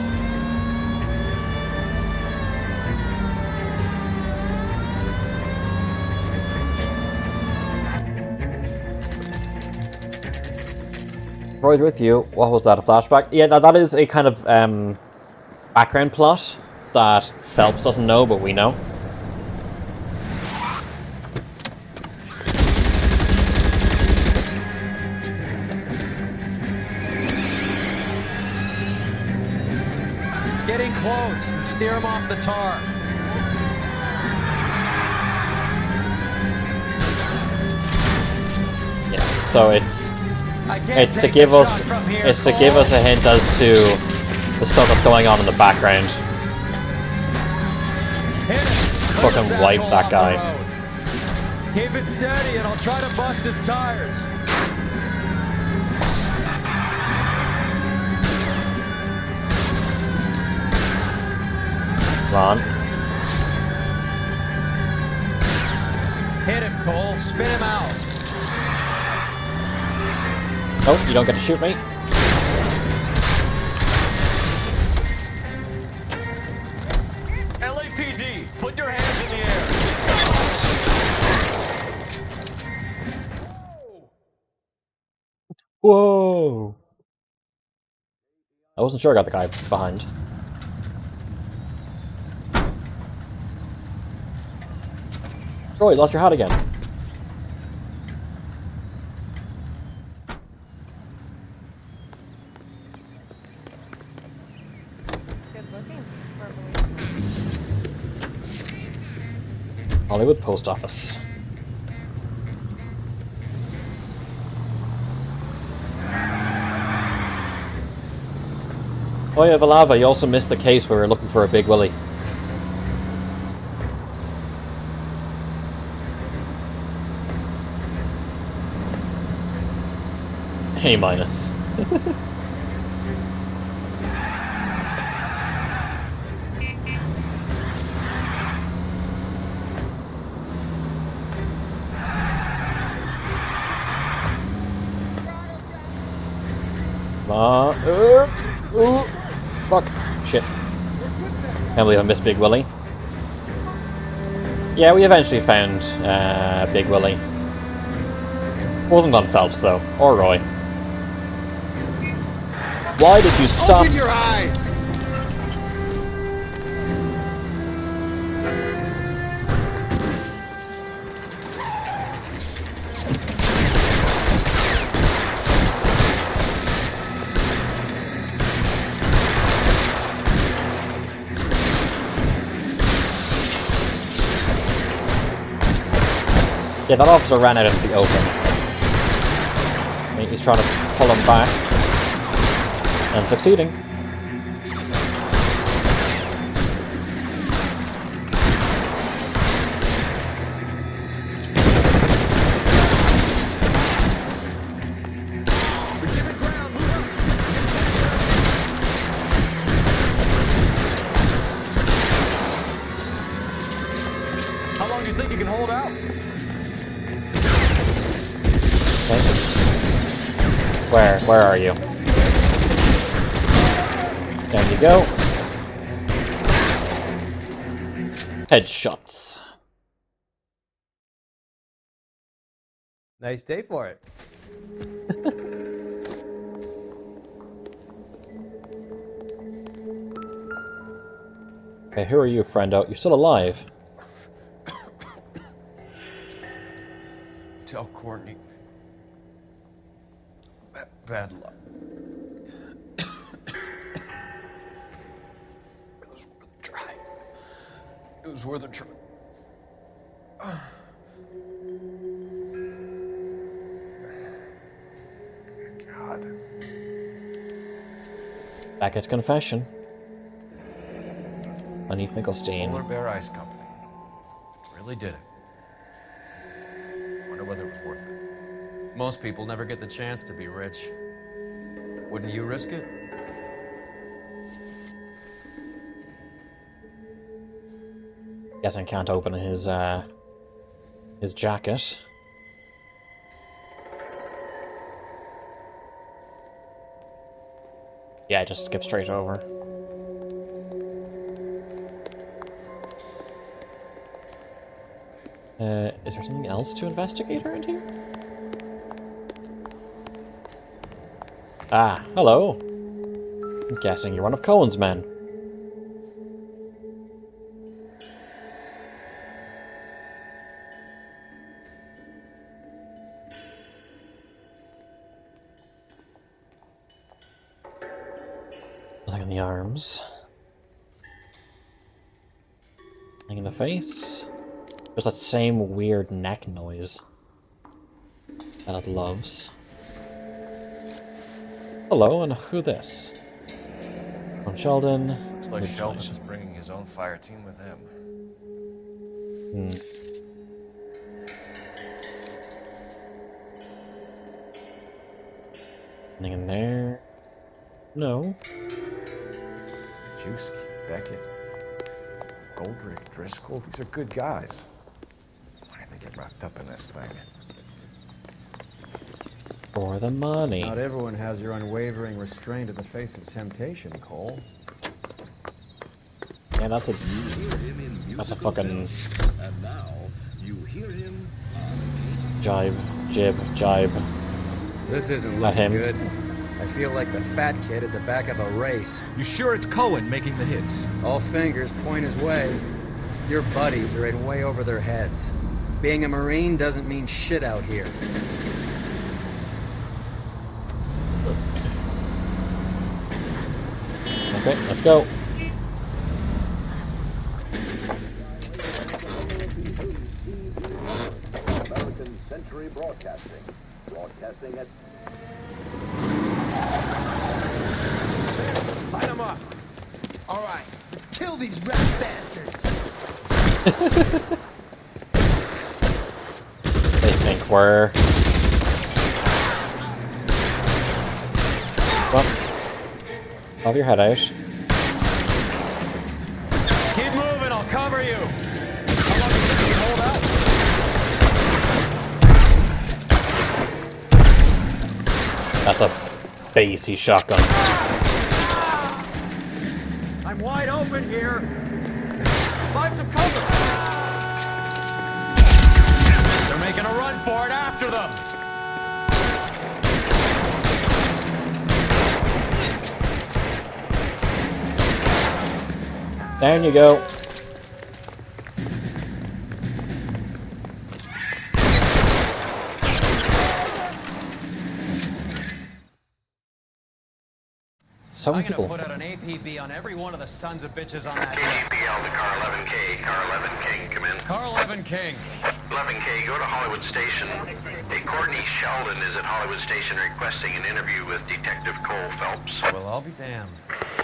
Roy's with you. What was that, a flashback? Yeah, that is a kind of background plot that Phelps doesn't know, but we know. Getting close and steer him off the tar. Yeah, so it's to give us a hint as to the stuff that's going on in the background. Fucking wipe that guy. Keep it steady and I'll try to bust his tires. Come on. Hit him, Cole. Spin him out. Oh, you don't get to shoot me. LAPD, put your hands in the air. Whoa! I wasn't sure I got the guy behind. Oh, you lost your hat again. Good looking, verbally. Hollywood Post Office. Oh yeah, Valava, you also missed the case where we were looking for a Big Willie. A minus. Ooh, fuck. Shit. Can't believe I missed Big Willie. Yeah, we eventually found Big Willie. Wasn't on Phelps though, or Roy. Why did you stop? Open your eyes! Yeah, that officer ran out into the open. I mean, he's trying to pull him back. And succeeding. How long do you think you can hold out? Where are you? There you go. Headshots. Nice day for it. Hey, who are you, friendo? You're still alive. Tell Courtney. Bad luck. It was worth a try. It was worth a try. God. Beckett's confession. Honey Finkelstein. Polar Bear Ice Company. Really did it. Wonder whether it was worth it. Most people never get the chance to be rich. Wouldn't you risk it? Guess I can't open his jacket. Yeah, just skip straight over. Is there something else to investigate around here? Ah, hello. I'm guessing you're one of Cohen's men. Nothing on the arms. Nothing in the face. There's that same weird neck noise that it loves. Hello, and who this? From Sheldon. Looks like Sheldon is bringing his own fire team with him. Nothing in there. No. Juski, Beckett, Goldrick, Driscoll, these are good guys. Why did they get wrapped up in this thing? For the money. Not everyone has your unwavering restraint in the face of temptation, Cole. Yeah, that's a fucking And now you hear him jibe, jibe. This isn't Not looking him. good. I feel like the fat kid at the back of a race. You sure it's Cohen making the hits? All fingers point his way. Your buddies are in way over their heads. Being a Marine doesn't mean shit out here. Okay, let's go. American Century Broadcasting. Broadcasting at... Light them up. All right, let's kill these rat bastards. They think we're... Well, have your head out. Keep moving, I'll cover you. How long do you think you hold out? That's a bassy shotgun. I'm wide open here. Find some cover. They're making a run for it after them. Down you go. So many I'm gonna people. put out an APB on every one of the sons of bitches on that hill. KGPL to car 11K. Car 11 King, come in. Car 11 King. 11K, go to Hollywood Station. Hey, Courtney Sheldon is at Hollywood Station requesting an interview with Detective Cole Phelps. Well, I'll be damned.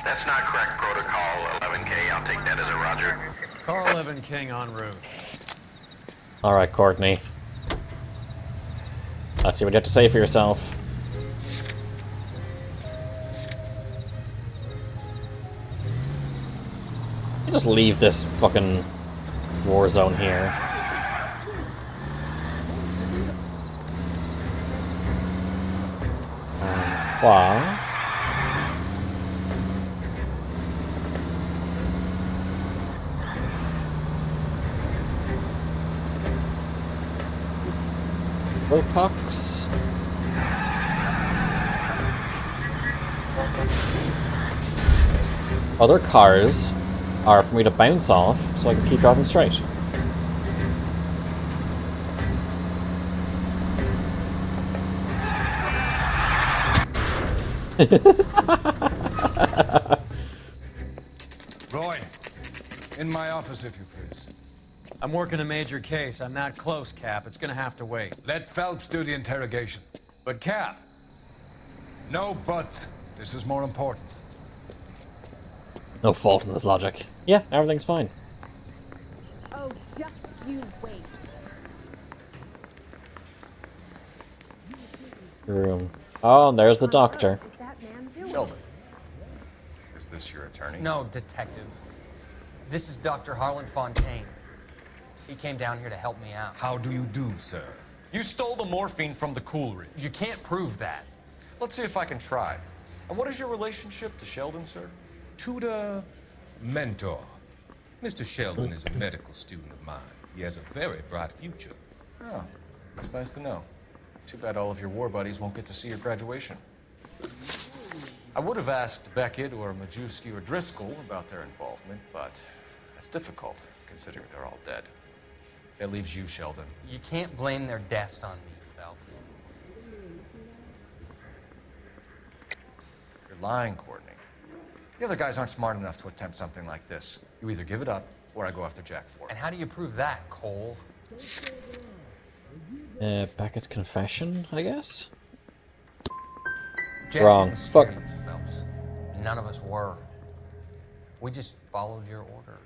That's not correct protocol, 11K. I'll take that as a roger. Car 11 King en route. Alright, Courtney. Let's see what you have to say for yourself. You just leave this fucking war zone here. Wow. Wilcox. Other cars are for me to bounce off so I can keep driving straight. Roy, in my office, if you please. I'm working a major case. I'm not close, Cap. It's gonna have to wait. Let Phelps do the interrogation. But, Cap... No buts. This is more important. No fault in this logic. Yeah, everything's fine. Oh, just you wait. Room. Oh, and there's the doctor. What is that man doing? Sheldon. Is this your attorney? No, detective. This is Dr. Harlan Fontaine. He came down here to help me out. How do you do, sir? You stole the morphine from the Coolridge. You can't prove that. Let's see if I can try. And what is your relationship to Sheldon, sir? Tutor, mentor. Mr. Sheldon is a medical student of mine. He has a very bright future. Oh, that's nice to know. Too bad all of your war buddies won't get to see your graduation. I would have asked Beckett or Majewski or Driscoll about their involvement, but that's difficult, considering they're all dead. That leaves you, Sheldon. You can't blame their deaths on me, Phelps. You're lying, Courtney. The other guys aren't smart enough to attempt something like this. You either give it up, or I go after Jack for it. And how do you prove that, Cole? Beckett's confession, I guess? Jack Wrong. isn't Fuck. scared of you, Phelps. None of us were. We just followed your orders.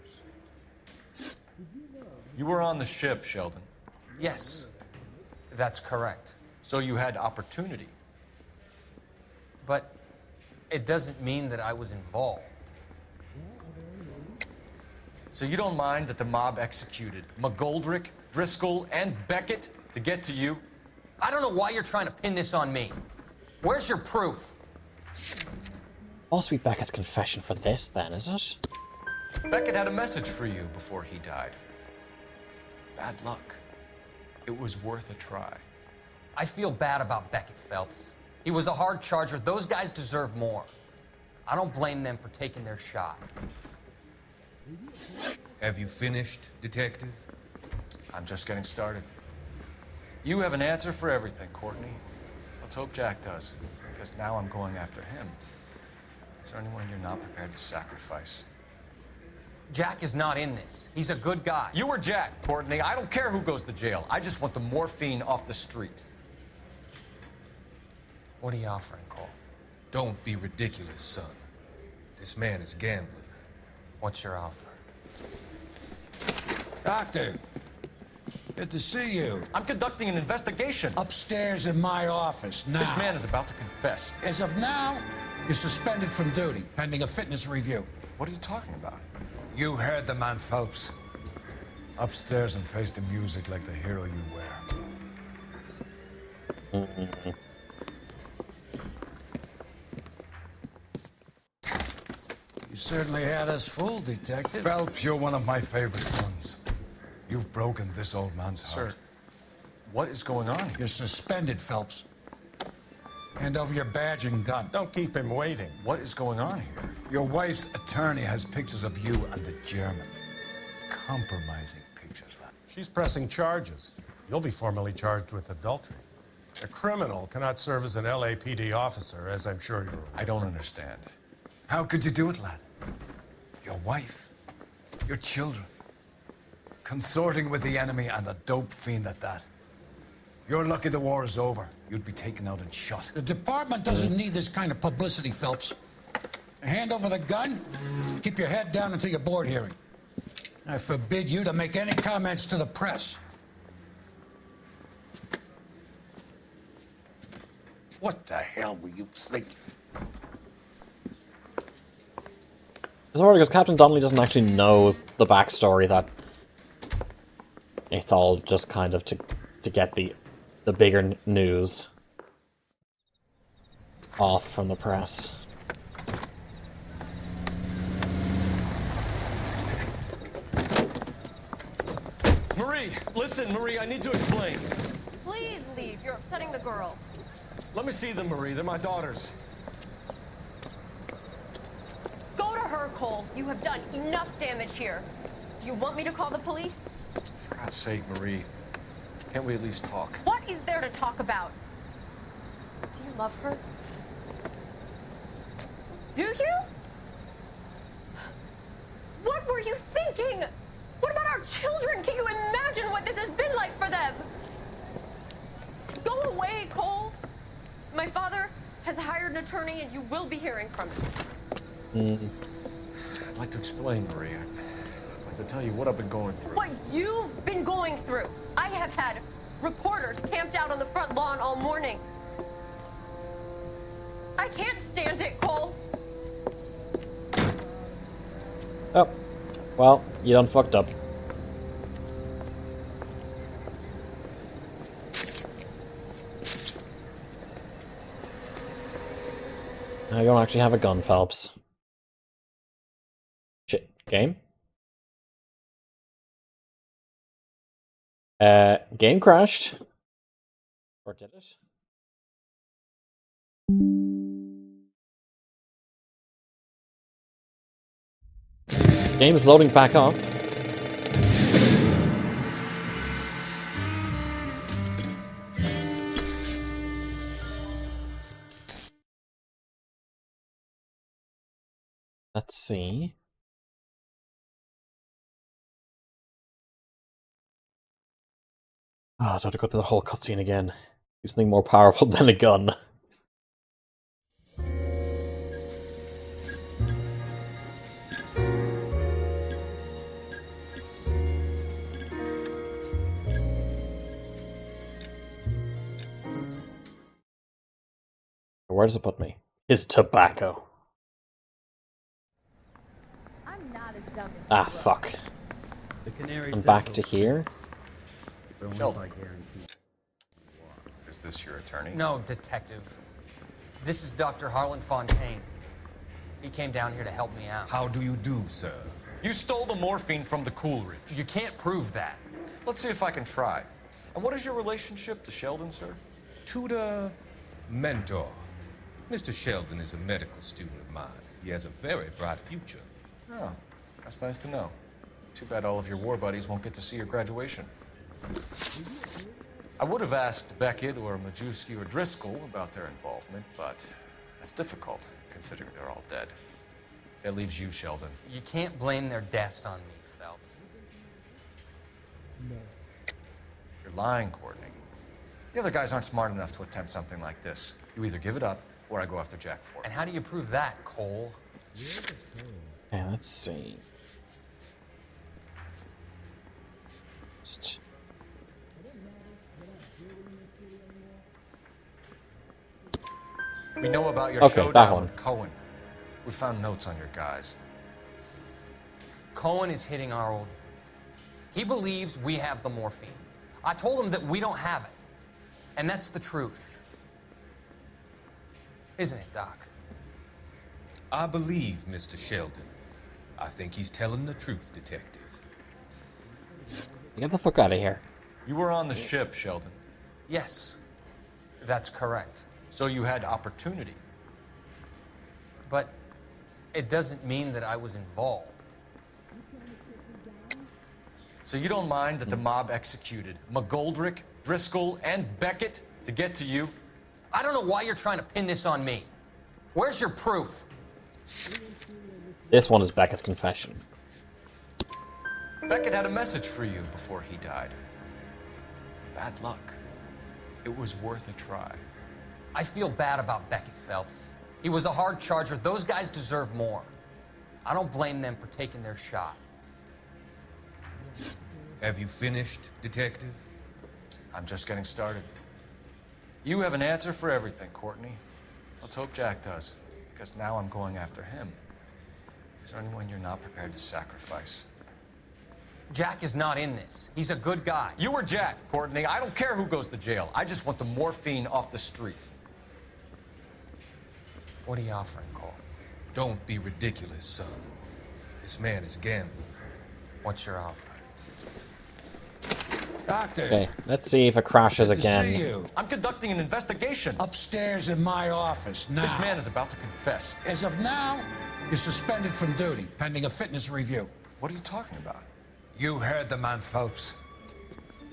You were on the ship, Sheldon. Yes, that's correct. So you had opportunity. But it doesn't mean that I was involved. So you don't mind that the mob executed McGoldrick, Driscoll, and Beckett to get to you? I don't know why you're trying to pin this on me. Where's your proof? Must be Beckett's confession for this, then, is it? Beckett had a message for you before he died. Bad luck. It was worth a try. I feel bad about Beckett, Phelps. He was a hard charger. Those guys deserve more. I don't blame them for taking their shot. Have you finished, Detective? I'm just getting started. You have an answer for everything, Courtney. Let's hope Jack does, because now I'm going after him. Is there anyone you're not prepared to sacrifice? Jack is not in this. He's a good guy. You were Jack, Courtney. I don't care who goes to jail. I just want the morphine off the street. What are you offering, Cole? Don't be ridiculous, son. This man is gambling. What's your offer? Doctor, good to see you. I'm conducting an investigation. Upstairs in my office, now. This man is about to confess. As of now, you're suspended from duty, pending a fitness review. What are you talking about? You heard the man, Phelps. Upstairs and face the music like the hero you wear. You certainly had us fooled, Detective. Phelps, you're one of my favorite sons. You've broken this old man's heart. Sir, what is going on here? You're suspended, Phelps. Hand over your badge and gun. Don't keep him waiting. What is going on here? Your wife's attorney has pictures of you and the German. Compromising pictures, lad. She's pressing charges. You'll be formally charged with adultery. A criminal cannot serve as an LAPD officer, as I'm sure you're aware. I don't understand. How could you do it, lad? Your wife, your children, consorting with the enemy and a dope fiend at that. You're lucky the war is over. You'd be taken out and shot. The department doesn't need this kind of publicity, Phelps. Hand over the gun, keep your head down until your board hearing. I forbid you to make any comments to the press. What the hell were you thinking? It's hard because Captain Donnelly doesn't actually know the backstory, that it's all just kind of to get the bigger news off from the press. Marie, listen, Marie, I need to explain. Please leave. You're upsetting the girls. Let me see them, Marie. They're my daughters. Go to her, Cole. You have done enough damage here. Do you want me to call the police? For God's sake, Marie. Can't we at least talk? What is there to talk about? Do you love her? Do you? What were you thinking? What about our children? Can you imagine what this has been like for them? Go away, Cole. My father has hired an attorney and you will be hearing from him. I'd like to explain, Marie. I'd like to tell you what I've been going through. What you've been going through. I have had reporters camped out on the front lawn all morning. I can't stand it, Cole. Oh. Well, you done fucked up. Now you don't actually have a gun, Phelps. Shit. Game? Game crashed. Or did it? Game is loading back up. Let's see. Oh, I have to go through the whole cutscene again. Do something more powerful than a gun. Where does it put me? Is tobacco. I'm not as dumb as Ah, fuck. I'm back to here. Sheldon. Is this your attorney? No, detective. This is Dr. Harlan Fontaine. He came down here to help me out. How do you do, sir? You stole the morphine from the Coolridge. You can't prove that. Let's see if I can try. And what is your relationship to Sheldon, sir? Tutor, mentor. Mr. Sheldon is a medical student of mine. He has a very bright future. Oh, that's nice to know. Too bad all of your war buddies won't get to see your graduation. I would have asked Beckett or Majewski or Driscoll about their involvement, but that's difficult, considering they're all dead. That leaves you, Sheldon. You can't blame their deaths on me, Phelps. You're lying, Courtney. The other guys aren't smart enough to attempt something like this. You either give it up, or I go after Jack for it. And how do you prove that, Cole? Okay, let's see. We know about your Okay, that showdown one. with Cohen. We found notes on your guys. Cohen is hitting our old... He believes we have the morphine. I told him that we don't have it. And that's the truth. Isn't it, Doc? I believe Mr. Sheldon. I think he's telling the truth, detective. Get the fuck out of here. You were on the ship, Sheldon. Yes, that's correct. So you had opportunity. But it doesn't mean that I was involved. So you don't mind that the mob executed McGoldrick, Driscoll, and Beckett to get to you? I don't know why you're trying to pin this on me. Where's your proof? This one is Beckett's confession. Beckett had a message for you before he died. Bad luck. It was worth a try. I feel bad about Beckett, Phelps. He was a hard charger. Those guys deserve more. I don't blame them for taking their shot. Have you finished, detective? I'm just getting started. You have an answer for everything, Courtney. Let's hope Jack does, because now I'm going after him. Is there anyone you're not prepared to sacrifice? Jack is not in this. He's a good guy. You were Jack, Courtney. I don't care who goes to jail. I just want the morphine off the street. What are you offering, Cole? Don't be ridiculous, son. This man is gambling. What's your offer? Doctor. Okay, let's see if it crashes Good to see again. you. I'm conducting an investigation. Upstairs in my office now. This man is about to confess. As of now, you're suspended from duty, pending a fitness review. What are you talking about? You heard the man, Phelps.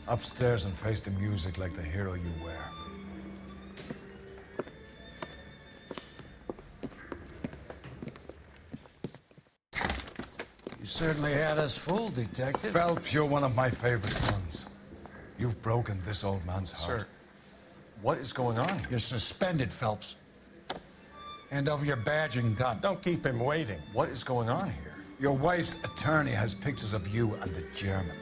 Upstairs and face the music like the hero you were. You certainly had us fooled, Detective. Phelps, you're one of my favorite sons. You've broken this old man's heart. Sir, what is going on here? You're suspended, Phelps. Hand over your badge and gun. Don't keep him waiting. What is going on here? Your wife's attorney has pictures of you and the German.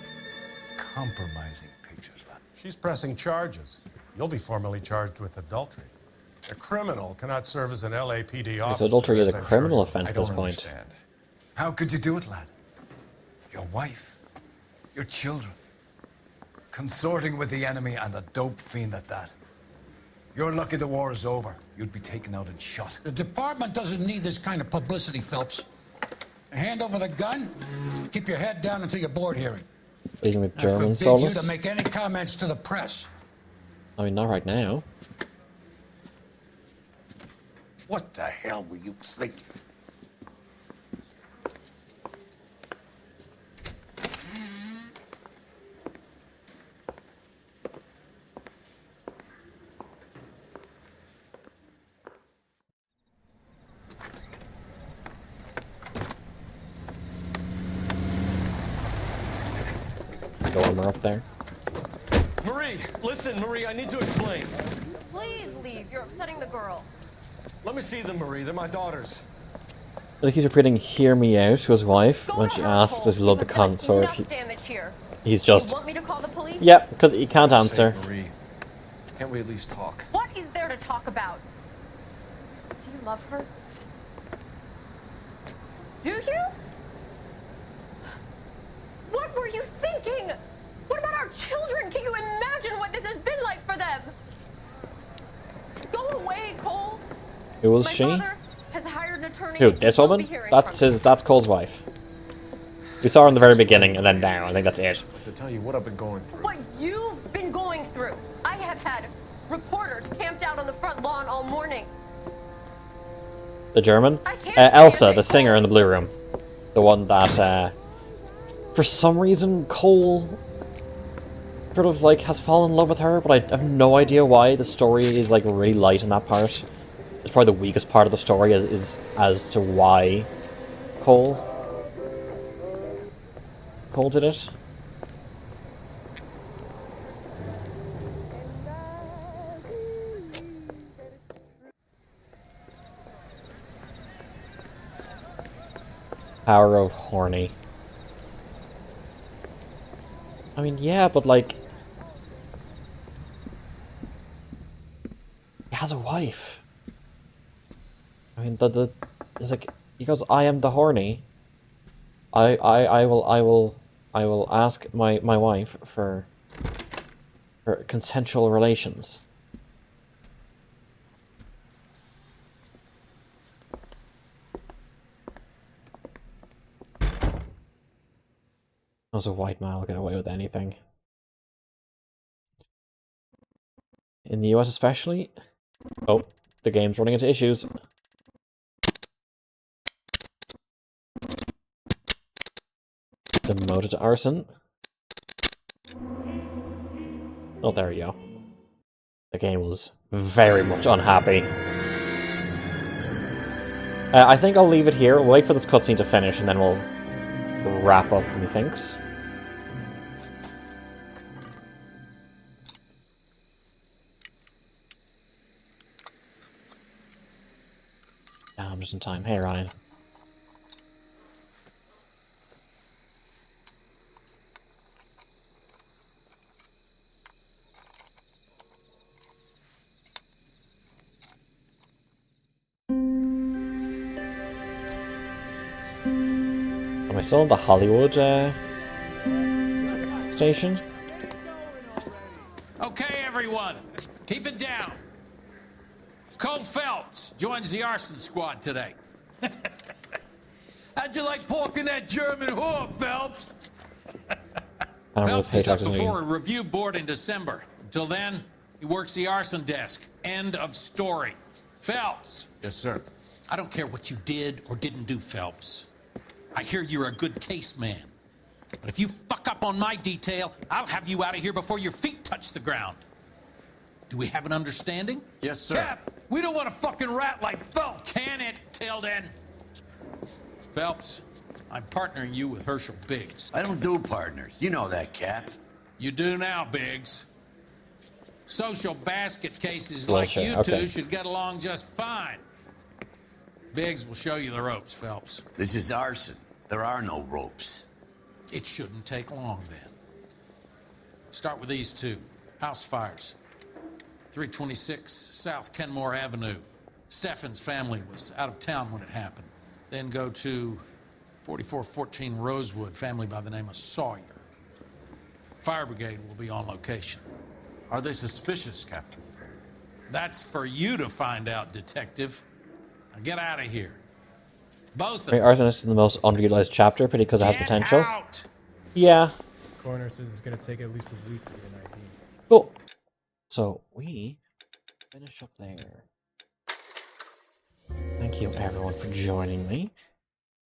Compromising pictures, lad. She's pressing charges. You'll be formally charged with adultery. A criminal cannot serve as an LAPD officer. So adultery is a as I'm criminal sure offense I at this don't point. understand. How could you do it, lad? Your wife, your children, consorting with the enemy and a dope fiend at that. You're lucky the war is over. You'd be taken out and shot. The department doesn't need this kind of publicity, Phelps. Hand over the gun, keep your head down until your board hearing. Speaking with I German forbid you solace. to make any comments to the press. I mean, not right now. What the hell were you thinking? Go armor up there. Marie, listen, Marie, I need to explain. Please leave. You're upsetting the girls. Let me see them, Marie. They're my daughters. But he's repeating "hear me out" to his wife when she asks, "Does he love the consort?" Enough damage here. He's just. You want me to call the police? Yep, because he can't answer. Say, Marie, can't we at least talk? What is there to talk about? Do you love her? Do you? What were you thinking? What about our children? Can you imagine what this has been like for them? Go away, Cole. Who was My she? father has hired an attorney. Who? and he This will be woman? hearing That's from his. That's Cole's wife. We saw her in the very beginning, and then now. I think that's it. To tell you what I've been going through. What you've been going through. I have had reporters camped out on the front lawn all morning. The German? I can't Elsa, stand the it, singer in the blue room. The one that, for some reason, Cole sort of, like, has fallen in love with her, but I have no idea why. The story is, like, really light in that part. It's probably the weakest part of the story is as to why Cole did it. Power of horny. I mean, yeah, but like... He has a wife. I mean, it's like, he goes, "I am the horny. I will ask my wife for consensual relations." As a white man, I'll get away with anything. In the US especially. Oh, the game's running into issues. Demoted to arson. Oh, there we go. The game was very much unhappy. I think I'll leave it here. We'll wait for this cutscene to finish, and then we'll wrap up, methinks. I'm just in time. Hey, Ryan. Am I still in the Hollywood station? Okay, everyone, keep it down. Cole Phelps joins the arson squad today. How'd you like porking that German whore, Phelps? I don't really Phelps pay is up taxes before a anymore. review board in December. Until then, he works the arson desk. End of story. Phelps. Yes, sir. I don't care what you did or didn't do, Phelps. I hear you're a good case man. But if you fuck up on my detail, I'll have you out of here before your feet touch the ground. Do we have an understanding? Yes, sir. Cap, we don't want a fucking rat like Phelps. Can it, Tilden? Phelps, I'm partnering you with Herschel Biggs. I don't do partners. You know that, Cap. You do now, Biggs. Social basket cases like Bullshit, you okay. two should get along just fine. Biggs will show you the ropes, Phelps. This is arson. There are no ropes. It shouldn't take long, then. Start with these two. House fires. 326 South Kenmore Avenue. Steffen's family was out of town when it happened. Then go to 4414 Rosewood, family by the name of Sawyer. Fire brigade will be on location. Are they suspicious, Captain? That's for you to find out, detective. Now get out of here. Both of Great you. Arsonist is the most underutilized chapter, pretty because it has Get potential. out! Yeah. Coroner says it's gonna take at least a week to get an ID. Cool. So we finish up there. Thank you everyone for joining me.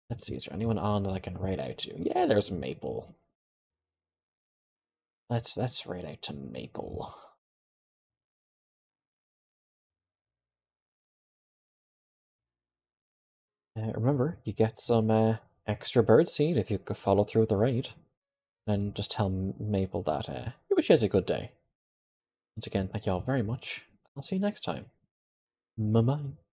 Let's see, is there anyone on that I can write out to? Yeah, there's Maple. Let's write out to Maple. Remember, you get some extra birdseed if you could follow through with the raid. And just tell Maple that you wish she has a good day. Once again, thank you all very much. I'll see you next time. Bye-bye.